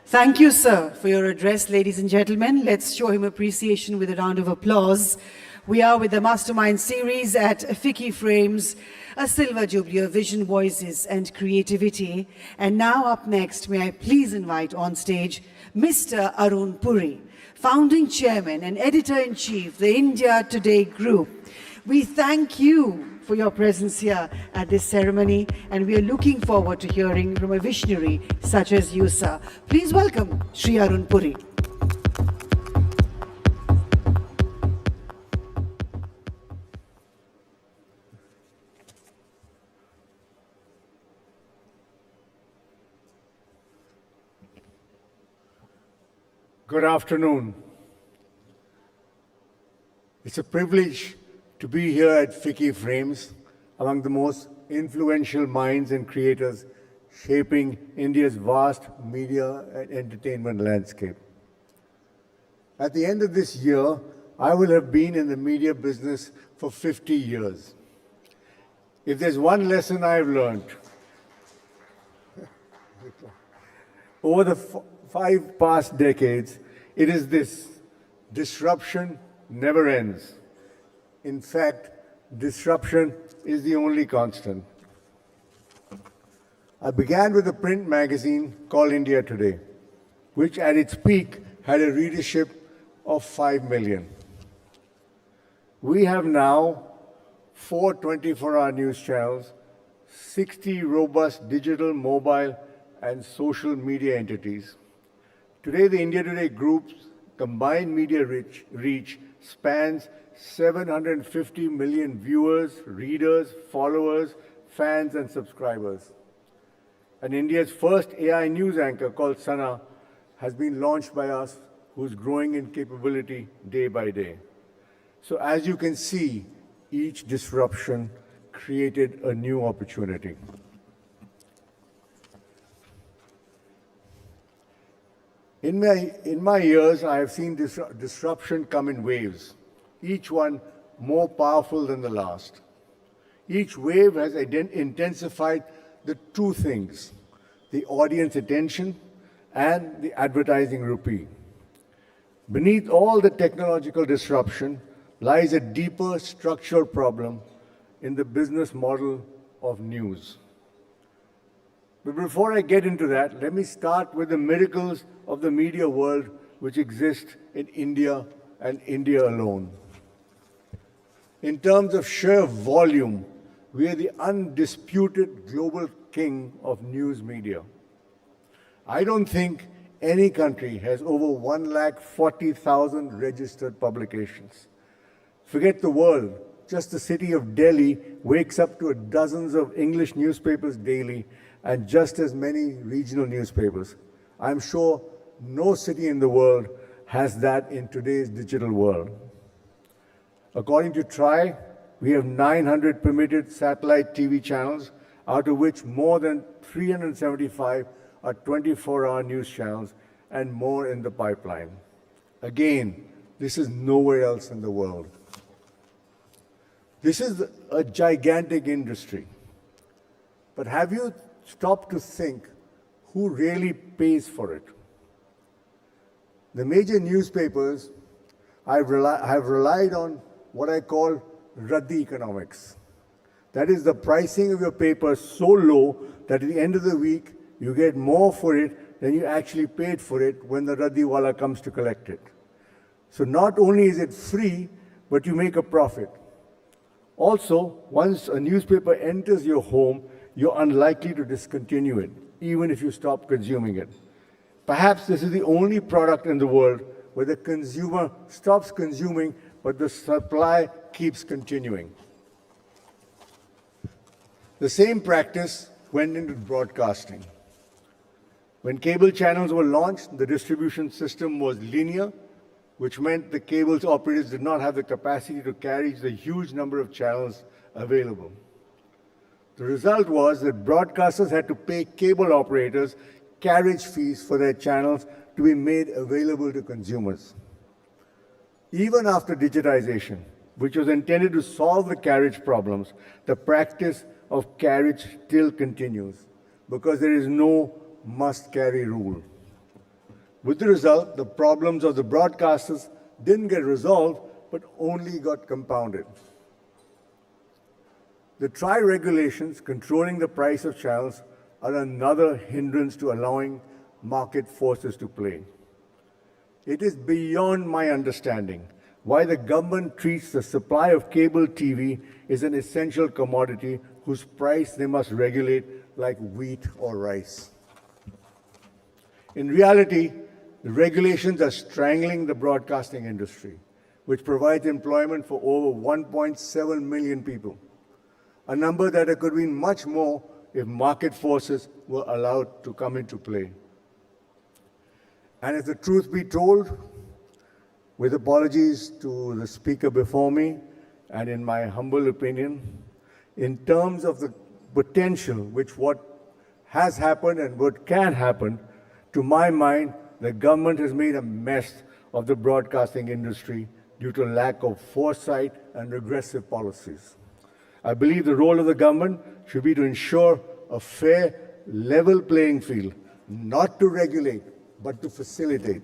Thank you, sir, for your address, ladies and gentlemen. Let's show him appreciation with a round of applause. We are with the Mastermind series at Ficci Frames, a silver jubilee of vision, voices, and creativity. And now up next, may I please invite on stage Mr. Arun Puri, founding chairman and editor-in-chief, the India Today Group. We thank you for your presence here at this ceremony, and we are looking forward to hearing from a visionary such as you, sir. Please welcome Sri Arun Puri. Good afternoon. It's a privilege to be here at Ficci Frames, among the most influential minds and creators shaping India's vast media and entertainment landscape. At the end of this year, I will have been in the media business for 50 years. If there's one lesson I've learned over the 5 past decades, it is this: disruption never ends. In fact, disruption is the only constant. I began with a print magazine called India Today, which at its peak had a readership of 5 million. We have now 4 24-hour news channels, 60 robust digital, mobile, and social media entities. Today, the India Today Group's combined media reach spans 750 million viewers, readers, followers, fans, and subscribers. And India's first AI news anchor called Sana has been launched by us, who's growing in capability day by day. So as you can see, each disruption created a new opportunity. In my years, I have seen disruption come in waves, each one more powerful than the last. Each wave has intensified the two things: the audience attention and the advertising rupee. Beneath all the technological disruption lies a deeper structural problem in the business model of news. But before I get into that, let me start with the miracles of the media world which exist in India and India alone. In terms of sheer volume, we are the undisputed global king of news media. I don't think any country has over 140,000 registered publications. Forget the world. Just the city of Delhi wakes up to dozens of English newspapers daily and just as many regional newspapers. I'm sure no city in the world has that in today's digital world. According to TRAI, we have 900 permitted satellite TV channels, out of which more than 375 are 24-hour news channels and more in the pipeline. Again, this is nowhere else in the world. This is a gigantic industry. But have you stopped to think who really pays for it? The major newspapers have relied on what I call Raddi economics. That is the pricing of your paper so low that at the end of the week, you get more for it than you actually paid for it when the Raddi wala comes to collect it. So not only is it free, but you make a profit. Also, once a newspaper enters your home, you're unlikely to discontinue it, even if you stop consuming it. Perhaps this is the only product in the world where the consumer stops consuming, but the supply keeps continuing. The same practice went into broadcasting. When cable channels were launched, the distribution system was linear, which meant the cables operators did not have the capacity to carry the huge number of channels available. The result was that broadcasters had to pay cable operators carriage fees for their channels to be made available to consumers. Even after digitization, which was intended to solve the carriage problems, the practice of carriage still continues because there is no must-carry rule. With the result, the problems of the broadcasters didn't get resolved, but only got compounded. The TRAI regulations controlling the price of channels are another hindrance to allowing market forces to play. It is beyond my understanding why the government treats the supply of cable TV as an essential commodity whose price they must regulate like wheat or rice. In reality, the regulations are strangling the broadcasting industry, which provides employment for over 1.7 million people, a number that could be much more if market forces were allowed to come into play. And if the truth be told, with apologies to the speaker before me, and in my humble opinion, in terms of the potential which what has happened and what can happen, to my mind, the government has made a mess of the broadcasting industry due to lack of foresight and regressive policies. I believe the role of the government should be to ensure a fair, level playing field, not to regulate, but to facilitate.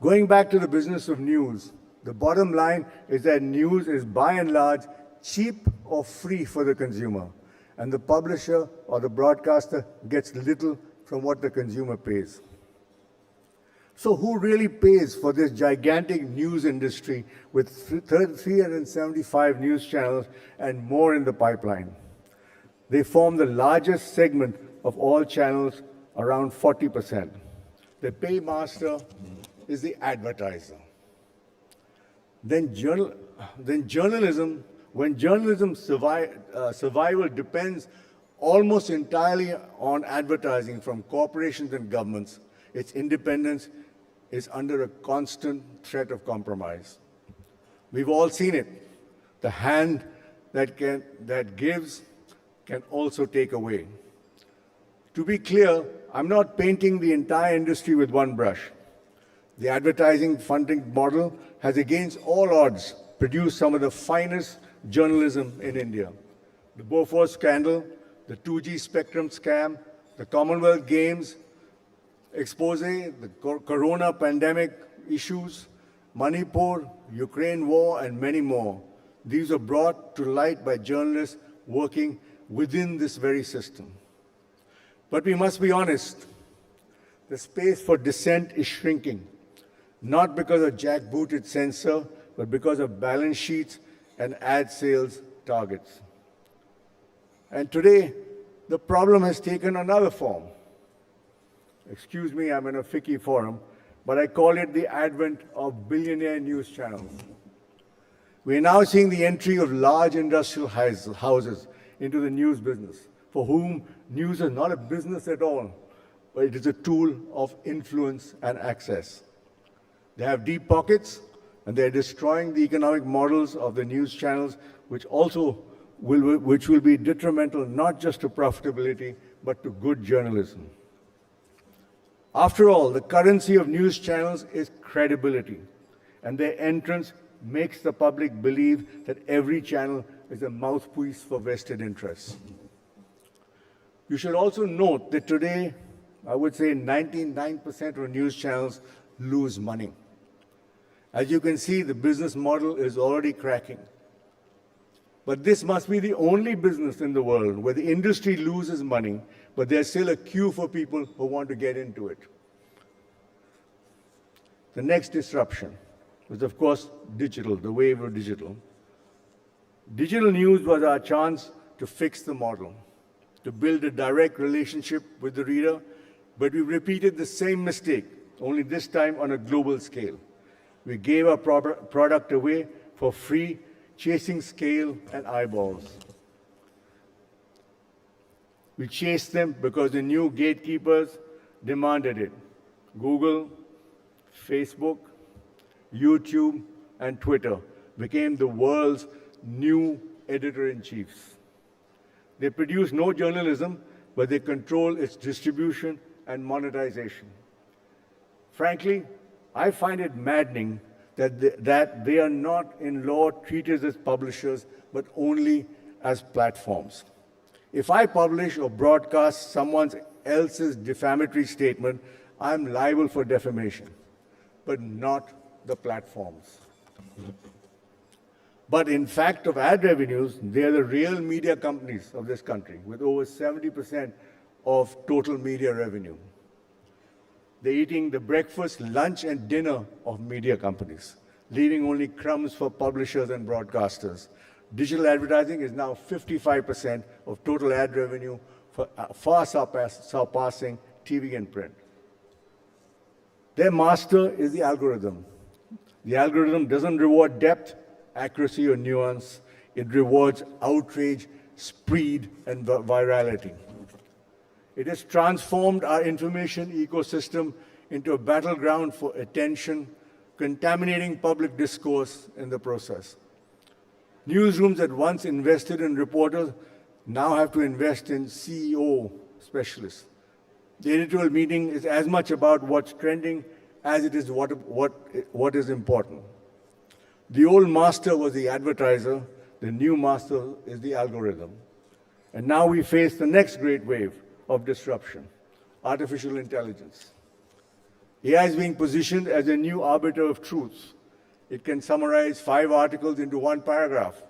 Going back to the business of news, the bottom line is that news is by and large cheap or free for the consumer, and the publisher or the broadcaster gets little from what the consumer pays. So who really pays for this gigantic news industry with 375 news channels and more in the pipeline? They form the largest segment of all channels, around 40%. The paymaster is the advertiser. Then journalism, when journalism's survival depends almost entirely on advertising from corporations and governments, its independence is under a constant threat of compromise. We've all seen it. The hand that gives can also take away. To be clear, I'm not painting the entire industry with one brush. The advertising funding model has, against all odds, produced some of the finest journalism in India. The Bofors scandal, the 2G spectrum scam, the Commonwealth Games expose, the corona pandemic issues, Manipur, Ukraine war, and many more. These are brought to light by journalists working within this very system. But we must be honest, the space for dissent is shrinking, not because of jackbooted censor, but because of balance sheets and ad sales targets. And today, the problem has taken another form. Excuse me, I'm in a Ficci forum, but I call it the advent of billionaire news channels. We are now seeing the entry of large industrial houses into the news business, for whom news is not a business at all, but it is a tool of influence and access. They have deep pockets, and they're destroying the economic models of the news channels, which will be detrimental not just to profitability, but to good journalism. After all, the currency of news channels is credibility, and their entrance makes the public believe that every channel is a mouthpiece for vested interests. You should also note that today, I would say 99% of news channels lose money. As you can see, the business model is already cracking. But this must be the only business in the world where the industry loses money, but there's still a queue for people who want to get into it. The next disruption was, of course, digital, the wave of digital. Digital news was our chance to fix the model, to build a direct relationship with the reader, but we repeated the same mistake, only this time on a global scale. We gave our product away for free, chasing scale and eyeballs. We chased them because the new gatekeepers demanded it. Google, Facebook, YouTube, and Twitter became the world's new editor-in-chiefs. They produce no journalism, but they control its distribution and monetization. Frankly, I find it maddening that they are not in law treated as publishers, but only as platforms. If I publish or broadcast someone else's defamatory statement, I'm liable for defamation, but not the platforms. But in fact of ad revenues, they are the real media companies of this country, with over 70% of total media revenue. They're eating the breakfast, lunch, and dinner of media companies, leaving only crumbs for publishers and broadcasters. Digital advertising is now 55% of total ad revenue, far surpassing TV and print. Their master is the algorithm. The algorithm doesn't reward depth, accuracy, or nuance. It rewards outrage, speed, and virality. It has transformed our information ecosystem into a battleground for attention, contaminating public discourse in the process. Newsrooms that once invested in reporters now have to invest in CEO specialists. The editorial meeting is as much about what's trending as it is what is important. The old master was the advertiser, the new master is the algorithm. And now we face the next great wave of disruption, artificial intelligence. AI is being positioned as a new arbiter of truth. It can summarize 5 articles into 1 paragraph.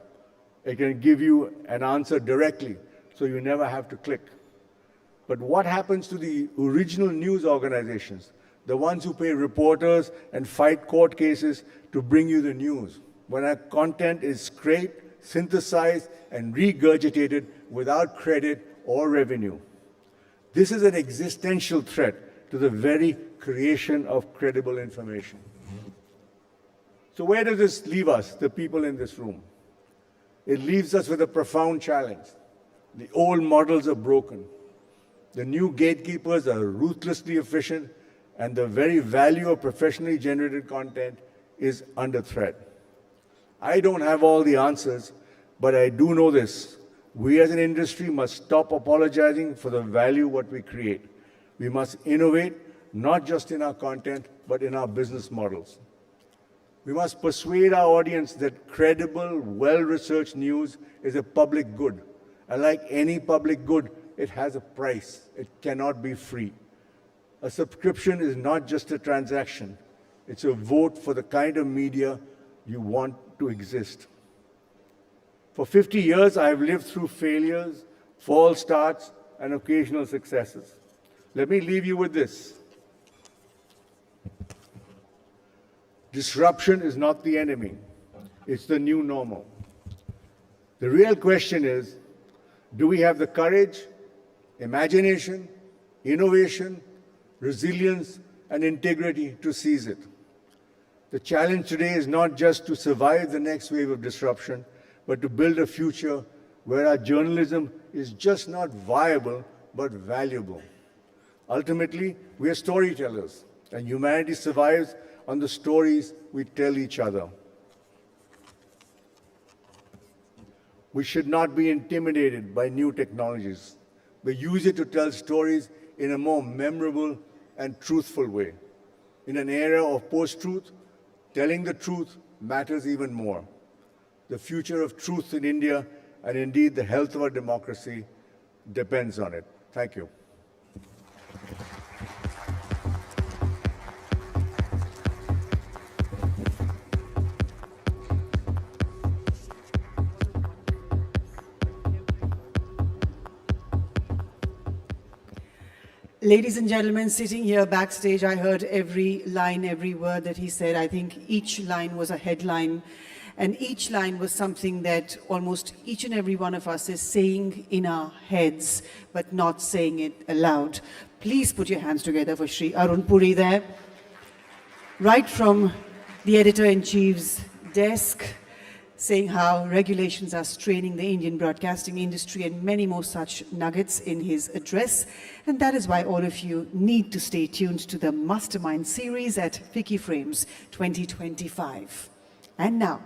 It can give you an answer directly, so you never have to click. But what happens to the original news organizations, the ones who pay reporters and fight court cases to bring you the news, when our content is scraped, synthesized, and regurgitated without credit or revenue? This is an existential threat to the very creation of credible information. So where does this leave us, the people in this room? It leaves us with a profound challenge. The old models are broken. The new gatekeepers are ruthlessly efficient, and the very value of professionally generated content is under threat. I don't have all the answers, but I do know this. We as an industry must stop apologizing for the value of what we create. We must innovate, not just in our content, but in our business models. We must persuade our audience that credible, well-researched news is a public good. And like any public good, it has a price. It cannot be free. A subscription is not just a transaction. It's a vote for the kind of media you want to exist. For 50 years, I have lived through failures, false starts, and occasional successes. Let me leave you with this. Disruption is not the enemy. It's the new normal. The real question is, do we have the courage, imagination, innovation, resilience, and integrity to seize it? The challenge today is not just to survive the next wave of disruption, but to build a future where our journalism is just not viable, but valuable. Ultimately, we are storytellers, and humanity survives on the stories we tell each other. We should not be intimidated by new technologies, but use it to tell stories in a more memorable and truthful way. In an era of post-truth, telling the truth matters even more. The future of truth in India, and indeed the health of our democracy, depends on it. Thank you. Ladies and gentlemen, sitting here backstage, I heard every line, every word that he said. I think each line was a headline, and each line was something that almost each and every one of us is saying in our heads, but not saying it aloud. Please put your hands together for Shri Arun Puri there. Right from the editor-in-chief's desk, saying how regulations are straining the Indian broadcasting industry and many more such nuggets in his address. And that is why all of you need to stay tuned to the Mastermind series at Ficci Frames 2025. And now,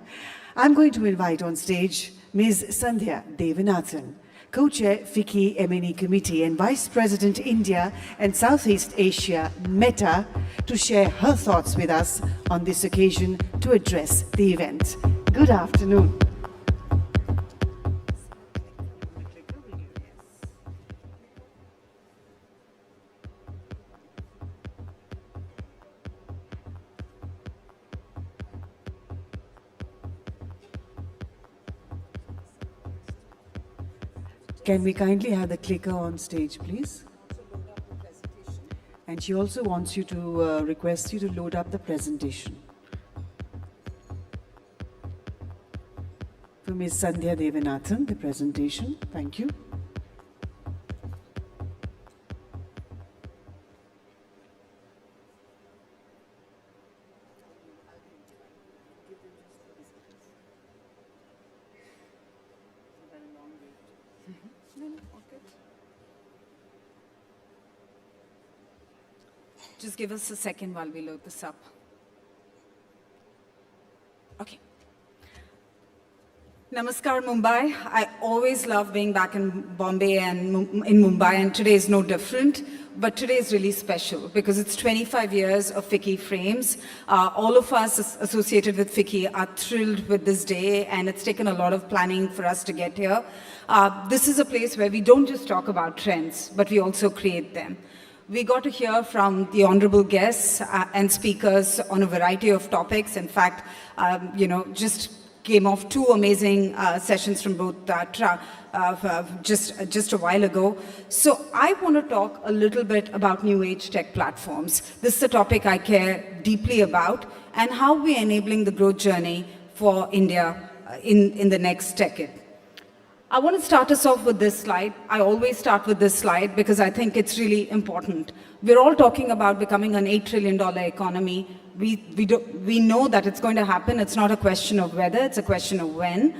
I'm going to invite on stage Ms. Sandhya Devanathan, Co-Chair Ficci M&E Committee and Vice President India and Southeast Asia, Meta, to share her thoughts with us on this occasion to address the event. Good afternoon. Can we kindly have the clicker on stage, please? And she also wants you to request you to load up the presentation. For Ms. Sandhya Devanathan, the presentation. Thank you. Just give us a second while we load this up. Okay. Namaskar, Mumbai. I always love being back in Bombay and in Mumbai, and today is no different. But today is really special because it's 25 years of Ficci Frames. All of us associated with Ficci are thrilled with this day, and it's taken a lot of planning for us to get here. This is a place where we don't just talk about trends, but we also create them. We got to hear from the honorable guests and speakers on a variety of topics. In fact, just came off two amazing sessions from both just a while ago. So I want to talk a little bit about new age tech platforms. This is a topic I care deeply about, and how we're enabling the growth journey for India in the next decade. I want to start us off with this slide. I always start with this slide because I think it's really important. We're all talking about becoming an $8 trillion economy. We know that it's going to happen. It's not a question of whether, it's a question of when.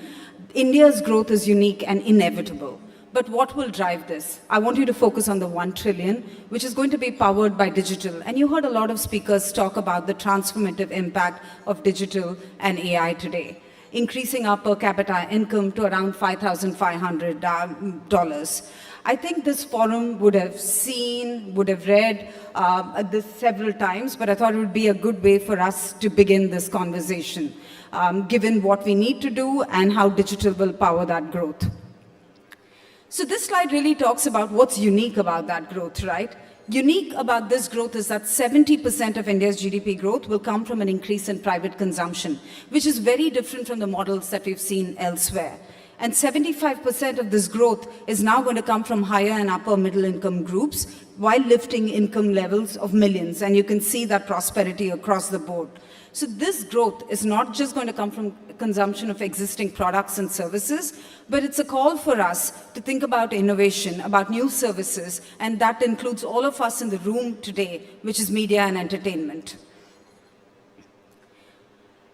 India's growth is unique and inevitable. But what will drive this? I want you to focus on the 1 trillion, which is going to be powered by digital. And you heard a lot of speakers talk about the transformative impact of digital and AI today, increasing our per capita income to around $5,500. I think this forum would have read this several times, but I thought it would be a good way for us to begin this conversation, given what we need to do and how digital will power that growth. So this slide really talks about what's unique about that growth, right? Unique about this growth is that 70% of India's GDP growth will come from an increase in private consumption, which is very different from the models that we've seen elsewhere. And 75% of this growth is now going to come from higher and upper middle income groups while lifting income levels of millions. And you can see that prosperity across the board. So this growth is not just going to come from consumption of existing products and services, but it's a call for us to think about innovation, about new services, and that includes all of us in the room today, which is media and entertainment.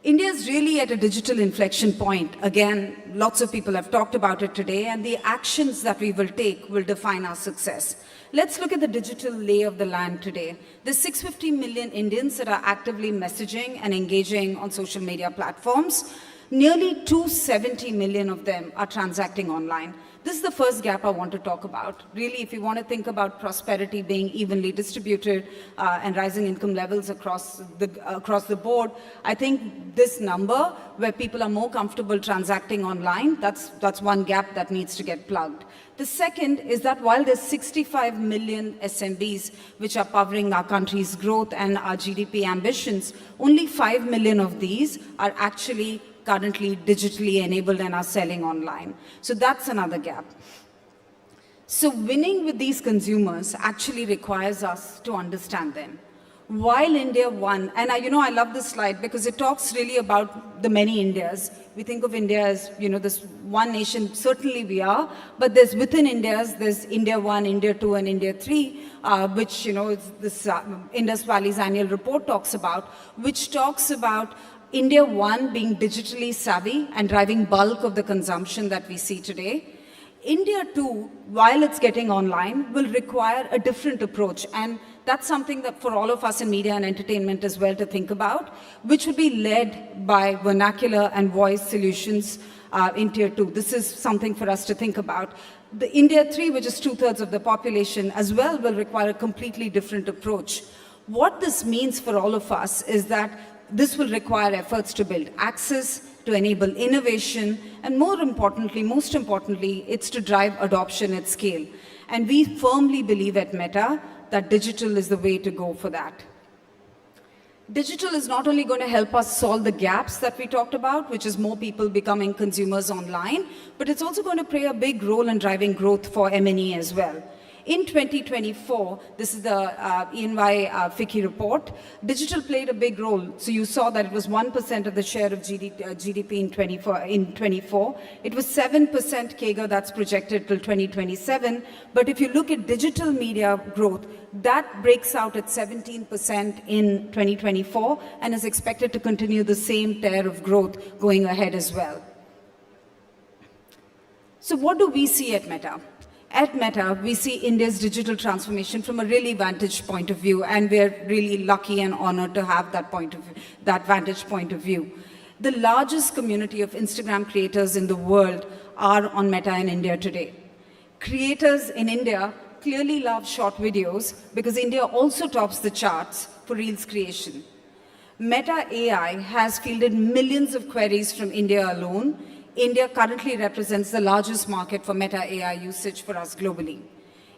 India is really at a digital inflection point. Again, lots of people have talked about it today, and the actions that we will take will define our success. Let's look at the digital lay of the land today. There's 650 million Indians that are actively messaging and engaging on social media platforms. Nearly 270 million of them are transacting online. This is the first gap I want to talk about. Really, if you want to think about prosperity being evenly distributed and rising income levels across the board, I think this number, where people are more comfortable transacting online, that's one gap that needs to get plugged. The second is that while there's 65 million SMBs which are powering our country's growth and our GDP ambitions, only 5 million of these are actually currently digitally enabled and are selling online. So that's another gap. So winning with these consumers actually requires us to understand them. While India won, and I love this slide because it talks really about the many Indias. We think of India as, this one nation, certainly we are, but within India's, there's India 1, India 2, and India 3, which, this Indus Valley's annual report talks about, which talks about India 1 being digitally savvy and driving bulk of the consumption that we see today. India 2, while it's getting online, will require a different approach. And that's something that for all of us in media and entertainment as well to think about, which would be led by vernacular and voice solutions in Tier 2. This is something for us to think about. The India 3, which is 2/3 of the population as well, will require a completely different approach. What this means for all of us is that this will require efforts to build access, to enable innovation, and most importantly, it's to drive adoption at scale. And we firmly believe at Meta that digital is the way to go for that. Digital is not only going to help us solve the gaps that we talked about, which is more people becoming consumers online, but it's also going to play a big role in driving growth for M&E as well. In 2024, this is the EY Ficci report, digital played a big role. So you saw that it was 1% of the share of GDP in 24. It was 7% CAGR that's projected till 2027. But if you look at digital media growth, that breaks out at 17% in 2024 and is expected to continue the same tear of growth going ahead as well. So what do we see at Meta? At Meta, we see India's digital transformation from a really vantage point of view, and we're really lucky and honored to have that vantage point of view. The largest community of Instagram creators in the world are on Meta in India today. Creators in India clearly love short videos because India also tops the charts for Reels creation. Meta AI has fielded millions of queries from India alone. India currently represents the largest market for Meta AI usage for us globally.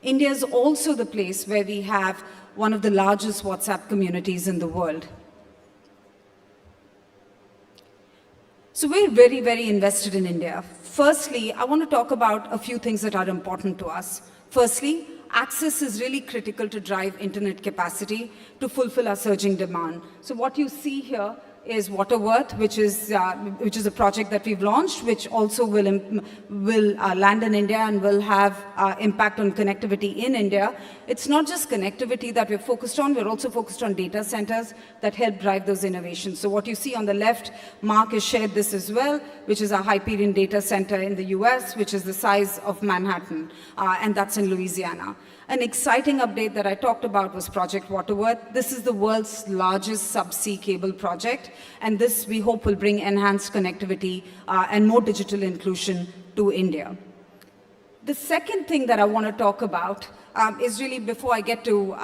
India is also the place where we have one of the largest WhatsApp communities in the world. So we're very, very invested in India. Firstly, I want to talk about a few things that are important to us. Firstly, access is really critical to drive internet capacity to fulfill our surging demand. So what you see here is Waterworth, which is a project that we've launched, which also will land in India and will have impact on connectivity in India. It's not just connectivity that we're focused on, we're also focused on data centers that help drive those innovations. So what you see on the left, Mark has shared this as well, which is a Hyperion data center in the US, which is the size of Manhattan, and that's in Louisiana. An exciting update that I talked about was Project Waterworth. This is the world's largest subsea cable project, and this we hope will bring enhanced connectivity and more digital inclusion to India. The second thing that I want to talk about is really, before I get to,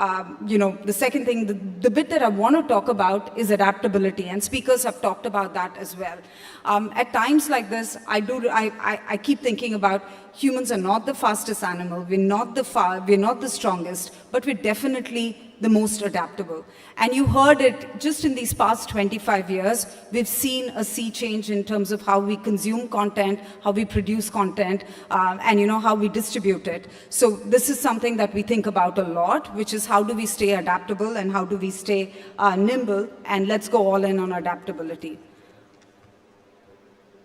the second thing, the bit that I want to talk about is adaptability, and speakers have talked about that as well. At times like this, I keep thinking about humans are not the fastest animal, we're not the strongest, but we're definitely the most adaptable. And you heard it just in these past 25 years, we've seen a sea change in terms of how we consume content, how we produce content, and how we distribute it. So this is something that we think about a lot, which is how do we stay adaptable and how do we stay nimble, and let's go all in on adaptability.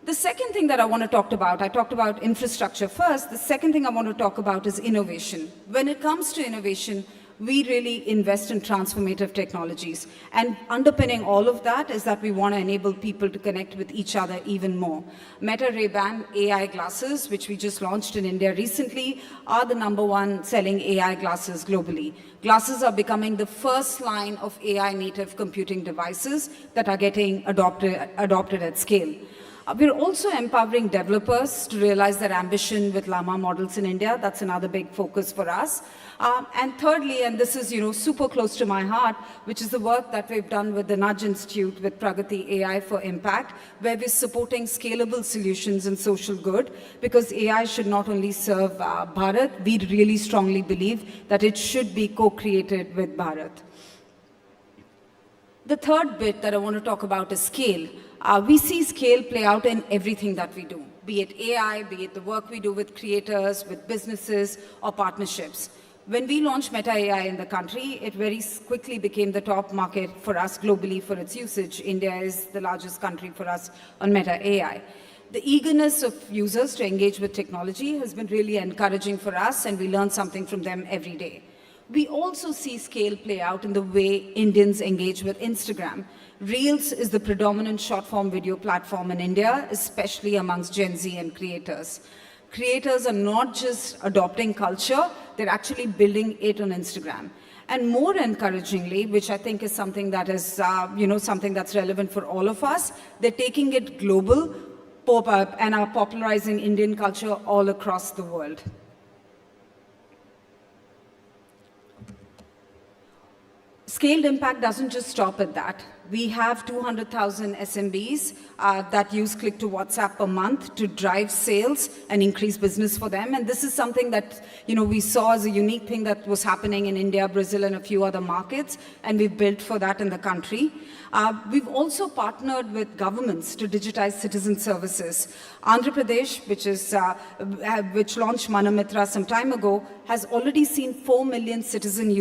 The second thing that I want to talk about, I talked about infrastructure first. The second thing I want to talk about is innovation. When it comes to innovation, we really invest in transformative technologies. And underpinning all of that is that we want to enable people to connect with each other even more. Meta Ray-Ban AI glasses, which we just launched in India recently, are the #1 selling AI glasses globally. Glasses are becoming the first line of AI native computing devices that are getting adopted at scale. We're also empowering developers to realize their ambition with Llama models in India. That's another big focus for us. And thirdly, and this is super close to my heart, which is the work that we've done with the Nudge Institute with Pragati AI for Impact, where we're supporting scalable solutions in social good, because AI should not only serve Bharat, we really strongly believe that it should be co-created with Bharat. The third bit that I want to talk about is scale. We see scale play out in everything that we do. be it AI, be it the work we do with creators, with businesses, or partnerships. When we launched Meta AI in the country, it very quickly became the top market for us globally for its usage. India is the largest country for us on Meta AI. The eagerness of users to engage with technology has been really encouraging for us, and we learn something from them every day. We also see scale play out in the way Indians engage with Instagram. Reels is the predominant short-form video platform in India, especially amongst Gen Z and creators. Creators are not just adopting culture, they're actually building it on Instagram. And more encouragingly, which I think is something that is, something that's relevant for all of us, they're taking it global and are popularizing Indian culture all across the world. Scaled impact doesn't just stop at that. We have 200,000 SMBs that use Click to WhatsApp per month to drive sales and increase business for them. And this is something that we saw as a unique thing that was happening in India, Brazil, and a few other markets, and we've built for that in the country. We've also partnered with governments to digitize citizen services. Andhra Pradesh, which launched Manamitra some time ago, has already seen 4 million citizens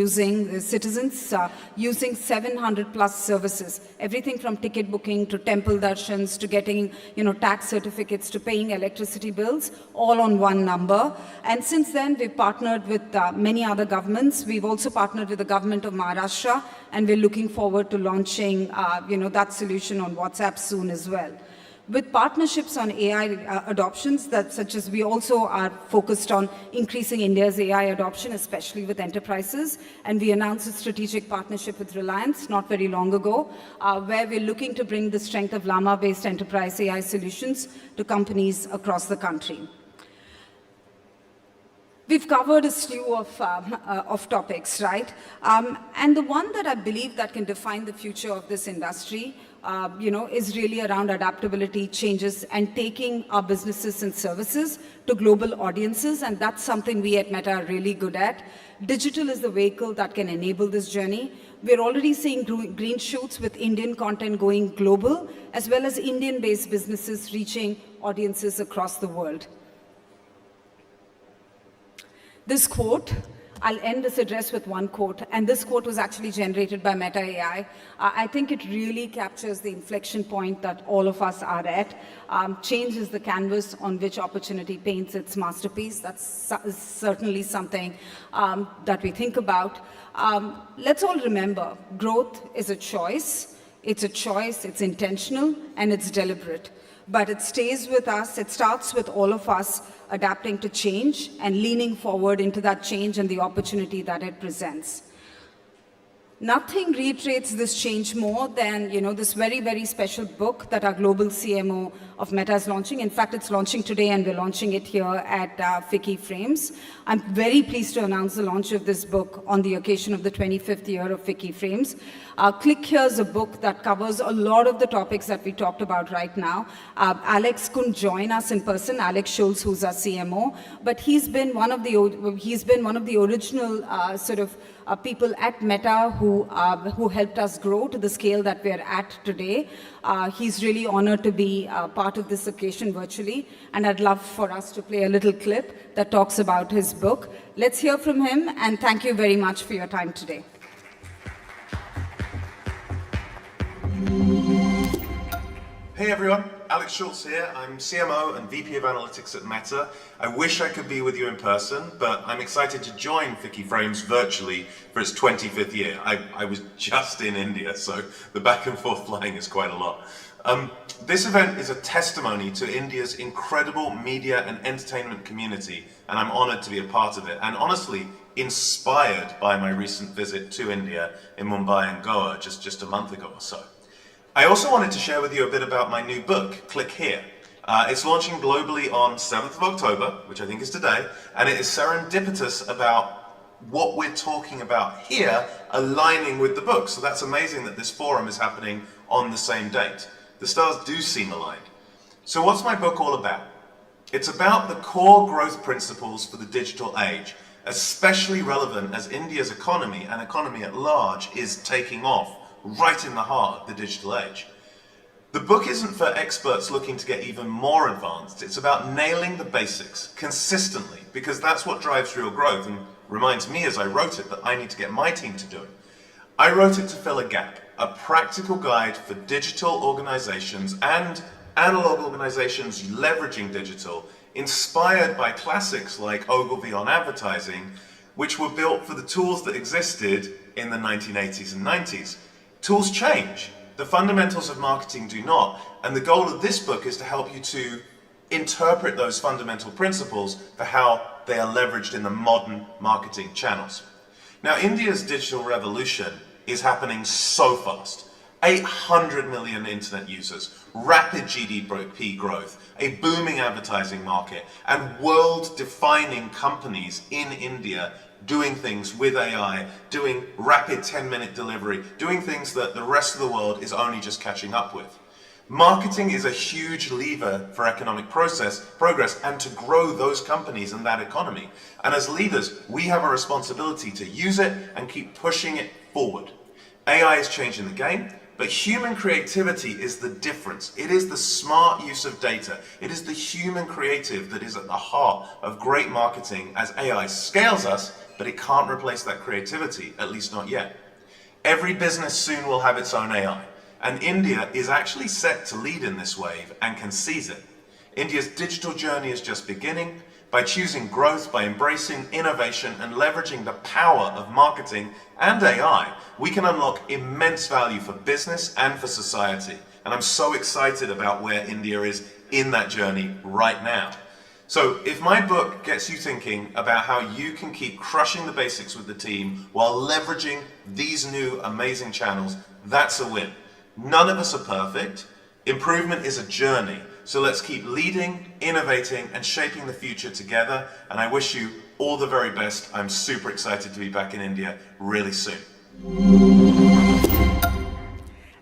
using 700 plus services. Everything from ticket booking to temple darshans to getting tax certificates to paying electricity bills, all on one number. And since then, we've partnered with many other governments. We've also partnered with the government of Maharashtra, and we're looking forward to launching that solution on WhatsApp soon as well. With partnerships on AI adoptions, such as we also are focused on increasing India's AI adoption, especially with enterprises. And we announced a strategic partnership with Reliance not very long ago, where we're looking to bring the strength of Llama-based enterprise AI solutions to companies across the country. We've covered a slew of topics, right? And the one that I believe that can define the future of this industry, is really around adaptability, changes, and taking our businesses and services to global audiences. And that's something we at Meta are really good at. Digital is the vehicle that can enable this journey. We're already seeing green shoots with Indian content going global, as well as Indian-based businesses reaching audiences across the world. This quote, I'll end this address with one quote, and this quote was actually generated by Meta AI. I think it really captures the inflection point that all of us are at. Change is the canvas on which opportunity paints its masterpiece. That's certainly something that we think about. Let's all remember, growth is a choice. It's a choice, it's intentional, and it's deliberate. But it stays with us, it starts with all of us adapting to change and leaning forward into that change and the opportunity that it presents. Nothing reiterates this change more than this very, very special book that our global CMO of Meta is launching. In fact, it's launching today, and we're launching it here at Ficci Frames. I'm very pleased to announce the launch of this book on the occasion of the 25th year of Ficci Frames. Click Here is a book that covers a lot of the topics that we talked about right now. Alex couldn't join us in person, Alex Schulz, who's our CMO, but he's been one of the original people at Meta who helped us grow to the scale that we're at today. He's really honored to be part of this occasion virtually, and I'd love for us to play a little clip that talks about his book. Let's hear from him, and thank you very much for your time today. Hey everyone, Alex Schulz here. I'm CMO and VP of Analytics at Meta. I wish I could be with you in person, but I'm excited to join Ficci Frames virtually for its 25th year. I was just in India, so the back and forth flying is quite a lot. This event is a testimony to India's incredible media and entertainment community, and I'm honored to be a part of it, and honestly, inspired by my recent visit to India in Mumbai and Goa just a month ago or so. I also wanted to share with you a bit about my new book, Click Here. It's launching globally on 7th of October, which I think is today, and it is serendipitous about what we're talking about here aligning with the book. So that's amazing that this forum is happening on the same date. The stars do seem aligned. So what's my book all about? It's about the core growth principles for the digital age, especially relevant as India's economy and economy at large is taking off right in the heart of the digital age. The book isn't for experts looking to get even more advanced. It's about nailing the basics consistently, because that's what drives real growth and reminds me as I wrote it that I need to get my team to do it. I wrote it to fill a gap, a practical guide for digital organizations and analog organizations leveraging digital, inspired by classics like Ogilvy on advertising, which were built for the tools that existed in the 1980s and 90s. Tools change. The fundamentals of marketing do not, and the goal of this book is to help you to interpret those fundamental principles for how they are leveraged in the modern marketing channels. Now, India's digital revolution is happening so fast. 800 million internet users, rapid GDP growth, a booming advertising market, and world-defining companies in India doing things with AI, doing rapid 10-minute delivery, doing things that the rest of the world is only just catching up with. Marketing is a huge lever for economic progress and to grow those companies and that economy. And as leaders, we have a responsibility to use it and keep pushing it forward. AI is changing the game, but human creativity is the difference. It is the smart use of data. It is the human creative that is at the heart of great marketing as AI scales us, but it can't replace that creativity, at least not yet. Every business soon will have its own AI, and India is actually set to lead in this wave and can seize it. India's digital journey is just beginning. By choosing growth, by embracing innovation and leveraging the power of marketing and AI, we can unlock immense value for business and for society. And I'm so excited about where India is in that journey right now. So if my book gets you thinking about how you can keep crushing the basics with the team while leveraging these new amazing channels, that's a win. None of us are perfect. Improvement is a journey. So let's keep leading, innovating, and shaping the future together. And I wish you all the very best. I'm super excited to be back in India really soon.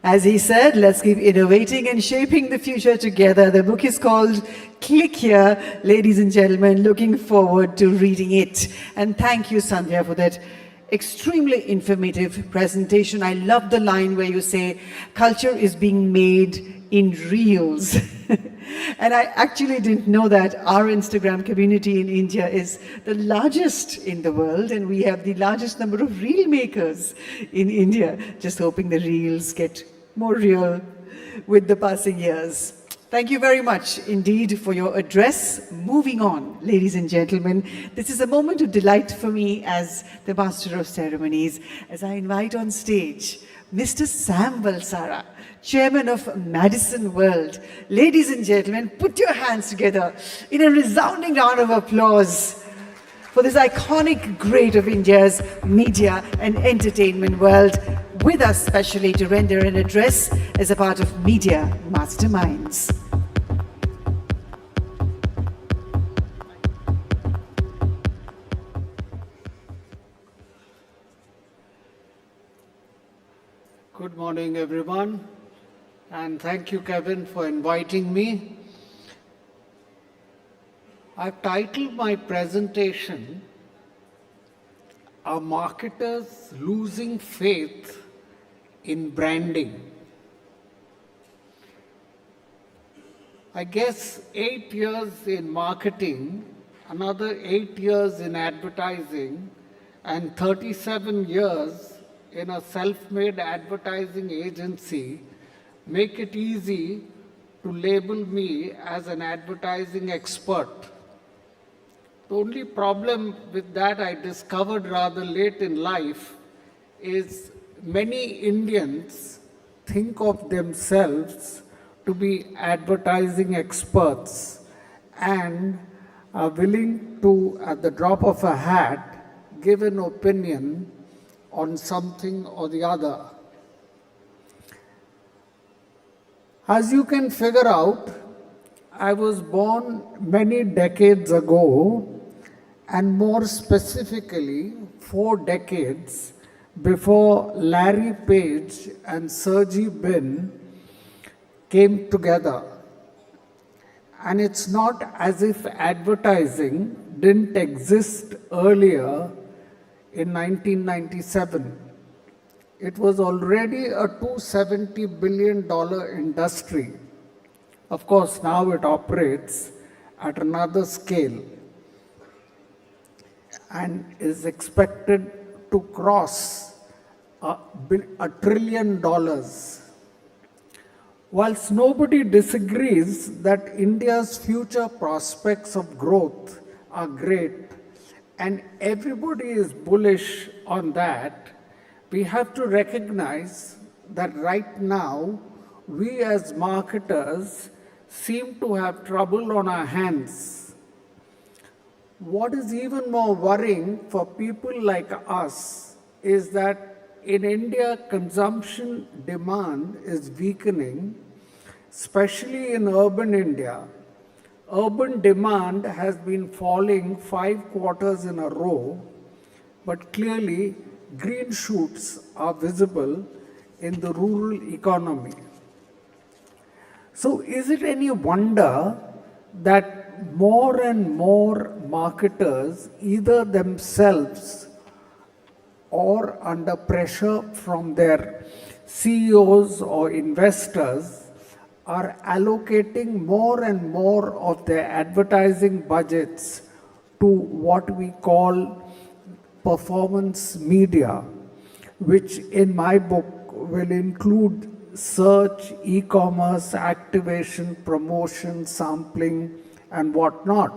As he said, let's keep innovating and shaping the future together. The book is called Click Here, ladies and gentlemen. Looking forward to reading it. And thank you, Sandhya, for that extremely informative presentation. I love the line where you say, culture is being made in reels. And I actually didn't know that our Instagram community in India is the largest in the world, and we have the largest number of reel makers in India. Just hoping the reels get more real with the passing years. Thank you very much indeed for your address. Moving on, ladies and gentlemen, this is a moment of delight for me as the Master of Ceremonies, as I invite on stage Mr. Sam Valsara, Chairman of Madison World. Ladies and gentlemen, put your hands together in a resounding round of applause for this iconic great of India's media and entertainment world, with us specially to render an address as a part of Media Masterminds. Good morning, everyone, and thank you, Kevin, for inviting me. I've titled my presentation, Are Marketers Losing Faith in Branding? I guess 8 years in marketing, another 8 years in advertising, and 37 years in a self-made advertising agency make it easy to label me as an advertising expert. The only problem with that I discovered rather late in life is many Indians think of themselves to be advertising experts and are willing to, at the drop of a hat, give an opinion on something or the other. As you can figure out, I was born many decades ago, and more specifically 4 decades before Larry Page and Sergey Brin came together. And it's not as if advertising didn't exist earlier in 1997. it was already a $270 billion industry. Of course, now it operates at another scale and is expected to cross $1 trillion. Whilst nobody disagrees that India's future prospects of growth are great, and everybody is bullish on that, we have to recognize that right now, we as marketers seem to have trouble on our hands. What is even more worrying for people like us is that in India, consumption demand is weakening, especially in urban India. Urban demand has been falling 5 quarters in a row, but clearly green shoots are visible in the rural economy. So is it any wonder that more and more marketers, either themselves or under pressure from their CEOs or investors, are allocating more and more of their advertising budgets to what we call performance media, which in my book will include search, e-commerce, activation, promotion, sampling, and whatnot.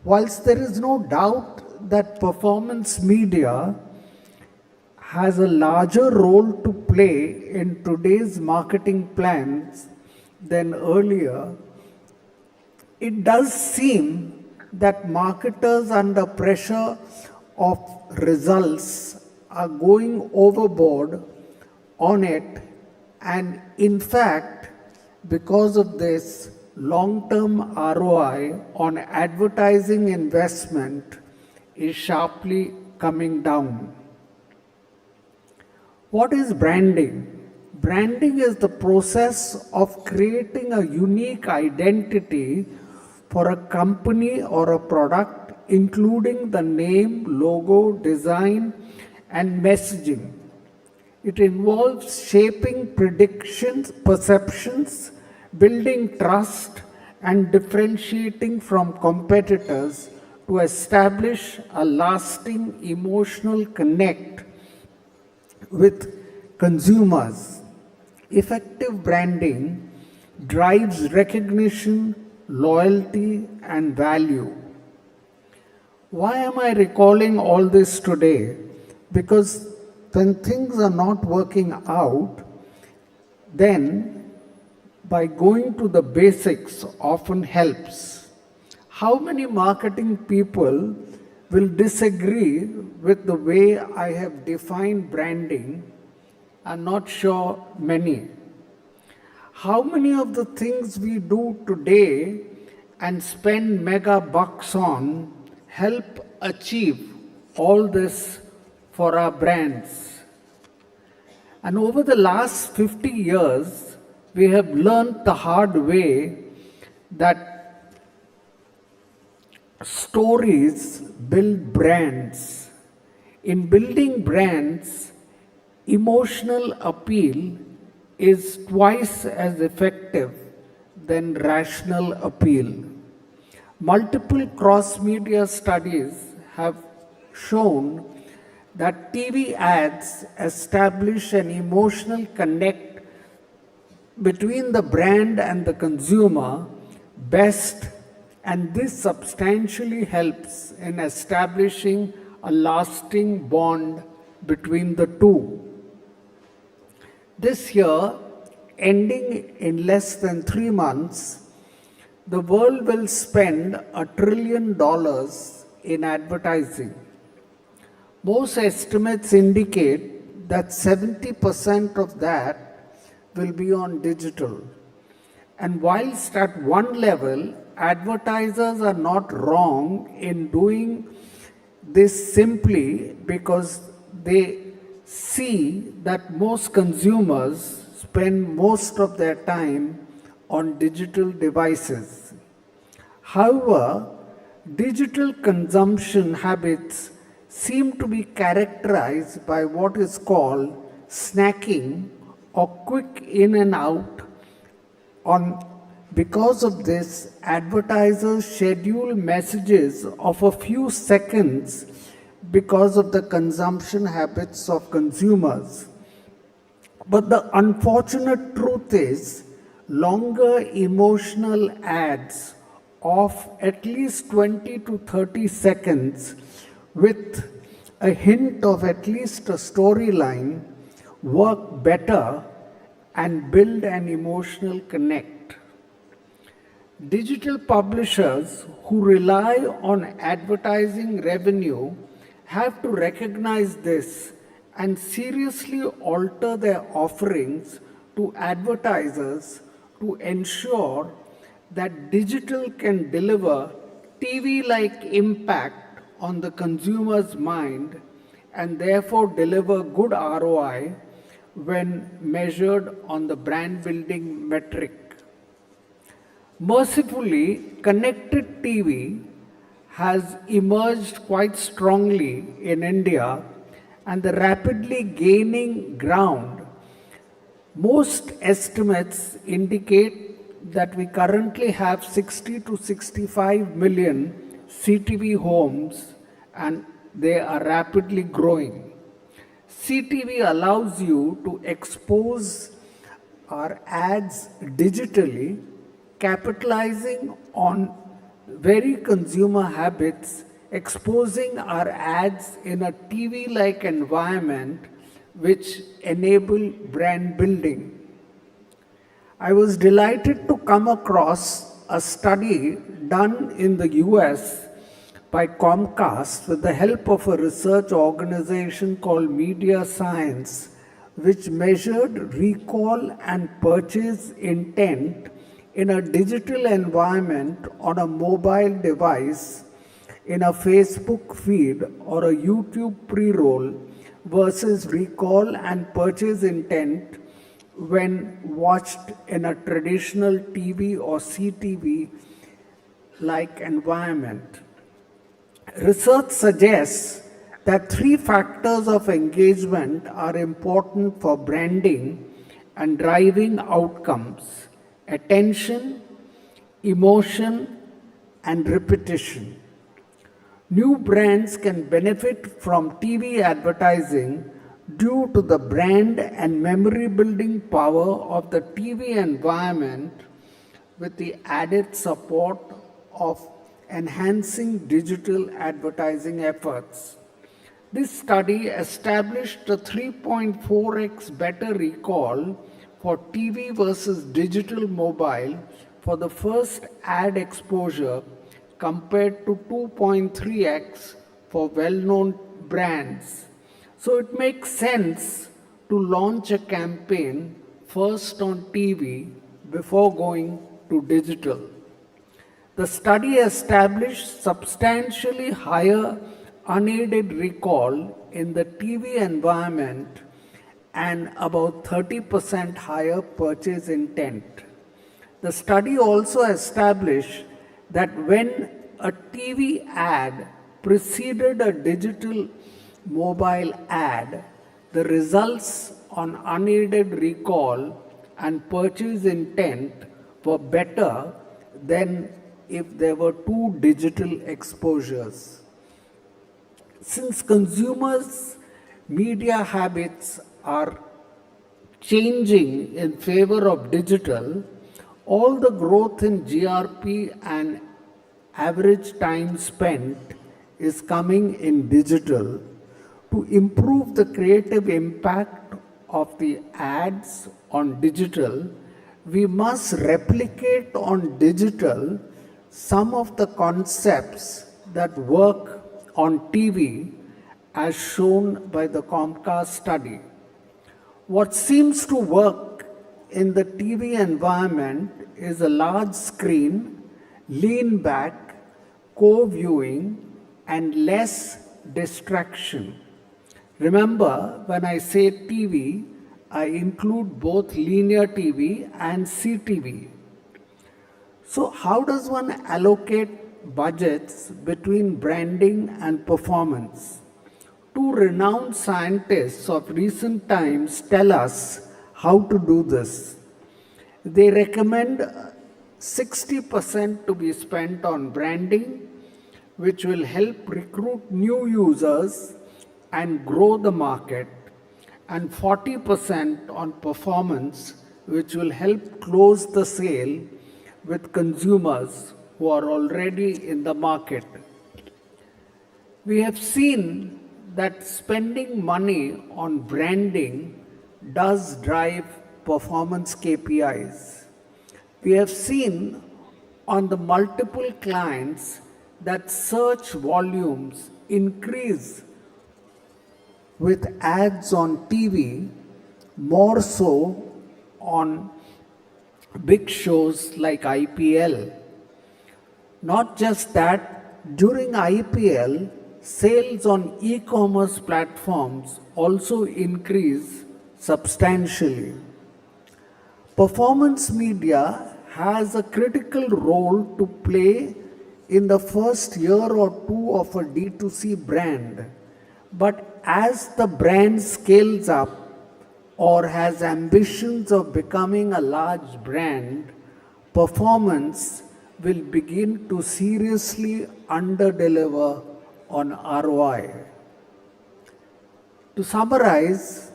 Whilst there is no doubt that performance media has a larger role to play in today's marketing plans than earlier, it does seem that marketers under pressure of results are going overboard on it, and in fact, because of this, long-term ROI on advertising investment is sharply coming down. What is branding? Branding is the process of creating a unique identity for a company or a product, including the name, logo, design, and messaging. It involves shaping predictions, perceptions, building trust, and differentiating from competitors to establish a lasting emotional connect with consumers. Effective branding drives recognition, loyalty, and value. Why am I recalling all this today? Because when things are not working out, then by going to the basics often helps. How many marketing people will disagree with the way I have defined branding? I'm not sure many. How many of the things we do today and spend mega bucks on help achieve all this for our brands? And over the last 50 years, we have learned the hard way that stories build brands. In building brands, emotional appeal is twice as effective than rational appeal. Multiple cross-media studies have shown that TV ads establish an emotional connect between the brand and the consumer best, and this substantially helps in establishing a lasting bond between the two. This year, ending in less than 3 months, the world will spend $1 trillion in advertising. Most estimates indicate that 70% of that will be on digital. And whilst at one level, advertisers are not wrong in doing this simply because they see that most consumers spend most of their time on digital devices. However, digital consumption habits seem to be characterized by what is called snacking or quick in and out. Because of this, advertisers schedule messages of a few seconds because of the consumption habits of consumers. But the unfortunate truth is, longer emotional ads of at least 20 to 30 seconds with a hint of at least a storyline work better and build an emotional connect. Digital publishers who rely on advertising revenue have to recognize this and seriously alter their offerings to advertisers to ensure that digital can deliver TV-like impact on the consumer's mind and therefore deliver good ROI when measured on the brand building metric. Mercifully, connected TV has emerged quite strongly in India and the rapidly gaining ground. Most estimates indicate that we currently have 60 to 65 million CTV homes and they are rapidly growing. CTV allows you to expose our ads digitally, capitalizing on very consumer habits, exposing our ads in a TV-like environment which enable brand building. I was delighted to come across a study done in the US by Comcast with the help of a research organization called Media Science, which measured recall and purchase intent in a digital environment on a mobile device, in a Facebook feed or a YouTube pre-roll versus recall and purchase intent when watched in a traditional TV or CTV-like environment. Research suggests that 3 factors of engagement are important for branding and driving outcomes: attention, emotion, and repetition. New brands can benefit from TV advertising due to the brand and memory building power of the TV environment with the added support of enhancing digital advertising efforts. This study established a 3.4x better recall for TV versus digital mobile for the first ad exposure compared to 2.3x for well-known brands. So it makes sense to launch a campaign first on TV before going to digital. The study established substantially higher unaided recall in the TV environment and about 30% higher purchase intent. The study also established that when a TV ad preceded a digital mobile ad, the results on unaided recall and purchase intent were better than if there were 2 digital exposures. Since consumers' media habits are changing in favor of digital, all the growth in GRP and average time spent is coming in digital. To improve the creative impact of the ads on digital, we must replicate on digital some of the concepts that work on TV as shown by the Comcast study. What seems to work in the TV environment is a large screen, lean back, co-viewing, and less distraction. Remember, when I say TV, I include both linear TV and CTV. So how does one allocate budgets between branding and performance? Two renowned scientists of recent times tell us how to do this. They recommend 60% to be spent on branding, which will help recruit new users and grow the market, and 40% on performance, which will help close the sale with consumers who are already in the market. We have seen that spending money on branding does drive performance KPIs. We have seen on the multiple clients that search volumes increase with ads on TV, more so on big shows like IPL. Not just that, during IPL, sales on e-commerce platforms also increase substantially. Performance media has a critical role to play in the first year or two of a D2C brand. But as the brand scales up or has ambitions of becoming a large brand, performance will begin to seriously underdeliver on ROI. To summarize,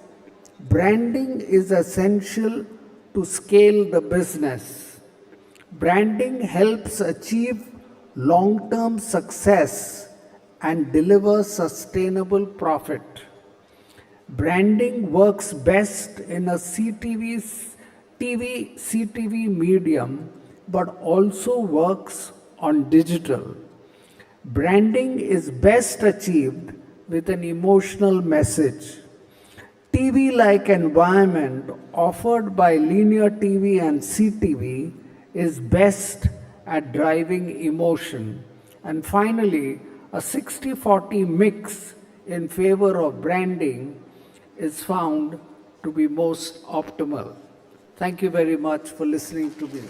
branding is essential to scale the business. Branding helps achieve long-term success and deliver sustainable profit. Branding works best in a CTV medium, but also works on digital. Branding is best achieved with an emotional message. TV-like environment offered by linear TV and CTV is best at driving emotion. And finally, a 60-40 mix in favor of branding is found to be most optimal. Thank you very much for listening to me.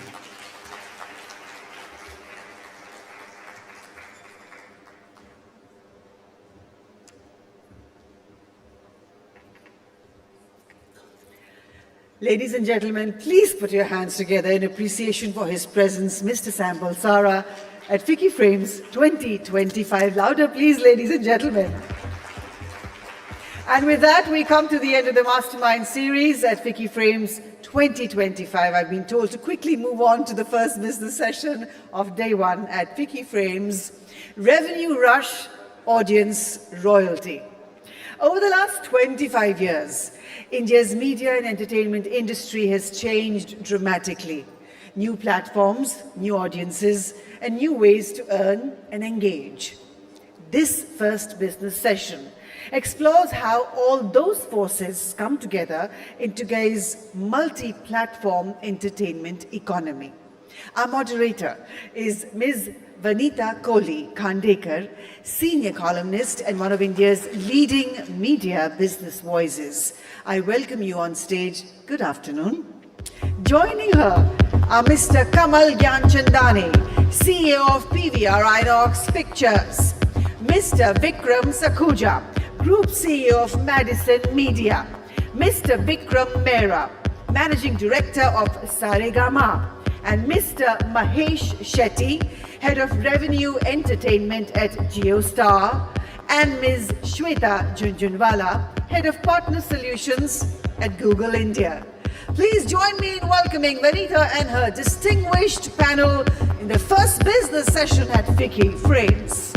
Ladies and gentlemen, please put your hands together in appreciation for his presence, Mr. Sam Balsara, at Ficci Frames 2025. Louder, please, ladies and gentlemen. And with that, we come to the end of the Mastermind series at Ficci Frames 2025. I've been told to quickly move on to the first business session of day one at Ficci Frames, Revenue Rush, Audience Royalty. Over the last 25 years, India's media and entertainment industry has changed dramatically. New platforms, new audiences, and new ways to earn and engage. This first business session explores how all those forces come together in today's multi-platform entertainment economy. Our moderator is Ms. Vanita Kohli Khandekar, senior columnist and one of India's leading media business voices. I welcome you on stage. Good afternoon. Joining her are Mr. Kamal Gyanchandani, CEO of PVR Inox Pictures, Mr. Vikram Sakhuja, Group CEO of Madison Media, Mr. Vikram Mehra, Managing Director of Saregama, and Mr. Mahesh Shetty, Head of Revenue Entertainment at JioStar, and Ms. Shweta Junjunwala, Head of Partner Solutions at Google India. Please join me in welcoming Vanita and her distinguished panel in the first business session at Ficci Frames.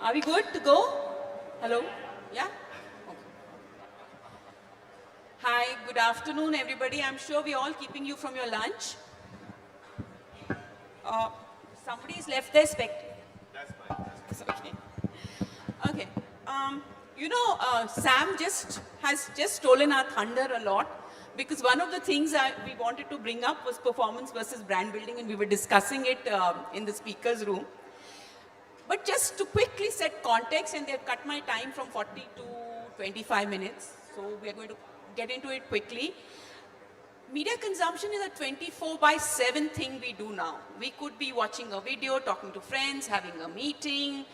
Are we good to go? Hello? Yeah? Okay. Hi, good afternoon, everybody. I'm sure we're all keeping you from your lunch. Somebody's left their spectacles. That's fine. Okay. Okay. Sam has just stolen our thunder a lot, because one of the things we wanted to bring up was performance versus brand building, and we were discussing it in the speaker's room. But just to quickly set context, and they've cut my time from 40 to 25 minutes, so we're going to get into it quickly. Media consumption is a 24/7 thing we do now. We could be watching a video, talking to friends, having a meeting,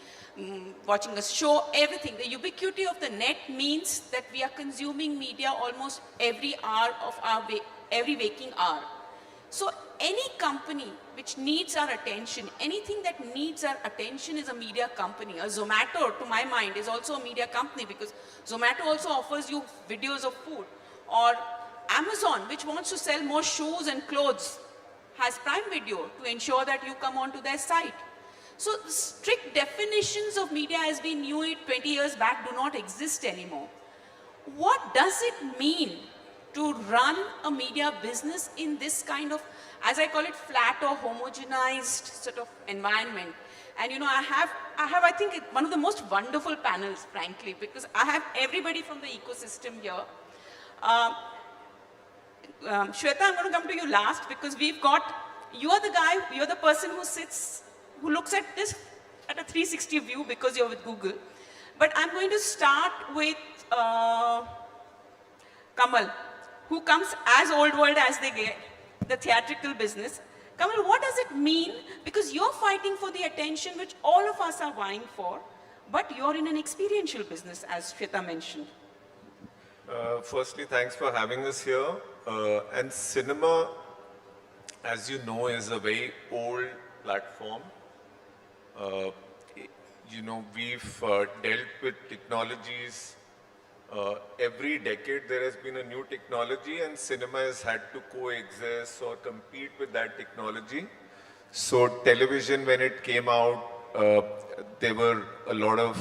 watching a show, everything. The ubiquity of the net means that we are consuming media almost every hour of every waking hour. So any company which needs our attention, anything that needs our attention is a media company. A Zomato, to my mind, is also a media company, because Zomato also offers you videos of food. Or Amazon, which wants to sell more shoes and clothes, has Prime Video to ensure that you come onto their site. So strict definitions of media as we knew it 20 years back do not exist anymore. What does it mean to run a media business in this kind of, as I call it, flat or homogenized sort of environment? And I have, I think, one of the most wonderful panels, frankly, because I have everybody from the ecosystem here. Shweta, I'm going to come to you last, because you're the guy, you're the person who looks at this at a 360 view, because you're with Google. But I'm going to start with Kamal, who comes as old world as they get, the theatrical business. Kamal, what does it mean? Because you're fighting for the attention which all of us are vying for, but you're in an experiential business, as Shweta mentioned. Firstly, thanks for having us here. And cinema, as you know, is a very old platform. We've dealt with technologies. Every decade there has been a new technology, and cinema has had to coexist or compete with that technology. So television, when it came out, there were a lot of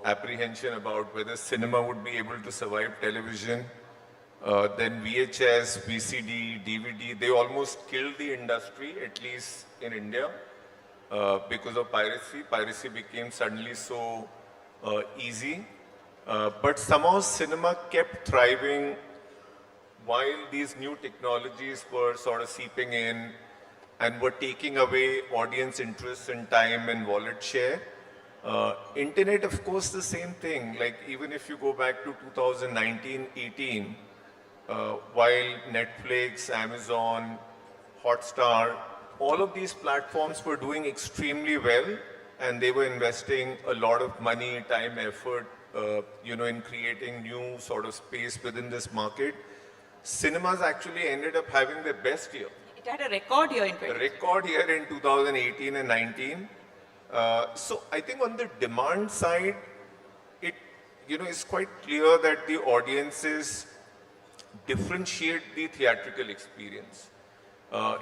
apprehension about whether cinema would be able to survive television. Then VHS, VCD, DVD, they almost killed the industry, at least in India, because of piracy. Piracy became suddenly so easy. But somehow cinema kept thriving while these new technologies were sort of seeping in and were taking away audience interest and time and wallet share. Internet, of course, the same thing. Like, even if you go back to 2019-18, while Netflix, Amazon, Hotstar, all of these platforms were doing extremely well, and they were investing a lot of money, time, effort, in creating new sort of space within this market. Cinemas actually ended up having their best year. It had a record year in 2018. A record year in 2018 and 19. So I think on the demand side, it is quite clear that the audiences differentiate the theatrical experience.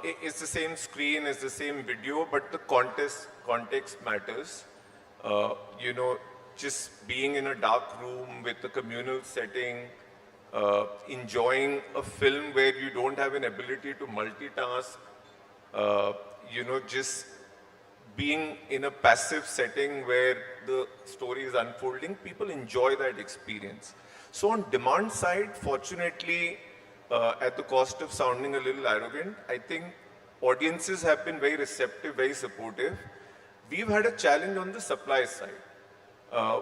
It's the same screen, it's the same video, but the context matters. Just being in a dark room with a communal setting, enjoying a film where you don't have an ability to multitask, just being in a passive setting where the story is unfolding, people enjoy that experience. So on demand side, fortunately, at the cost of sounding a little arrogant, I think audiences have been very receptive, very supportive. We've had a challenge on the supply side.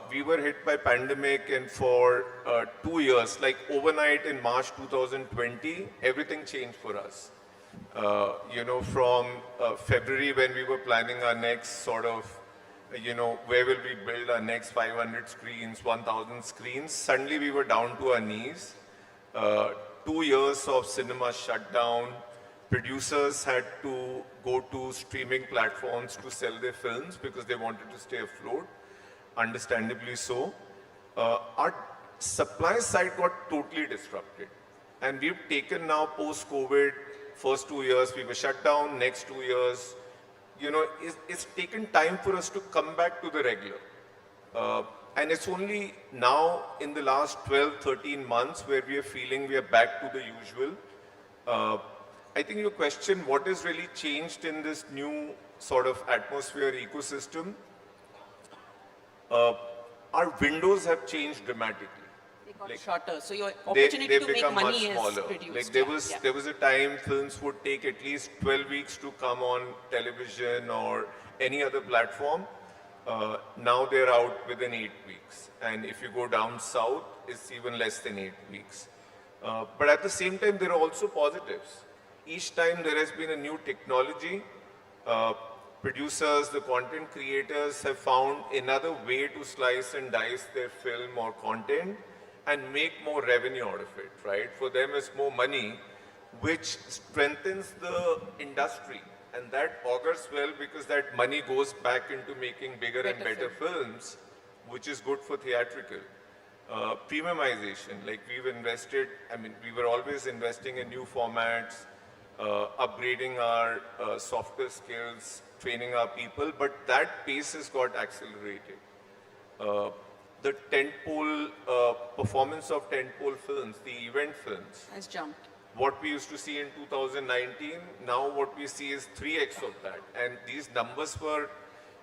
We were hit by pandemic, and for 2 years, like overnight in March 2020, everything changed for us. From February, when we were planning our next sort of, where will we build our next 500 screens, 1,000 screens, suddenly we were down to our knees. 2 years of cinema shut down. Producers had to go to streaming platforms to sell their films because they wanted to stay afloat, understandably so. Our supply side got totally disrupted. And we've taken now post-COVID, first 2 years we were shut down, next 2 years, it's taken time for us to come back to the regular. And it's only now in the last 12, 13 months where we are feeling we are back to the usual. I think your question, what has really changed in this new sort of atmosphere ecosystem? Our windows have changed dramatically. They got shorter, so your They opportunity to make become much money is smaller. reduced. Like there was a time films would take at least 12 weeks to come on television or any other platform. Now they're out within 8 weeks. And if you go down south, it's even less than 8 weeks. But at the same time, there are also positives. Each time there has been a new technology, producers, the content creators have found another way to slice and dice their film or content and make more revenue out of it, right? For them, it's more money, which strengthens the industry. And that augurs well because that money goes back into making bigger and better films, which is good for theatrical. Premiumization, like we've invested, we were always investing in new formats, upgrading our softer skills, training our people, but that pace has got accelerated. The tentpole performance of tentpole films, the event films, has jumped. What we used to see in 2019, now what we see is 3x of that. And these numbers were,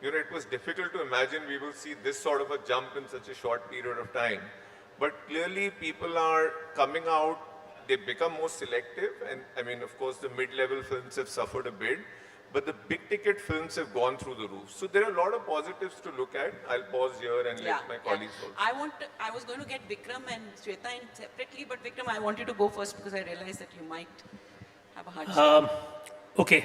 it was difficult to imagine we will see this sort of a jump in such a short period of time. But clearly people are coming out, they become more selective. And of course, the mid-level films have suffered a bit. But the big ticket films have gone through the roof. So there are a lot of positives to look at. I'll pause here and let my colleagues also. I was going to get Vikram and Shweta in separately, but Vikram, I want you to go first because I realized that you might have a hard time. Okay.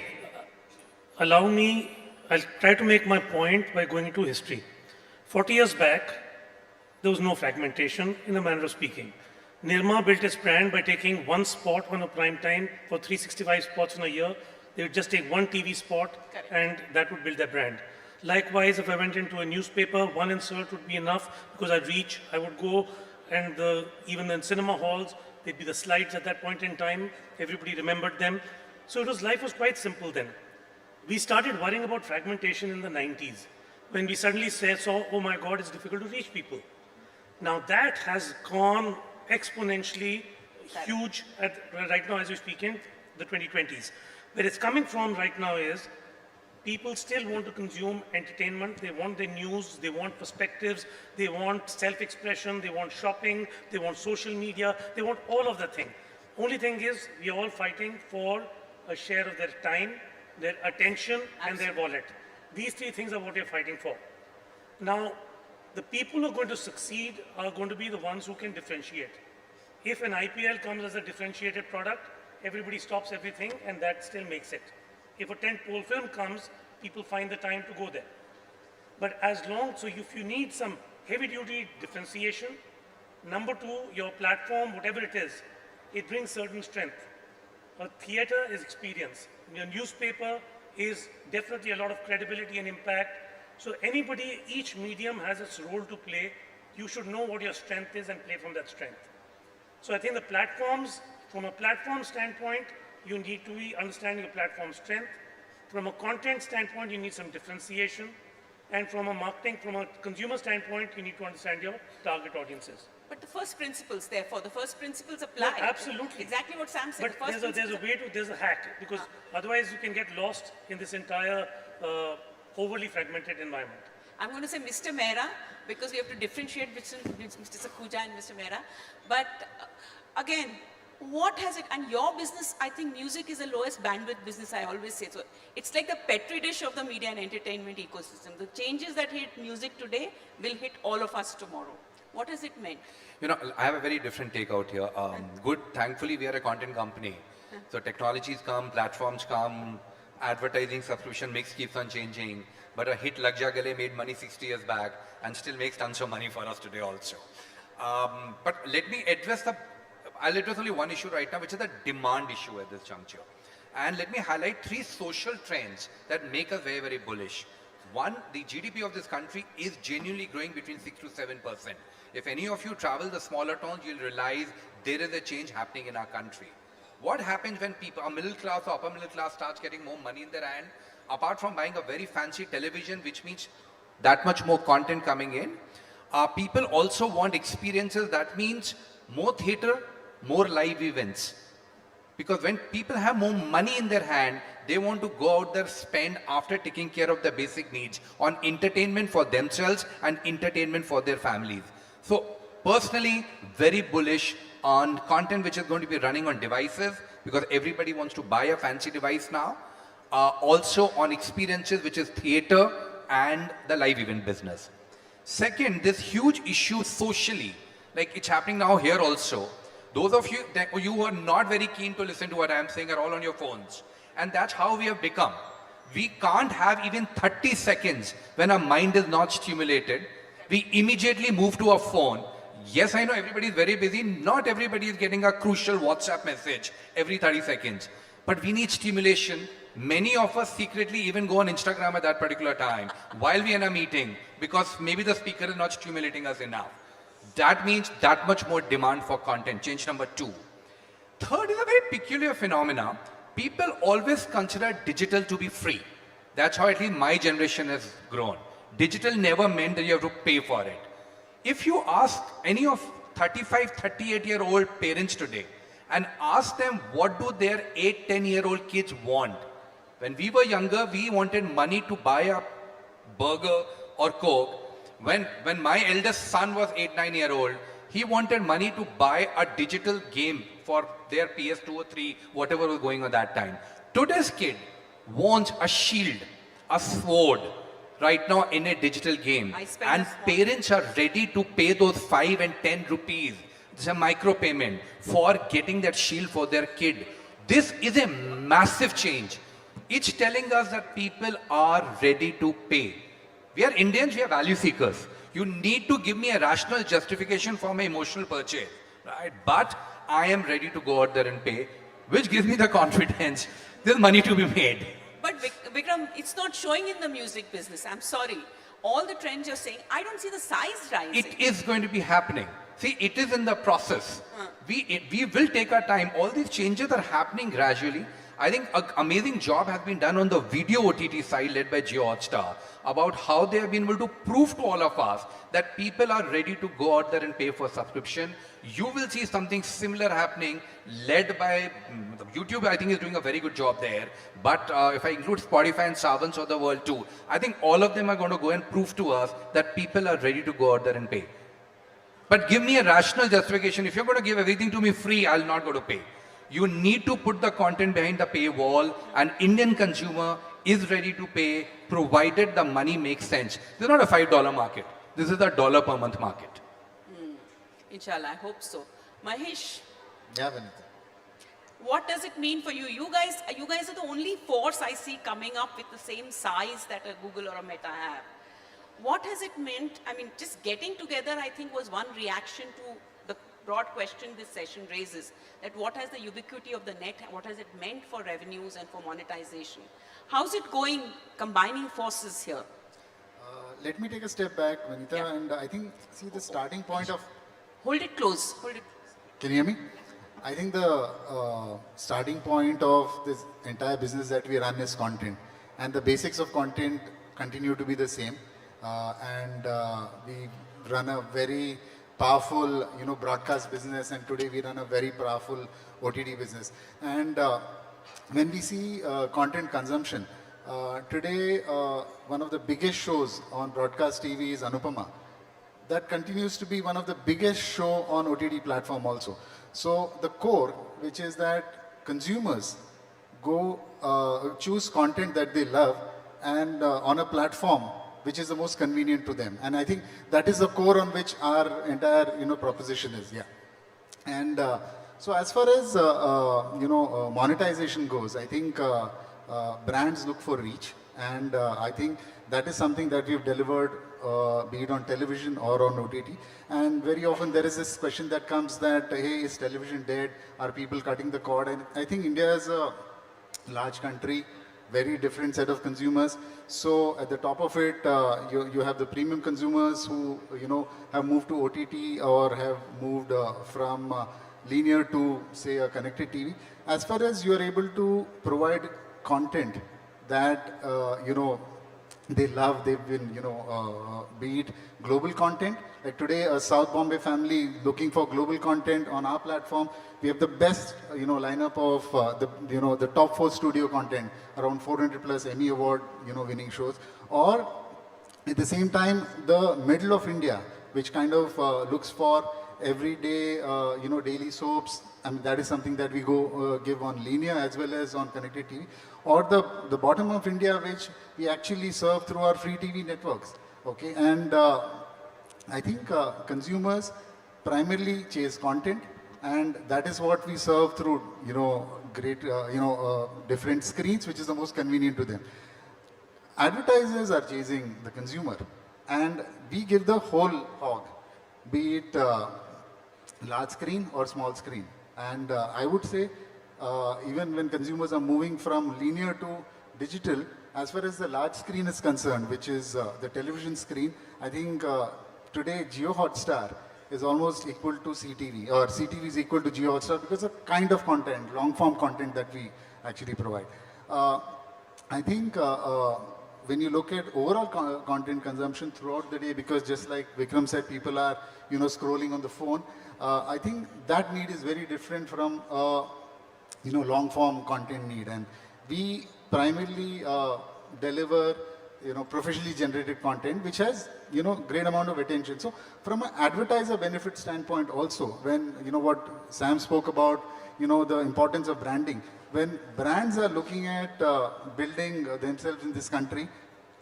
Allow me, I'll try to make my point by going into history. 40 years back, there was no fragmentation in a manner of speaking. Nirma built its brand by taking one spot on a prime time for 365 spots in a year. They would just take one TV spot and that would build their brand. Likewise, if I went into a newspaper, one insert would be enough because I'd reach, I would go and even in cinema halls, there'd be the slides at that point in time. Everybody remembered them. So life was quite simple then. We started worrying about fragmentation in the 90s when we suddenly saw, oh my God, it's difficult to reach people. Now that has gone exponentially huge right now as we speak in the 2020s. Where it's coming from right now is people still want to consume entertainment. They want their news, they want perspectives, they want self-expression, they want shopping, they want social media, they want all of the thing. Only thing is we are all fighting for a share of their time, their attention and their wallet. These three things are what we are fighting for. Now, the people who are going to succeed are going to be the ones who can differentiate. If an IPL comes as a differentiated product, everybody stops everything and that still makes it. If a tentpole film comes, people find the time to go there. But so if you need some heavy duty differentiation, number two, your platform, whatever it is, it brings certain strength. A theater is experience. Your newspaper is definitely a lot of credibility and impact. So each medium has its role to play. You should know what your strength is and play from that strength. So I think the platforms, from a platform standpoint, you need to understand your platform strength. From a content standpoint, you need some differentiation. And from a consumer standpoint, you need to understand your target audiences. But the first principles, therefore, the first principles apply. No, absolutely. Exactly what Sam said. But there's a hack, because otherwise you can get lost in this entire overly fragmented environment. I'm going to say Mr. Mehra, because we have to differentiate between Mr. Sakhuja and Mr. Mehra. But again, what has it, and your business, I think music is the lowest bandwidth business, I always say. So it's like the petri dish of the media and entertainment ecosystem. The changes that hit music today will hit all of us tomorrow. What has it meant? I have a very different take out here. Good, thankfully we are a content company. So technologies come, platforms come, advertising subscription mix keeps on changing. But a hit Lag Ja Gale made money 60 years back and still makes tons of money for us today also. But let me I'll address only one issue right now, which is the demand issue at this juncture. And let me highlight three social trends that make us very, very bullish. One, the GDP of this country is genuinely growing between 6 to 7%. If any of you travel the smaller towns, you'll realize there is a change happening in our country. What happens when people, a middle class or upper middle class starts getting more money in their hand? apart from buying a very fancy television, which means that much more content coming in, people also want experiences. That means more theater, more live events. Because when people have more money in their hand, they want to go out there, spend after taking care of their basic needs on entertainment for themselves and entertainment for their families. So personally, very bullish on content which is going to be running on devices, because everybody wants to buy a fancy device now. Also on experiences, which is theater and the live event business. Second, this huge issue socially, like it's happening now here also. Those of you who are not very keen to listen to what I am saying are all on your phones. And that's how we have become. We can't have even 30 seconds when our mind is not stimulated. We immediately move to a phone. Yes, I know everybody is very busy. Not everybody is getting a crucial WhatsApp message every 30 seconds. But we need stimulation. Many of us secretly even go on Instagram at that particular time while we are in a meeting, because maybe the speaker is not stimulating us enough. That means that much more demand for content. Change number 2. Third is a very peculiar phenomena. People always consider digital to be free. That's how at least my generation has grown. Digital never meant that you have to pay for it. If you ask any of 35, 38-year-old parents today and ask them what do their 8, 10-year-old kids want. When we were younger, we wanted money to buy a burger or Coke. When my eldest son was 8, 9-year-old, he wanted money to buy a digital game for their PS2 or 3, whatever was going on that time. Today's kid wants a shield, a sword, right now in a digital game. And parents are ready to pay those 5 and 10 rupees. It's a micro payment for getting that shield for their kid. This is a massive change. It's telling us that people are ready to pay. We are Indians, we are value seekers. You need to give me a rational justification for my emotional purchase, right? But I am ready to go out there and pay, which gives me the confidence there's money to be made. But Vikram, it's not showing in the music business. I'm sorry. All the trends you're saying, I don't see the size rising. It is going to be happening. See, it is in the process. We will take our time. All these changes are happening gradually. I think an amazing job has been done on the video OTT side led by JioHotstar about how they have been able to prove to all of us that people are ready to go out there and pay for subscription. You will see something similar happening led by YouTube. I think is doing a very good job there. But if I include Spotify and Savans of the world too, I think all of them are going to go and prove to us that people are ready to go out there and pay. But give me a rational justification. If you're going to give everything to me free, I'll not go to pay. You need to put the content behind the paywall. An Indian consumer is ready to pay, provided the money makes sense. This is not a $5 market. This is a $1 per month market. Inshallah, I hope so. Mahesh, Yeah, Vinita. what does it mean for you? You guys are the only force I see coming up with the same size that a Google or a Meta have. What has it meant? I mean, just getting together, I think, was one reaction to the broad question this session raises, that what has the ubiquity of the net, what has it meant for revenues and for monetization? How's it going, combining forces here? Let me take a step back, Vinita, and I think, see, the starting point of... Hold it close, hold it. Can you hear me? I think the starting point of this entire business that we run is content. And the basics of content continue to be the same. We run a very powerful, broadcast business, and today we run a very powerful OTT business. And when we see content consumption, today one of the biggest shows on broadcast TV is Anupama. That continues to be one of the biggest show on OTT platform also. So the core, which is that consumers go choose content that they love and on a platform which is the most convenient to them. And I think that is the core on which our entire proposition is. Yeah. And so as far as monetization goes, I think brands look for reach, and I think that is something that we've delivered, be it on television or on OTT. And very often there is this question that comes that, hey, is television dead? Are people cutting the cord? And I think India is a large country, very different set of consumers. So at the top of it, you have the premium consumers who have moved to OTT or have moved from linear to, say, a connected TV. As far as you are able to provide content that, they love. They've been, be it global content. Like today, a South Bombay family looking for global content on our platform. We have the best, lineup of the top 4 studio content, around 400 plus Emmy Award, winning shows. Or at the same time, the middle of India, which kind of looks for everyday, daily soaps. I mean, that is something that we go give on linear as well as on connected TV. Or the bottom of India, which we actually serve through our free TV networks. Okay, and I think consumers primarily chase content, and that is what we serve through, great, different screens, which is the most convenient to them. Advertisers are chasing the consumer, and we give the whole hog, be it large screen or small screen. And I would say, even when consumers are moving from linear to digital, as far as the large screen is concerned, which is the television screen, I think today Jio Hotstar is almost equal to CTV, or CTV is equal to Jio Hotstar because of the kind of content, long form content that we actually provide. I think when you look at overall content consumption throughout the day, because just like Vikram said, people are scrolling on the phone. I think that need is very different from long form content need, and we primarily deliver professionally generated content which has great amount of attention. So from an advertiser benefit standpoint also, when what Sam spoke about, the importance of branding, when brands are looking at building themselves in this country,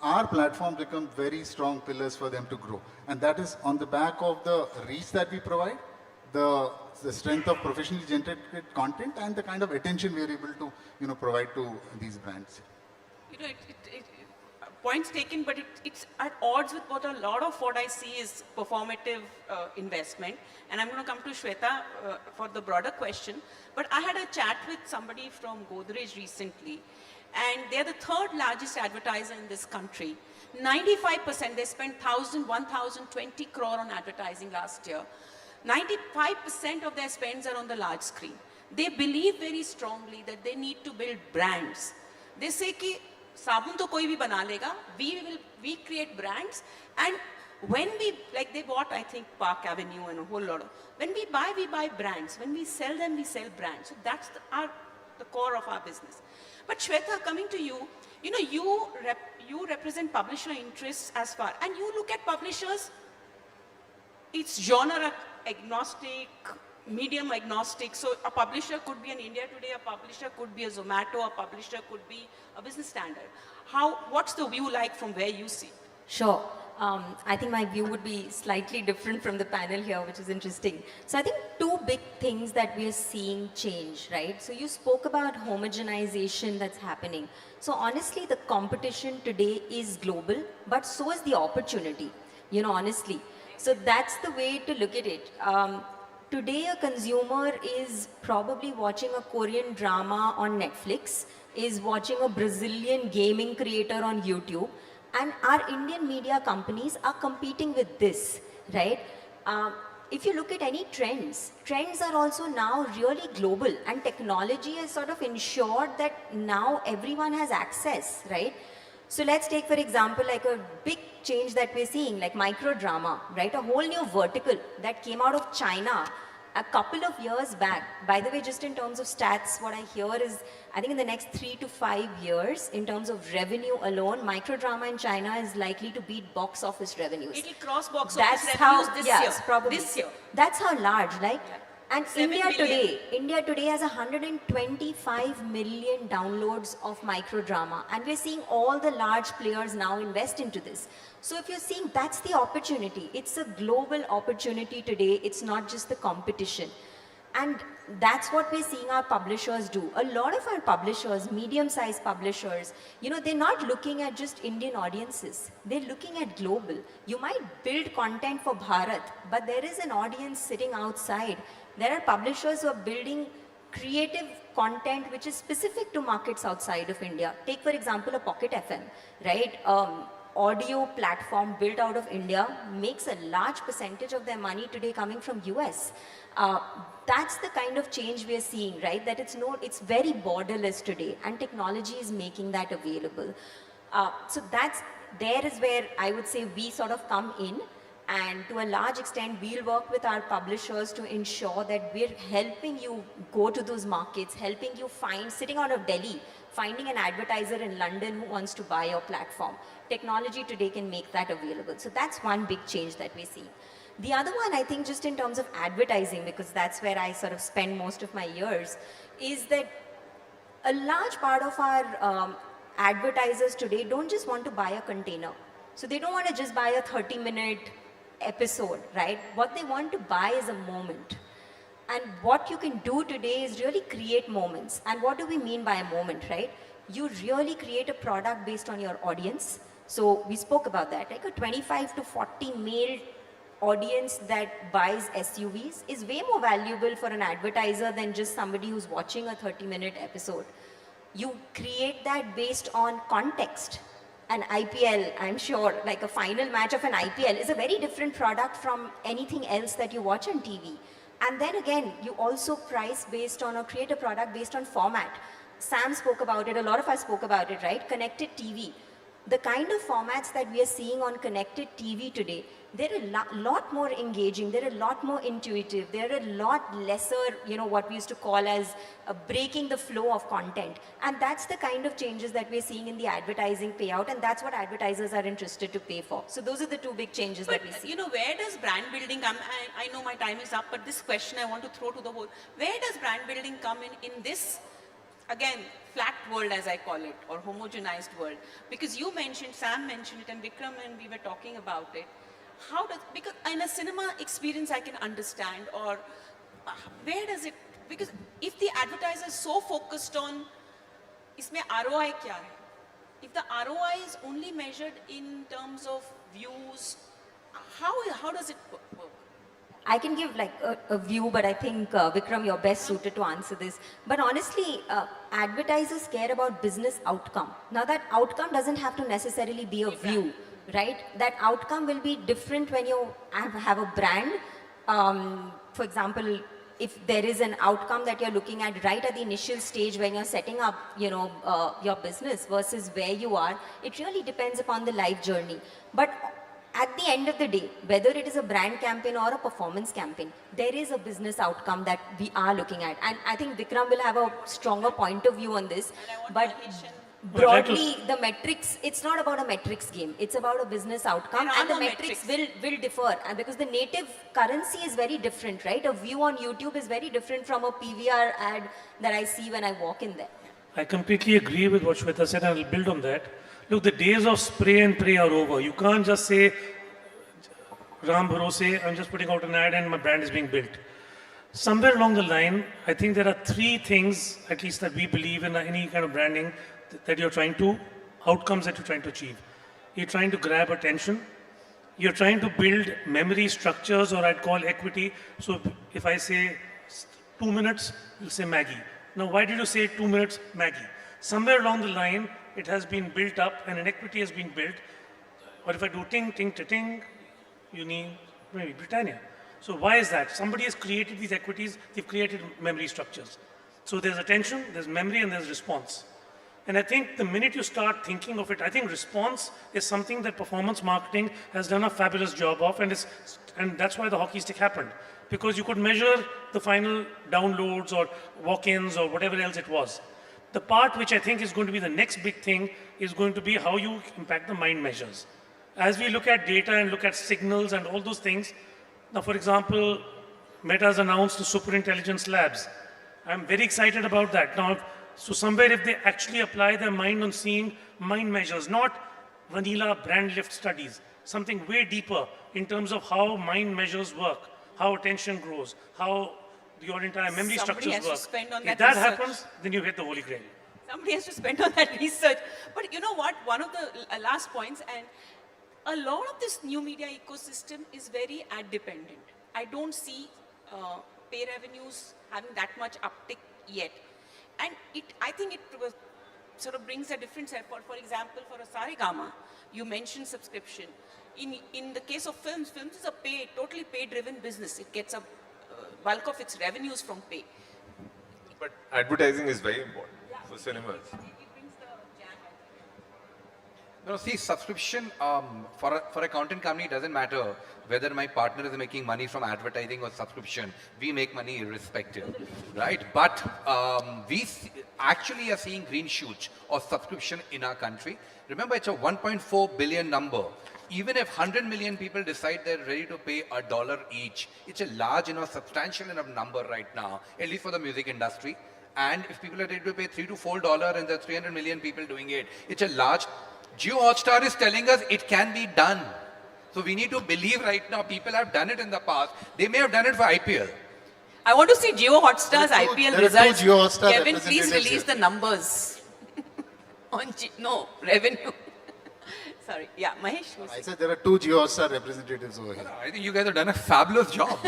our platforms become very strong pillars for them to grow. And that is on the back of the reach that we provide, the strength of professionally generated content, and the kind of attention we are able to provide to these brands. Points taken, but it's at odds with what a lot of what I see is performative investment. And I'm going to come to Shweta for the broader question. But I had a chat with somebody from Godrej recently, and they're the 3rd largest advertiser in this country. 95%, they spent 1,020 crore on advertising last year. 95% of their spends are on the large screen. They believe very strongly that they need to build brands. They say ki sabun to koi bhi bana lega, we create brands, and when they bought, I think, Park Avenue and a whole lot of, when we buy brands. When we sell them, we sell brands. So that's the core of our business. But Shweta, coming to you, you represent publisher interests as far, and you look at publishers, it's genre agnostic, medium agnostic. So a publisher could be in India Today, a publisher could be a Zomato, a publisher could be a Business Standard. What's the view like from where you see? Sure. I think my view would be slightly different from the panel here, which is interesting. So I think 2 big things that we are seeing change, right? So you spoke about homogenization that's happening. So honestly, the competition today is global, but so is the opportunity, honestly. So that's the way to look at it. Today, a consumer is probably watching a Korean drama on Netflix, is watching a Brazilian gaming creator on YouTube, and our Indian media companies are competing with this, right? If you look at any trends are also now really global, and technology has sort of ensured that now everyone has access, right? So let's take, for example, like a big change that we're seeing, like microdrama, right? A whole new vertical that came out of China a couple of years back. By the way, just in terms of stats, what I hear is, I think in the next 3 to 5 years, in terms of revenue alone, microdrama in China is likely to beat box office revenues. It'll cross box That's office how, revenues this yes, year. probably. This year. That's how large, like. And 7 India today has 125 million downloads of microdrama, and we're seeing all the large players now invest into this. So if you're seeing, that's the opportunity. It's a global opportunity today. It's not just the competition. And that's what we're seeing our publishers do. A lot of our publishers, medium-sized publishers, they're not looking at just Indian audiences. They're looking at global. You might build content for Bharat, but there is an audience sitting outside. There are publishers who are building creative content which is specific to markets outside of India. Take, for example, a Pocket FM, right? audio platform built out of India makes a large percentage of their money today coming from US. That's the kind of change we are seeing, right? That it's very borderless today, and technology is making that available. So there is where I would say we sort of come in, and to a large extent we'll work with our publishers to ensure that we're helping you go to those markets, helping you sitting out of Delhi, finding an advertiser in London who wants to buy your platform. Technology today can make that available. So that's one big change that we see. The other one, I think, just in terms of advertising, because that's where I sort of spend most of my years, is that a large part of our advertisers today don't just want to buy a container. So they don't want to just buy a 30-minute episode, right? What they want to buy is a moment. And what you can do today is really create moments. And what do we mean by a moment, right? You really create a product based on your audience. So we spoke about that, like a 25 to 40 male audience that buys SUVs is way more valuable for an advertiser than just somebody who's watching a 30-minute episode. You create that based on context. An IPL, I'm sure, like a final match of an IPL is a very different product from anything else that you watch on TV. And then again, you also price based on or create a product based on format. Sam spoke about it, a lot of us spoke about it, right? Connected TV. The kind of formats that we are seeing on connected TV today, they're a lot more engaging, they're a lot more intuitive, they're a lot lesser, what we used to call as breaking the flow of content. And that's the kind of changes that we're seeing in the advertising payout, and that's what advertisers are interested to pay for. So those are the two big changes that we see. Where does brand building come? I know my time is up, but this question I want to throw to the whole. Where does brand building come in this, again, flat world as I call it, or homogenized world? Because you mentioned, Sam mentioned it, and Vikram and we were talking about it. Because in a cinema experience I can understand, or where does it, because if the advertiser is so focused on, isme ROI kya hai? If the ROI is only measured in terms of views, how does it work? I can give like a view, but I think Vikram, you're best suited to answer this. But honestly, advertisers care about business outcome. Now that outcome doesn't have to necessarily be a view, right? That outcome will be different when you have a brand. For example, if there is an outcome that you're looking at right at the initial stage when you're setting up, your business versus where you are, it really depends upon the life journey. But at the end of the day, whether it is a brand campaign or a performance campaign, there is a business outcome that we are looking at. And I think Vikram will have a stronger point of view on this. But broadly, the metrics, it's not about a metrics game. It's about a business outcome. And the metrics will differ. And because the native currency is very different, right? A view on YouTube is very different from a PVR ad that I see when I walk in there. I completely agree with what Shweta said, and I'll build on that. Look, the days of spray and pray are over. You can't just say, Ram Bharose, I'm just putting out an ad and my brand is being built. Somewhere along the line, I think there are three things, at least that we believe in any kind of branding, that you're trying to, outcomes that you're trying to achieve. You're trying to grab attention. You're trying to build memory structures, or I'd call equity. So if I say 2 minutes, you'll say Maggie. Now, why did you say 2 minutes, Maggie? Somewhere along the line, it has been built up and an equity has been built. Or if I do ting, ting, ting, you need maybe Britannia. So why is that? Somebody has created these equities, they've created memory structures. So there's attention, there's memory, and there's response. And I think the minute you start thinking of it, I think response is something that performance marketing has done a fabulous job of, and that's why the hockey stick happened. Because you could measure the final downloads or walk-ins or whatever else it was. The part which I think is going to be the next big thing is going to be how you impact the mind measures. As we look at data and look at signals and all those things, now for example, Meta has announced the Super Intelligence Labs. I'm very excited about that. Now, so somewhere if they actually apply their mind on seeing mind measures, not vanilla brand lift studies, something way deeper in terms of how mind measures work, how attention grows, how your entire memory structures work. If that happens, then you hit the holy grail. Somebody has to spend on that research. But you know what? One of the last points, and a lot of this new media ecosystem is very ad dependent. I don't see pay revenues having that much uptick yet. And I think it sort of brings a different set. For example, for a Saregama, You mentioned subscription. In the case of films, films is a totally pay-driven business. It gets a bulk of its revenues from pay. But advertising is very important for cinemas. No, see, subscription for a content company doesn't matter whether my partner is making money from advertising or subscription. We make money irrespective, right? But actually are seeing green shoots of subscription in our country. Remember, it's a 1.4 billion number. Even if 100 million people decide they're ready to pay $1 each, it's a large, substantial enough number right now, at least for the music industry. And if people are ready to pay $3 to $4 and there are 300 million people doing it, it's a large. Jio Hotstar is telling us it can be done. So we need to believe right now. People have done it in the past. They may have done it for IPL. I want to see Jio Hotstar's IPL results. Jio Hotstar Kevin, please representatives release the numbers on revenue. Sorry. Yeah, Mahesh. I said there are 2 Jio Hotstar representatives over here. I think you guys have done a fabulous job.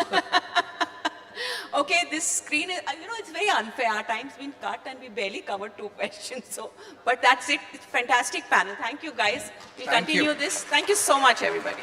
Okay, this screen is, it's very unfair. Our time's been cut and we barely covered 2 questions. So, but that's it. It's a fantastic panel. Thank you, guys. We'll continue this. Thank you so much, everybody.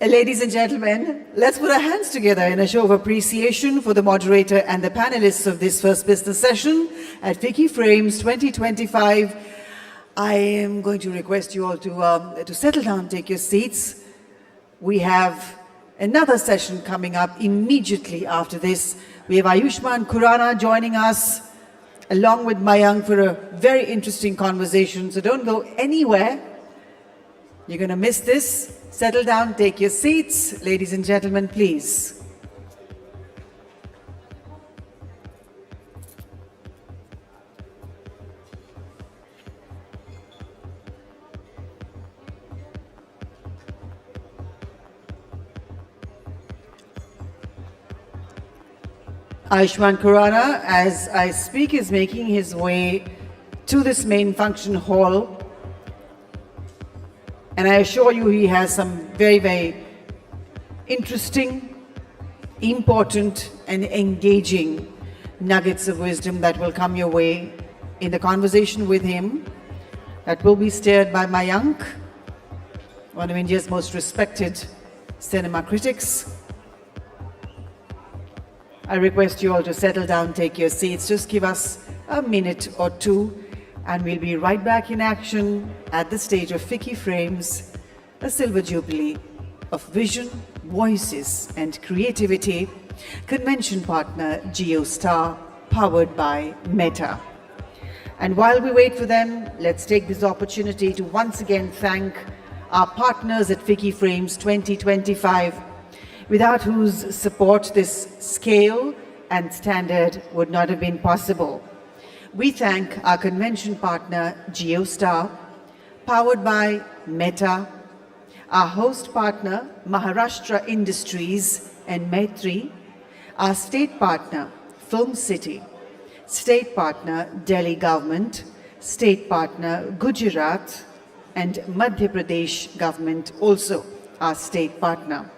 Ladies and gentlemen, let's put our hands together in a show of appreciation for the moderator and the panelists of this first business session at Ficci Frames 2025. I am going to request you all to settle down, take your seats. We have another session coming up immediately after this. We have Ayushmann Khurrana joining us along with Mayank for a very interesting conversation. So don't go anywhere. You're going to miss this. Settle down, take your seats. Ladies and gentlemen, please. Ayushmann Khurrana, as I speak, is making his way to this main function hall. And I assure you he has some very, very interesting, important and engaging nuggets of wisdom that will come your way in the conversation with him that will be steered by Mayank, one of India's most respected cinema critics. I request you all to settle down, take your seats, just give us a minute or two, and we'll be right back in action at the stage of Ficci Frames, a silver jubilee of vision, voices and creativity. Convention partner JioStar, powered by Meta. And while we wait for them, let's take this opportunity to once again thank our partners at Ficci Frames 2025, without whose support this scale and standard would not have been possible. We thank our convention partner, JioStar, powered by Meta, our host partner, Maharashtra Industries and Maitri, our state partner, Film City, state partner, Delhi Government, state partner, Gujarat, and Madhya Pradesh Government, also our state partner.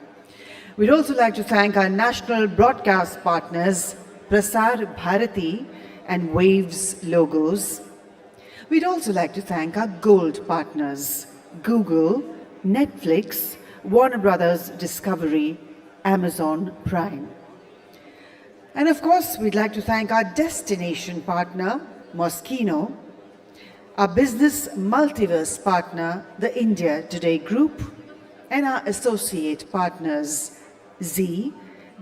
We'd also like to thank our national broadcast partners, Prasar Bharati and Waves Logos. We'd also like to thank our gold partners, Google, Netflix, Warner Brothers Discovery, Amazon Prime. And of course, we'd like to thank our destination partner, Moschino, our business multiverse partner, the India Today Group, and our associate partners, Z,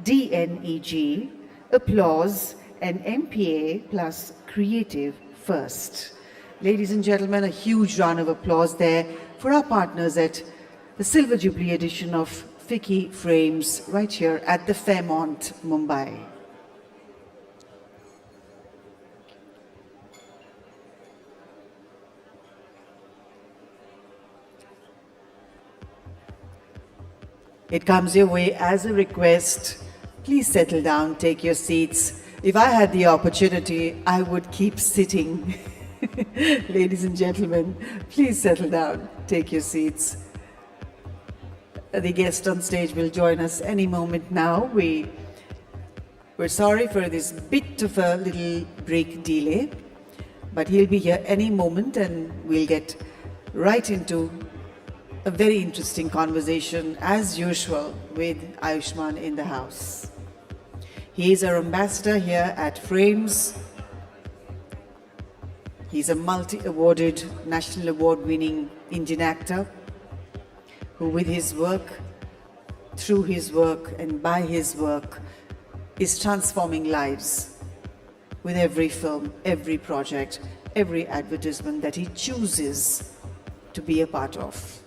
DNEG, Applause, and MPA plus Creative First. Ladies and gentlemen, a huge round of applause there for our partners at the Silver Jubilee edition of Ficci Frames right here at the Fairmont, Mumbai. It comes your way as a request. Please settle down, take your seats. If I had the opportunity, I would keep sitting. Ladies and gentlemen, please settle down, take your seats. The guest on stage will join us any moment now. We're sorry for this bit of a little break delay, but he'll be here any moment and we'll get right into a very interesting conversation, as usual, with Ayushman in the house. He is our ambassador here at Frames. He's a multi-awarded, national award-winning Indian actor who with his work, through his work and by his work is transforming lives with every film, every project, every advertisement that he chooses to be a part of.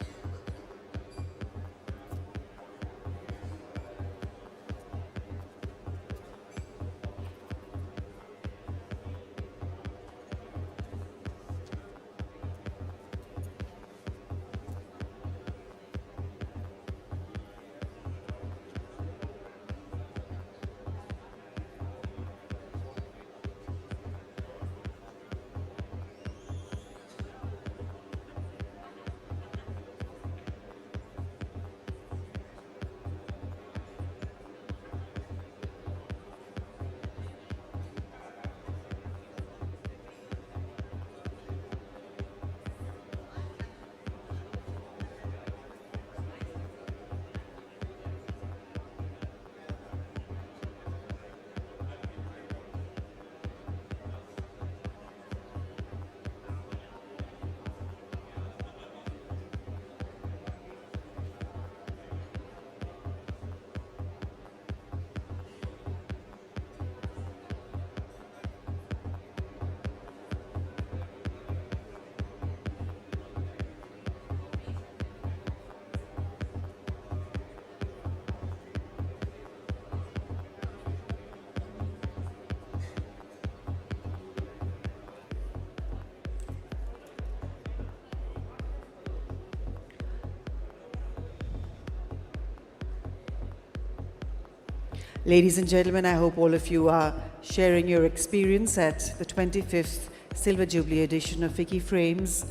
Ladies and gentlemen, I hope all of you are sharing your experience at the 25th Silver Jubilee edition of Ficci Frames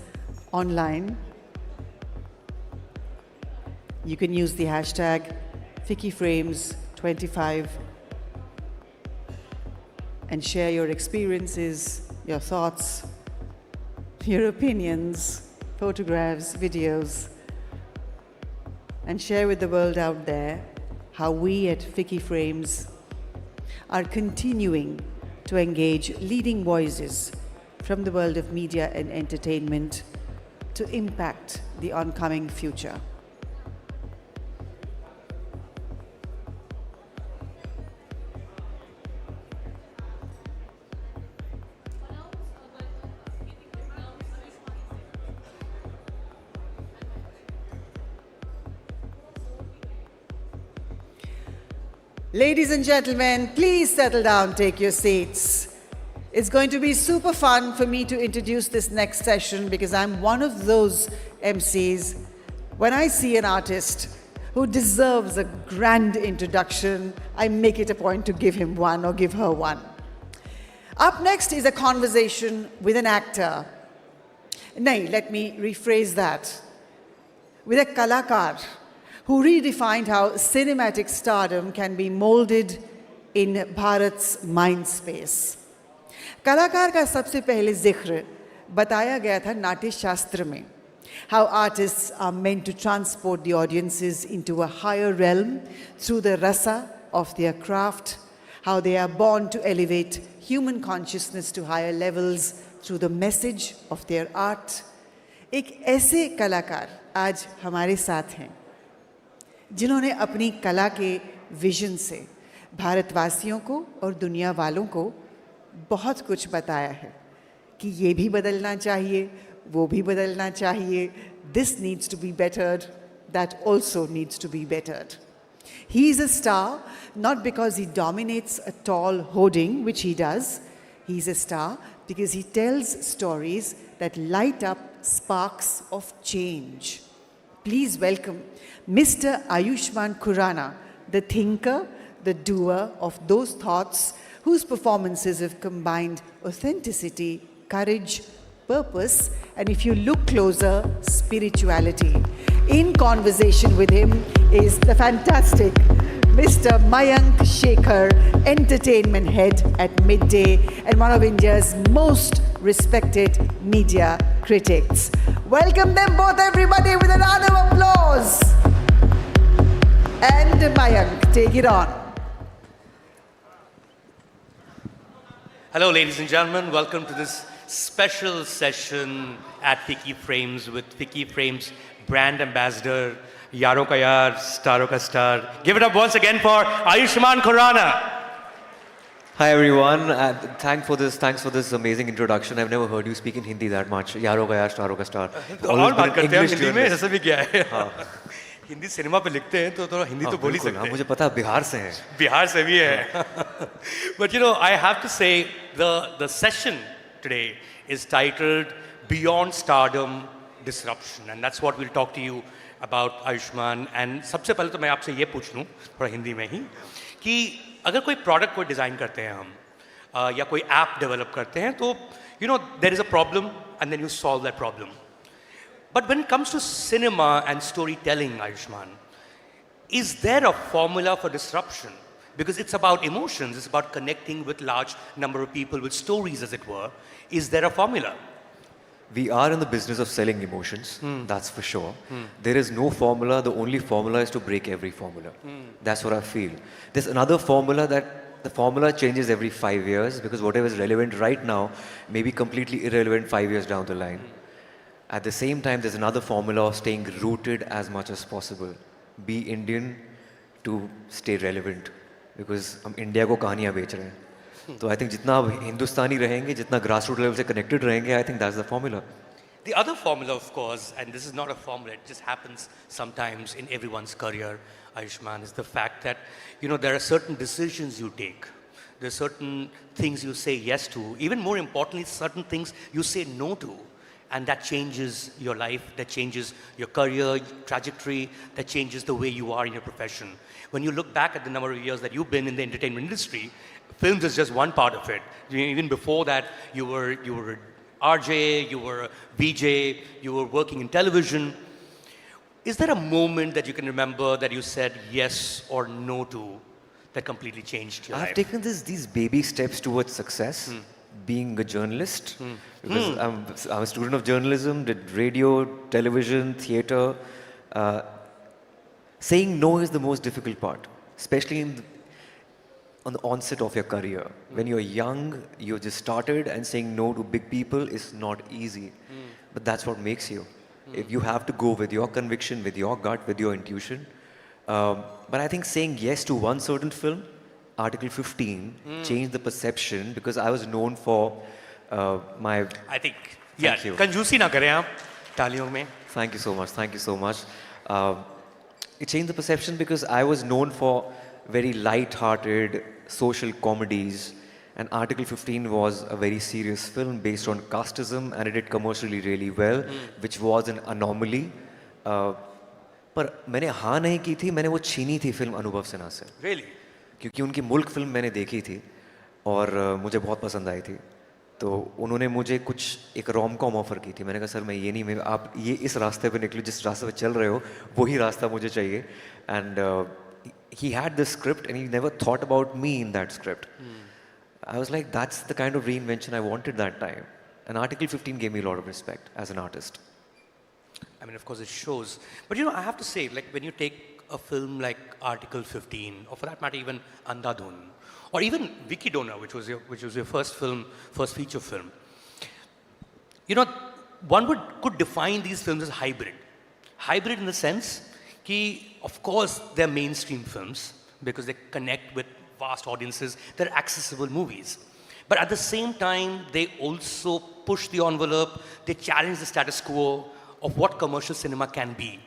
online. You can use the hashtag Ficci Frames 25 and share your experiences, your thoughts, your opinions, photographs, videos, and share with the world out there how we at Ficci Frames are continuing to engage leading voices from the world of media and entertainment to impact the oncoming future. Ladies and gentlemen, please settle down, take your seats. It's going to be super fun for me to introduce this next session because I'm one of those MCs. When I see an artist who deserves a grand introduction, I make it a point to give him one or give her one. Up next is a conversation with an actor. Nay, let me rephrase that. With a kalakar, who redefined how cinematic stardom can be molded in Bharat's mind space. कलाकार का सबसे पहले जिक्र बताया गया था नाट्य शास्त्र में. How artists are meant to transport the audiences into a higher realm through the rasa of their craft, how they are born to elevate human consciousness to higher levels through the message of their art. एक ऐसे कलाकार आज हमारे साथ हैं जिन्होंने अपनी कला के विजन से भारतवासियों को और दुनिया वालों को बहुत कुछ बताया है कि ये भी बदलना चाहिए, वो भी बदलना चाहिए, this needs to be bettered, that also needs to be bettered. He is a star not because he dominates a tall hoarding, which he does. He is a star because he tells stories that light up sparks of change. Please welcome Mr. Ayushmann Khurrana, the thinker, the doer of those thoughts, whose performances have combined authenticity, courage, purpose, and if you look closer, spirituality. In conversation with him is the fantastic Mr. Mayank Shekhar, entertainment head at Midday and one of India's most respected media critics. Welcome them both, everybody, with a round of applause. And Mayank, take it on. Hello, ladies and gentlemen. Welcome to this special session at Ficci Frames with Ficci Frames brand ambassador, Yaro Ka Yaar, Staro Ka Star. Give it up once again for Ayushmann Khurrana. Hi everyone, thanks for this amazing introduction. I've never heard you speak in Hindi that much. Yaro ka yaar, staro ka star. और बात करते हैं हिंदी में, ऐसा भी क्या है? Hindi cinema पे लिखते हैं तो थोड़ा हिंदी तो बोल ही सकते हैं. मुझे पता है बिहार से हैं. बिहार से भी है. But you know, I have to say the session today is titled Beyond Stardom Disruption, and that's what we'll talk to you about, Ayushmann. And सबसे पहले तो मैं आपसे ये पूछ लूँ थोड़ा हिंदी में ही कि अगर कोई प्रोडक्ट को डिज़ाइन करते हैं हम या कोई ऐप डेवलप करते हैं तो you know there is a problem and then you solve that problem. But when it comes to cinema and storytelling, Ayushmann, is there a formula for disruption? Because it's about emotions, it's about connecting with large number of people, with stories as it were. Is there a formula? We are in the business of selling emotions, that's for sure. There is no formula, the only formula is to break every formula. That's what I feel. There's another formula that the formula changes every 5 years because whatever is relevant right now may be completely irrelevant 5 years down the line. At the same time, there's another formula of staying rooted as much as possible. Be Indian to stay relevant because हम India को कहानियाँ बेच रहे हैं. तो I think जितना हिंदुस्तानी रहेंगे, जितना grassroots level से connected रहेंगे, I think that's the formula. The other formula, of course, and this is not a formula, it just happens sometimes in everyone's career, Ayushmann, is the fact that, you know, there are certain decisions you take. There are certain things you say yes to. Even more importantly, certain things you say no to. And that changes your life, that changes your career, trajectory, that changes the way you are in your profession. When you look back at the number of years that you've been in the entertainment industry, films is just one part of it. Even before that, you were RJ, you were a VJ, you were working in television. Is there a moment that you can remember that you said yes or no to that completely changed your life? I've taken these baby steps towards success. Being a journalist, because I'm a student of journalism, did radio, television, theatre. Saying no is the most difficult part, especially on the onset of your career. When you're young, you just started, and saying no to big people is not easy. But that's what makes you. If you have to go with your conviction, with your gut, with your intuition. But I think saying yes to one certain film, Article 15, changed the perception because I was known for my... I think, yeah, कंजूसी ना करें आप तालियों में. Thank you so much, thank you so much. It changed the perception because I was known for very light-hearted social comedies, and Article 15 was a very serious film based on casteism, and it did commercially really well, which was an anomaly. पर मैंने हाँ नहीं की थी, मैंने वो छीनी थी फिल्म अनुभव सिन्हा से. Really? क्योंकि उनकी मुल्क फिल्म मैंने देखी थी और मुझे बहुत पसंद आई थी. तो उन्होंने मुझे कुछ एक रोम कॉम ऑफर की थी. मैंने कहा सर मैं ये नहीं, मैं आप ये इस रास्ते पे निकलो, जिस रास्ते पे चल रहे हो वही रास्ता मुझे चाहिए. And he had this script and he never thought about me in that script. I was like, that's the kind of reinvention I wanted that time. And Article 15 gave me a lot of respect as an artist. I mean, of course, it shows. But you know, I have to say, like when you take a film like Article 15, or for that matter, even Andhadhun, or even Vicky Dona, which was your first film, first feature film. You know, one could define these films as hybrid. Hybrid in the sense that, of course, they're mainstream films because they connect with vast audiences. They're accessible movies. But at the same time, they also push the envelope. They challenge the status quo of what commercial cinema can be.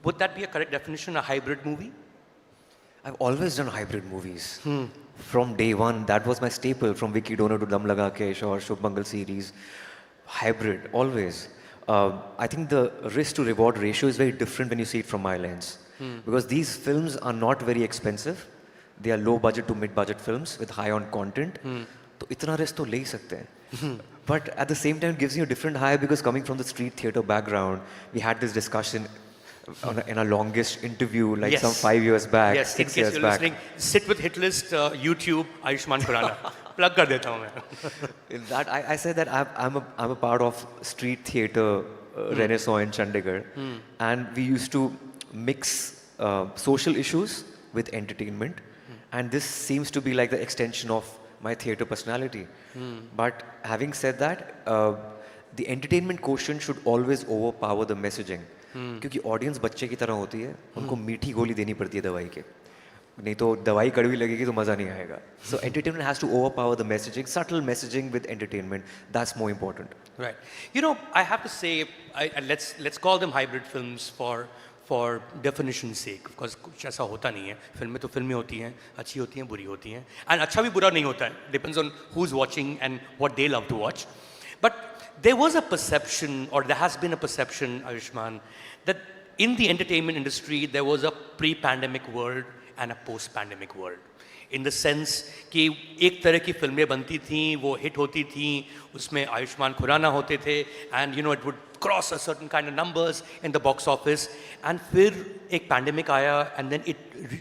Would that be a correct definition, a hybrid movie? I've always done hybrid movies. From day one, that was my staple, from Vicky Dona to Dam Laga Ke or Shubh Mangal series. Hybrid, always. I think the risk to reward ratio is very different when you see it from my lens. Because these films are not very expensive. They are low budget to mid budget films with high on content. तो इतना risk तो ले ही सकते हैं. But at the same time, it gives you a different high because coming from the street theatre background, we had this discussion in our longest interview like some 5 years back, Yes, 6 in case years you're back. listening, sit with Hitlist, YouTube, Ayushmann Khurrana. Plug कर देता हूँ मैं. In that, I said that I'm a part of street theatre renaissance in Chandigarh, and we used to mix social issues with entertainment, and this seems to be like the extension of my theatre personality. But having said that, the entertainment quotient should always overpower the messaging. क्योंकि audience बच्चे की तरह होती है, उनको मीठी गोली देनी पड़ती है दवाई के. नहीं तो दवाई कड़वी लगेगी तो मज़ा नहीं आएगा. So entertainment has to overpower the messaging, subtle messaging with entertainment. That's more important. Right. You know, I have to say, let's call them hybrid films for definition's sake. Because कुछ ऐसा होता नहीं है. फिल्में तो फिल्में होती हैं, अच्छी होती हैं, बुरी होती हैं. And अच्छा भी बुरा नहीं होता है. Depends on who's watching and what they love to watch. But there was a perception, or there has been a perception, Ayushmann, that in the entertainment industry, there was a pre-pandemic world and a post-pandemic world. In the sense कि एक तरह की फिल्में बनती थीं, वो hit होती थीं, उसमें आयुष्मान खुराना होते थे, and you know it would cross a certain kind of numbers in the box office, and फिर एक pandemic आया, and then it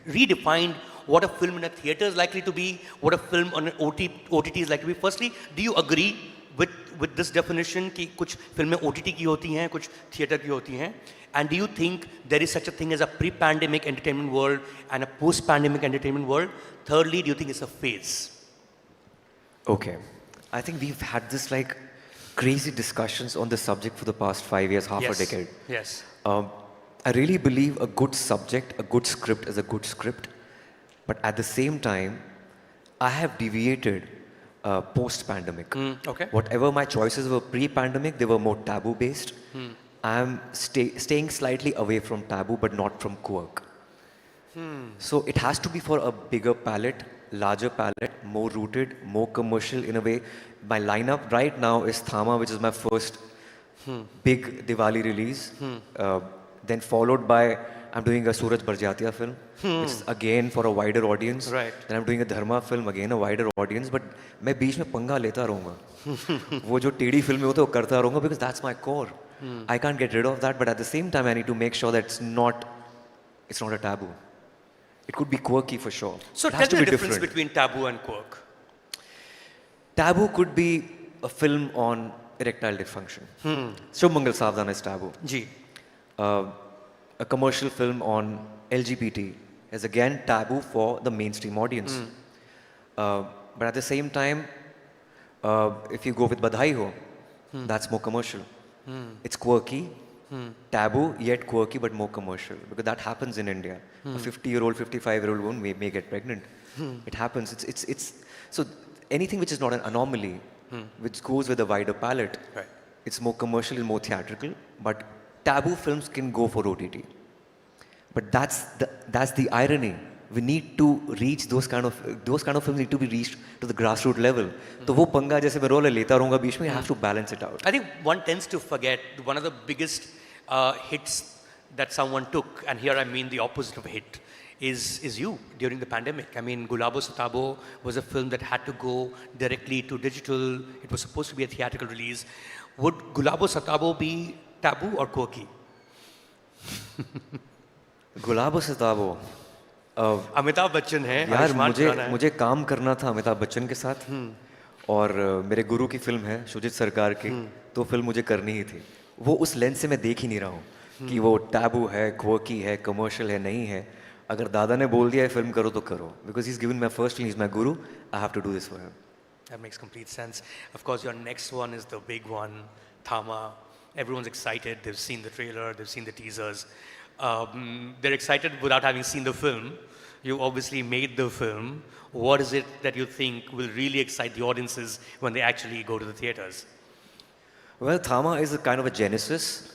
redefined what a film in a theatre is likely to be, what a film on an OTT is likely to be. Firstly, do you agree with this definition कि कुछ फिल्में OTT की होती हैं, कुछ theatre की होती हैं? And do you think there is such a thing as a pre-pandemic entertainment world and a post-pandemic entertainment world? Thirdly, do you think it's a phase? Okay. I think we've had this like crazy discussions on this subject for the past 5 years, half a decade. Yes. I really believe a good subject, a good script is a good script. But at the same time, I have deviated post-pandemic. Okay. Whatever my choices were pre-pandemic, they were more taboo-based. I'm staying slightly away from taboo, but not from quirk. So it has to be for a bigger palette, larger palette, more rooted, more commercial in a way. My lineup right now is Thama, which is my first big Diwali release. Then followed by, I'm doing a Suraj Barjatiya film, which is again for a wider audience. Right. Then I'm doing a Dharma film, again a wider audience. But मैं बीच में पंगा लेता रहूँगा. वो जो टेढ़ी फिल्में होते हैं वो करता रहूँगा because that's my core. I can't get rid of that, but at the same time, I need to make sure that it's not a taboo. It could be quirky for sure. So it tell has to me the be difference different. between taboo and quirk. Taboo could be a film on erectile dysfunction. Shubh Mangal Savdhan is taboo. Ji. A commercial film on LGBT is again taboo for the mainstream audience. But at the same time, if you go with Badhai Ho, that's more commercial. It's quirky, taboo, yet quirky, but more commercial. Because that happens in India. A 50-year-old, 55-year-old woman may get pregnant. It happens. It's so anything which is not an anomaly, which goes with a wider palette, it's more commercial and more theatrical. But taboo films can go for OTT. But that's the irony. We need to reach those kind of films need to be reached to the grassroots level. तो वो पंगा जैसे मैं role लेता रहूँगा बीच में, you have to balance it out. I think one tends to forget one of the biggest hits that someone took, and here I mean the opposite of a hit, is you during the pandemic. I mean, Gulabo Satabo was a film that had to go directly to digital. It was supposed to be a theatrical release. Would Gulabo Satabo be taboo or quirky? Gulabo Satabo. Amitabh Bachchan है, यार आयुष्मान खुराना है. मुझे काम करना था अमिताभ बच्चन के साथ और मेरे गुरु की फिल्म है शुजित सरकार की, तो फिल्म मुझे करनी ही थी. वो उस लेंस से मैं देख ही नहीं रहा हूँ कि वो टैबू है, क्वर्की है, कमर्शियल है, नहीं है. अगर दादा ने बोल दिया है फिल्म करो तो करो, because he's given my first film, he's my guru, I have to do this for him. That makes complete sense. Of course, your next one is the big one, Thama. Everyone's excited. They've seen the trailer, they've seen the teasers. They're excited without having seen the film. You obviously made the film. What is it that you think will really excite the audiences when they actually go to the theaters? Well, Thama is a kind of a genesis.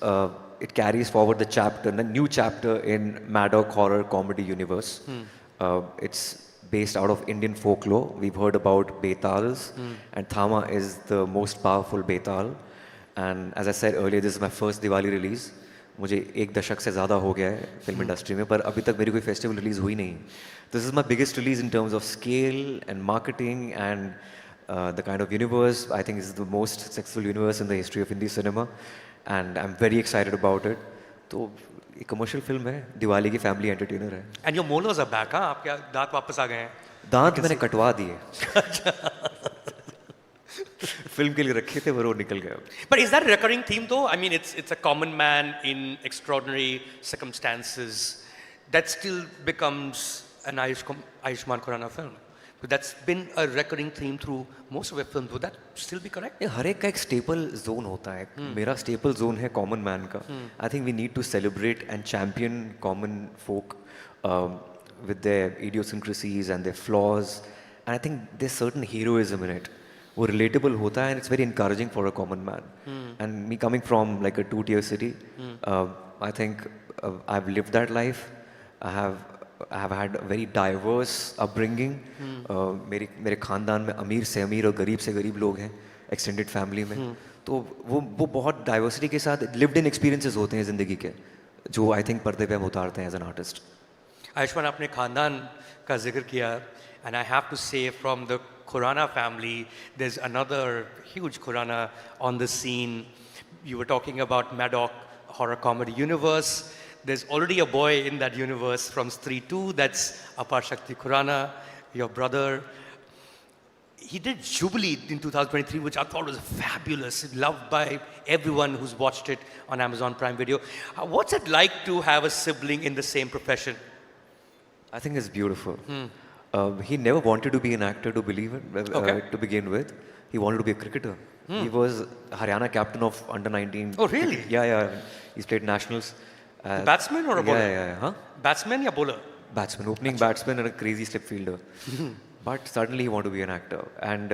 It carries forward the new chapter in Mad Dog horror comedy universe. It's based out of Indian folklore. We've heard about Betals, and Thama is the most powerful Betal. And as I said earlier, this is my first Diwali release. मुझे एक दशक से ज़्यादा हो गया है film industry में, पर अभी तक मेरी कोई फेस्टिवल रिलीज हुई नहीं. This is my biggest release in terms of scale and marketing and the kind of universe. I think is the most successful universe in the history of Hindi cinema, and I'm very excited about it. तो एक commercial film है, दिवाली की family entertainer है. And your molars are back, हाँ? आपके दांत वापस आ गए हैं. दांत मैंने कटवा दिए. फिल्म के लिए रखे थे, वो निकल गया. But is that a recurring theme though? I mean, it's a common man in extraordinary circumstances that still becomes an Ayushmann Khurrana film. But that's been a recurring theme through most of your films. Would that still be correct? हर एक का एक staple zone होता है. मेरा staple zone है common man का. I think we need to celebrate and champion common folk with their idiosyncrasies and their flaws. And I think there's certain heroism in it. वो relatable होता है and it's very encouraging for a common man. And me coming from like a two-tier city, I think I've lived that life. I have had a very diverse upbringing. मेरे खानदान में अमीर से अमीर और गरीब से गरीब लोग हैं एक्सटेंडेड फैमिली में. तो वो बहुत डाइवर्सिटी के साथ लिव्ड इन एक्सपीरियंसेस होते हैं ज़िंदगी के, जो आई थिंक पर्दे पे हम उतारते हैं एज एन आर्टिस्ट. आयुष्मान, आपने खानदान का जिक्र किया, and I have to say from the Khurrana family, there's another huge Khurrana on the scene. You were talking about Maddock horror comedy universe. There's already a boy in that universe from Stree 2, that's Apar Shakti Khurrana, your brother. He did Jubilee in 2023, which I thought was fabulous, loved by everyone who's watched it on Amazon Prime Video. What's it like to have a sibling in the same profession? I think it's beautiful. He never wanted to be an actor to believe it, to begin with. He wanted to be a cricketer. He was Haryana captain of under-19. Oh, really? Cricket. Yeah. He's played nationals. Batsman or a bowler? Yeah. Huh? Batsman or bowler? Batsman, opening batsman and a crazy slip fielder. But suddenly he wanted to be an actor. And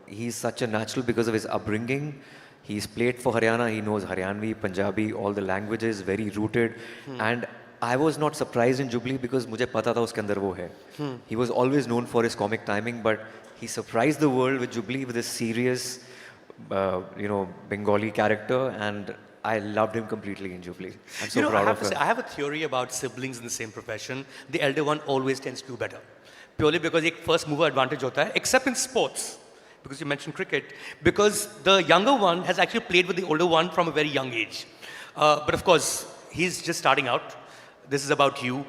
he's such a natural because of his upbringing. He's played for Haryana. He knows Haryanvi, Punjabi, all the languages, very rooted. And I was not surprised in Jubilee because मुझे पता था उसके अंदर वो है. He was always known for his comic timing, but he surprised the world with Jubilee with this serious, Bengali character, and I loved him completely in Jubilee. I'm so proud of him. I have a theory about siblings in the same profession. The elder one always tends to do better. Purely because एक first mover advantage होता है, except in sports. Because you mentioned cricket. Because the younger one has actually played with the older one from a very young age. But of course, he's just starting out. This is about you.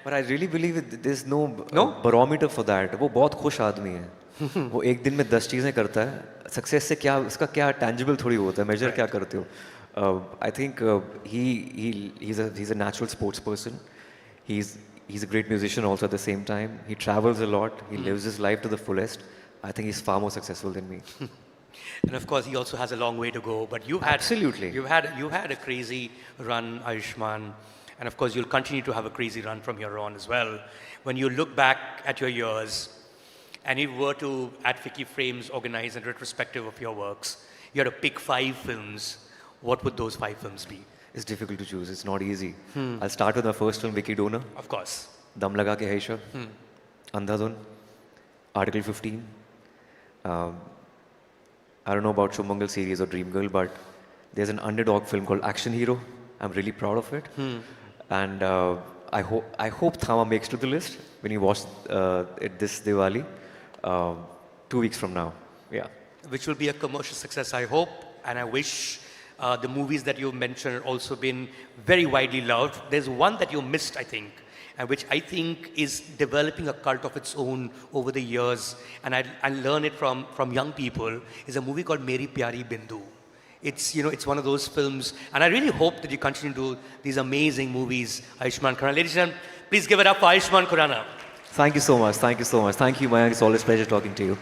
But I really believe there's no barometer for that. वो बहुत खुश आदमी है. वो एक दिन में 10 चीज़ें करता है. सक्सेस से क्या उसका क्या टैंजिबल थोड़ी होता है, मेजर क्या करते हो. I think he's a natural sports person. He's a great musician also at the same time. He travels a lot. He lives his life to the fullest. I think he's far more successful than me. And of course, he also has a long way to go. But you've had a crazy run, Ayushmann. And of course, you'll continue to have a crazy run from here on as well. When you look back at your years, and if you were to, at Ficci Frames, organize a retrospective of your works, you had to pick 5 films. What would those 5 films be? It's difficult to choose. It's not easy. I'll start with my first film, Vicky Donor. Of course. Dam Laga Ke Haisha. Andhadhun. Article 15. I don't know about Shumangal series or Dream Girl, but there's an underdog film called Action Hero. I'm really proud of it. And I hope Thama makes to the list when you watch it this Diwali, 2 weeks from now. Yeah. Which will be a commercial success, I hope, and I wish the movies that you mentioned also been very widely loved. There's one that you missed, I think, and which I think is developing a cult of its own over the years, and I learn it from young people, is a movie called Meri Pyari Bindu. It's one of those films, and I really hope that you continue to do these amazing movies, Ayushmann Khurrana. Ladies and gentlemen, please give it up for Ayushmann Khurrana. Thank you so much. Thank you so much. Thank you, Mayank. It's always a pleasure talking to you.